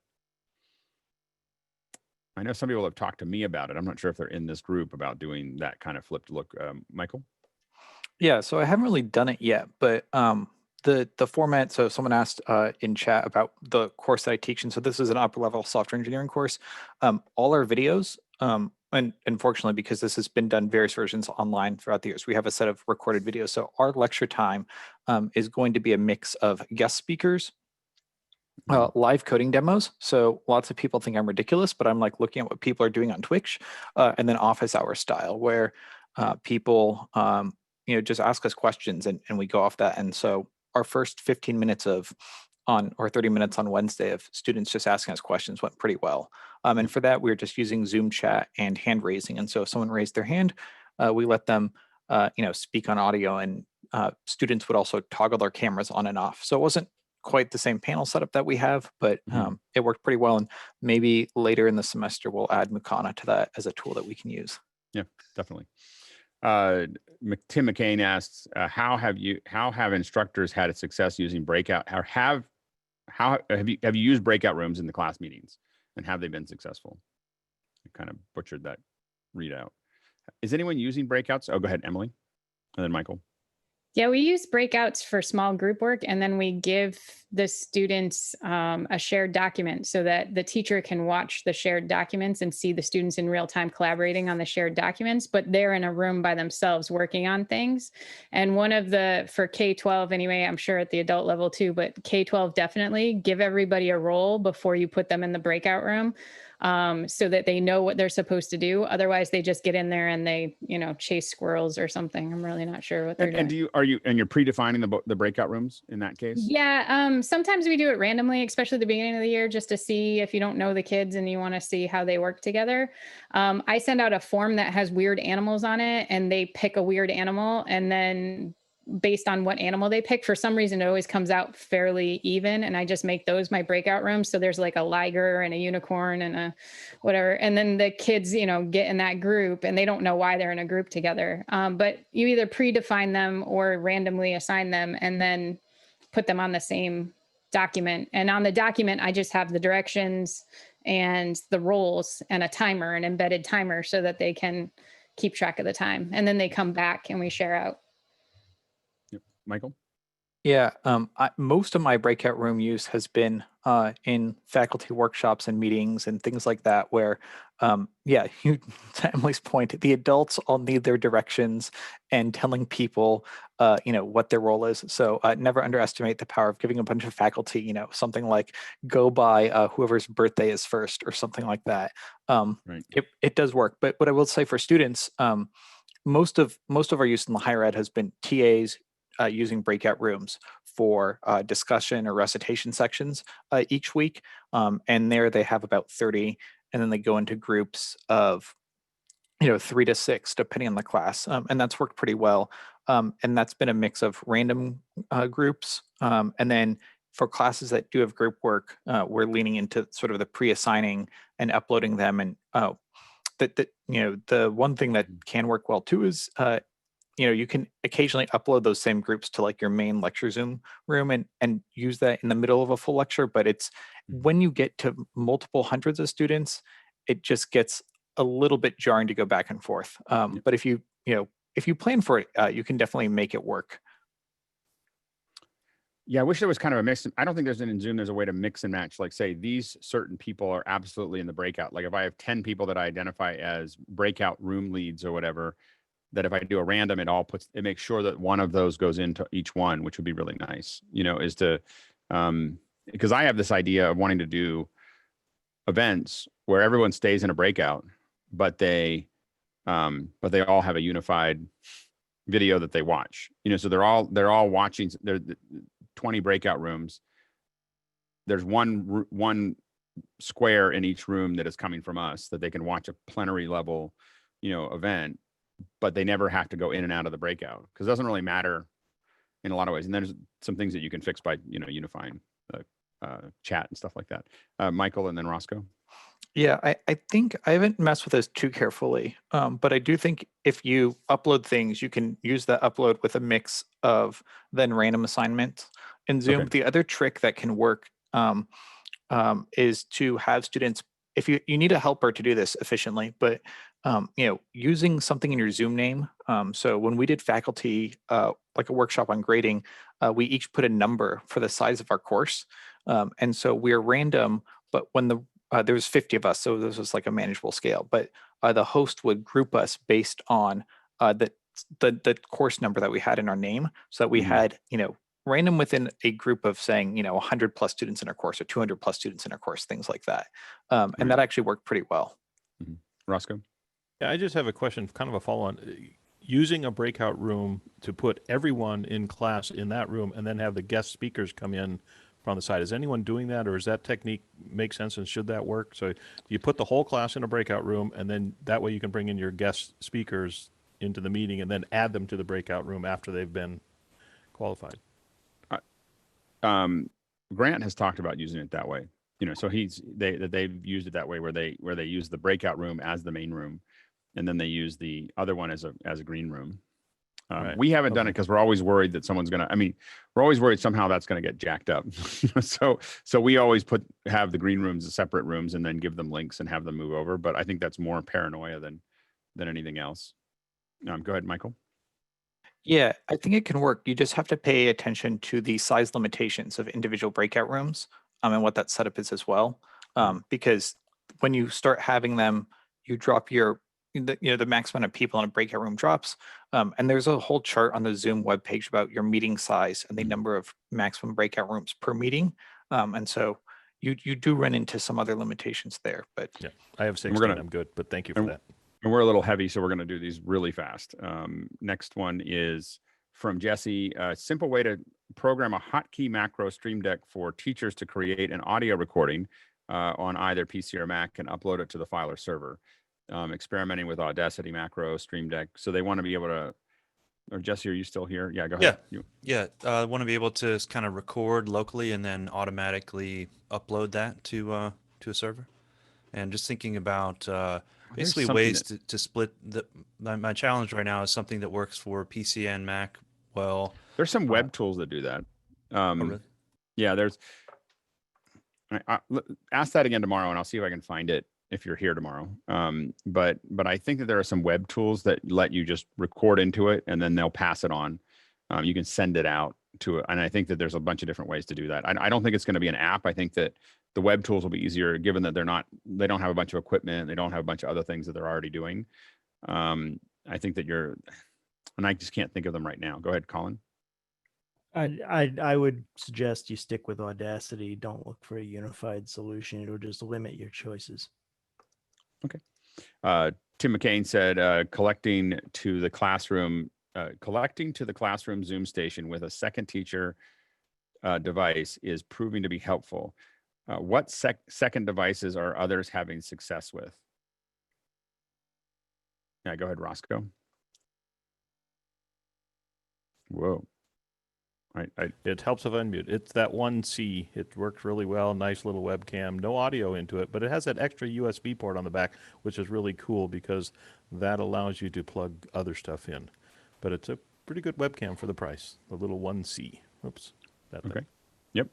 I know some people have talked to me about it. I'm not sure if they're in this group about doing that kind of flipped look. Michael? Yeah, so I haven't really done it yet, but the format. So someone asked in chat about the course that I teach, and so this is an upper level software engineering course. All our videos, and unfortunately, because this has been done various versions online throughout the years, we have a set of recorded videos. So our lecture time is going to be a mix of guest speakers, live coding demos. So lots of people think I'm ridiculous, but I'm like looking at what people are doing on Twitch, and then office hour style, where people just ask us questions and we go off that. And so our first 15 minutes or 30 minutes on Wednesday of students just asking us questions went pretty well. And for that, we were just using Zoom chat and hand raising. And so if someone raised their hand, we let them speak on audio, and students would also toggle their cameras on and off. So it wasn't quite the same panel setup that we have, but it worked pretty well. And maybe later in the semester, we'll add Mukana to that as a tool that we can use. Yeah, definitely. Tim McCain asks, how have instructors had a success using breakout? How have you used breakout rooms in the class meetings, and have they been successful? I kind of butchered that readout. Is anyone using breakouts? Oh, go ahead, Emily, and then Michael. Yeah, we use breakouts for small group work, and then we give the students a shared document so that the teacher can watch the shared documents and see the students in real time collaborating on the shared documents, but they're in a room by themselves working on things. And for K-12 anyway, I'm sure at the adult level too, but K-12 definitely give everybody a role before you put them in the breakout room. So that they know what they're supposed to do. Otherwise, they just get in there and they, chase squirrels or something. I'm really not sure what they're doing. And you're predefining the breakout rooms in that case? Yeah. Sometimes we do it randomly, especially at the beginning of the year, just to see if you don't know the kids and you want to see how they work together. I send out a form that has weird animals on it, and they pick a weird animal, and then based on what animal they pick, for some reason, it always comes out fairly even. And I just make those my breakout rooms. So there's like a liger and a unicorn and a whatever. And then the kids, get in that group, and they don't know why they're in a group together. But you either predefine them or randomly assign them and then put them on the same document. And on the document, I just have the directions and the roles and a timer, an embedded timer, so that they can keep track of the time. And then they come back and we share out. Michael? Yeah, most of my breakout room use has been in faculty workshops and meetings and things like that, where, to Emily's point, the adults all need their directions and telling people, what their role is. So never underestimate the power of giving a bunch of faculty, something like go by whoever's birthday is first or something like that. Right. It does work. But what I will say for students, most of our use in the higher ed has been TAs using breakout rooms for discussion or recitation sections each week. And there they have about 30, and then they go into groups of 3 to 6, depending on the class. And that's worked pretty well. And that's been a mix of random groups. And then for classes that do have group work, we're leaning into sort of the pre-assigning and uploading them. And the one thing that can work well too is you can occasionally upload those same groups to like your main lecture Zoom room and use that in the middle of a full lecture. But it's when you get to multiple hundreds of students, it just gets a little bit jarring to go back and forth. But if you plan for it, you can definitely make it work. Yeah, I wish there was kind of a mix. I don't think in Zoom there's a way to mix and match. Like, say these certain people are absolutely in the breakout. Like if I have 10 people that I identify as breakout room leads or whatever, that if I do a random, it makes sure that one of those goes into each one, which would be really nice, is to, because I have this idea of wanting to do events where everyone stays in a breakout, but they all have a unified video that they watch, so they're all watching. There 20 breakout rooms. There's one square in each room that is coming from us that they can watch a plenary level, event, but they never have to go in and out of the breakout, because it doesn't really matter in a lot of ways. And there's some things that you can fix by, unifying chat and stuff like that. Michael, and then Roscoe. Yeah, I think I haven't messed with this too carefully, but I do think if you upload things, you can use that upload with a mix of then random assignments in Zoom. Okay. The other trick that can work is to have students if you need a helper to do this efficiently, but using something in your Zoom name. So when we did faculty, like a workshop on grading, we each put a number for the size of our course. And so we're random, but when there was 50 of us, so this was like a manageable scale, but the host would group us based on the course number that we had in our name, so that we had, random within a group of saying, 100 plus students in our course or 200 plus students in our course, things like that. And that actually worked pretty well. Roscoe? Yeah, I just have a question, kind of a follow on. Using a breakout room to put everyone in class in that room and then have the guest speakers come in from the side. Is anyone doing that, or does that technique make sense, and should that work? So you put the whole class in a breakout room, and then that way you can bring in your guest speakers into the meeting and then add them to the breakout room after they've been qualified. Grant has talked about using it that way. So they've used it that way where they use the breakout room as the main room, and then they use the other one as a green room. Right. We haven't done it because we're always worried that we're always worried somehow that's going to get jacked up. so we always have the green rooms as separate rooms and then give them links and have them move over. But I think that's more paranoia than anything else. Go ahead, Michael. Yeah, I think it can work. You just have to pay attention to the size limitations of individual breakout rooms, and what that setup is as well. Because when you start having them, you drop the maximum of people in a breakout room drops. And there's a whole chart on the Zoom webpage about your meeting size and the number of maximum breakout rooms per meeting. And so you do run into some other limitations there. But yeah, I have 16. I'm good, but thank you for that. And we're a little heavy, so we're going to do these really fast. Next one is from Jesse. A simple way to program a hotkey macro Stream Deck for teachers to create an audio recording on either PC or Mac and upload it to the file or server. Experimenting with Audacity macro Stream Deck. So they want to be able to, or Jesse, are you still here? Yeah, go ahead. Yeah. I want to be able to kind of record locally and then automatically upload that to a server. And just thinking about basically ways to split my challenge right now is something that works for PC and Mac. Well, there's some web tools that do that. Really? Yeah, there's. Ask that again tomorrow, and I'll see if I can find it if you're here tomorrow. But I think that there are some web tools that let you just record into it, and then they'll pass it on. You can send it out to it, and I think that there's a bunch of different ways to do that. I don't think it's going to be an app. I think that the web tools will be easier, given that they don't have a bunch of equipment, they don't have a bunch of other things that they're already doing. I think that and I just can't think of them right now. Go ahead, Colin. I would suggest you stick with Audacity. Don't look for a unified solution. It'll just limit your choices. Okay. Tim McCain said, collecting to the classroom Zoom station with a second teacher device is proving to be helpful. What second devices are others having success with? Yeah, go ahead, Roscoe. Whoa. It helps if unmute. It's that 1C. It works really well. Nice little webcam. No audio into it, but it has that extra USB port on the back, which is really cool because that allows you to plug other stuff in. But it's a pretty good webcam for the price. The little 1C. Oops. Okay. Yep.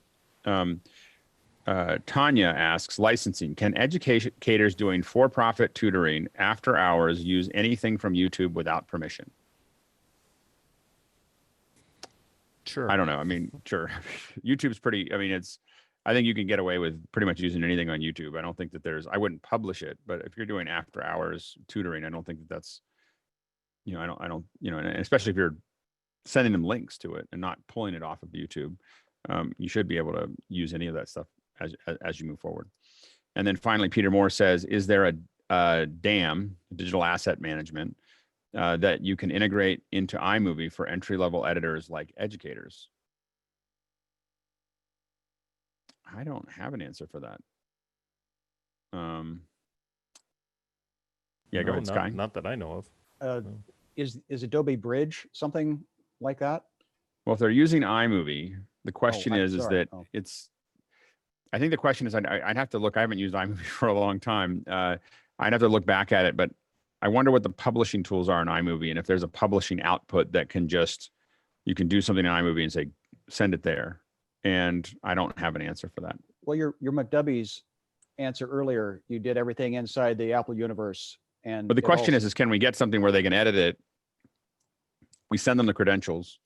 Tanya asks, licensing. Can educators doing for-profit tutoring after hours use anything from YouTube without permission? Sure. I don't know. I mean, sure. YouTube's pretty, I think you can get away with pretty much using anything on YouTube. I don't think that I wouldn't publish it, but if you're doing after hours tutoring, I don't think that's, and especially if you're sending them links to it and not pulling it off of YouTube, you should be able to use any of that stuff as you move forward. And then finally, Peter Moore says, is there a DAM, digital asset management, that you can integrate into iMovie for entry-level editors like educators? I don't have an answer for that. Yeah, go ahead, Sky. Not that I know of. Is Adobe Bridge something like that? Well, if they're using iMovie, the question I think the question is, I'd have to look. I haven't used iMovie for a long time. I'd have to look back at it, but I wonder what the publishing tools are in iMovie, and if there's a publishing output that you can do something in iMovie and say, send it there. And I don't have an answer for that. Well, your McDubbies answer earlier, you did everything inside the Apple universe. And But the it question also- is can we get something where they can edit it? We send them the credentials.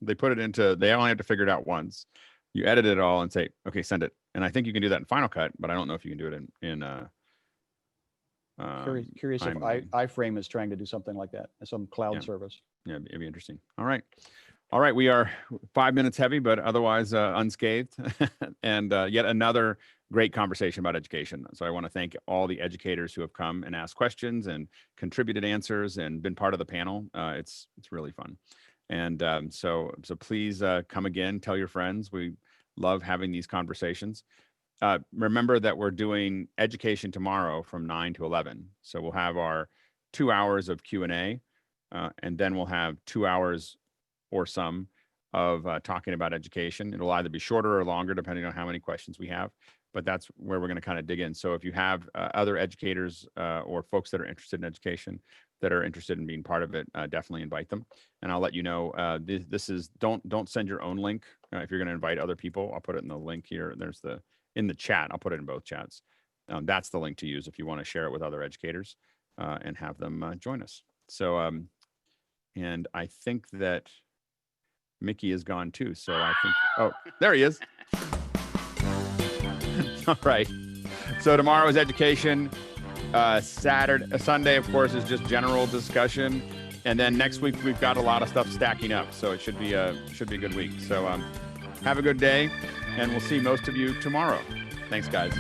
They put it into, they only have to figure it out once. You edit it all and say, okay, send it. And I think you can do that in Final Cut, but I don't know if you can do it in curious if iMovie. iFrame is trying to do something like that, some cloud Yeah. service. Yeah, it'd be interesting. All right. All right. We are 5 minutes heavy, but otherwise unscathed. And yet another great conversation about education. So I want to thank all the educators who have come and asked questions and contributed answers and been part of the panel. It's really fun. And so please come again, tell your friends. We love having these conversations. Remember that we're doing education tomorrow from 9 to 11. So we'll have our 2 hours of Q&A, and then we'll have 2 hours or some of talking about education. It'll either be shorter or longer, depending on how many questions we have, but that's where we're going to kind of dig in. So if you have other educators or folks that are interested in education that are interested in being part of it, definitely invite them. And I'll let you know, this is, don't send your own link. If you're going to invite other people, I'll put it in the link here. There's in the chat, I'll put it in both chats. That's the link to use if you want to share it with other educators and have them join us. So, and I think that Mickey is gone too. So I think, oh, there he is. All right. So tomorrow is education. Sunday, of course, is just general discussion. And then next week, we've got a lot of stuff stacking up. So it should be a good week. So have a good day, and we'll see most of you tomorrow. Thanks, guys.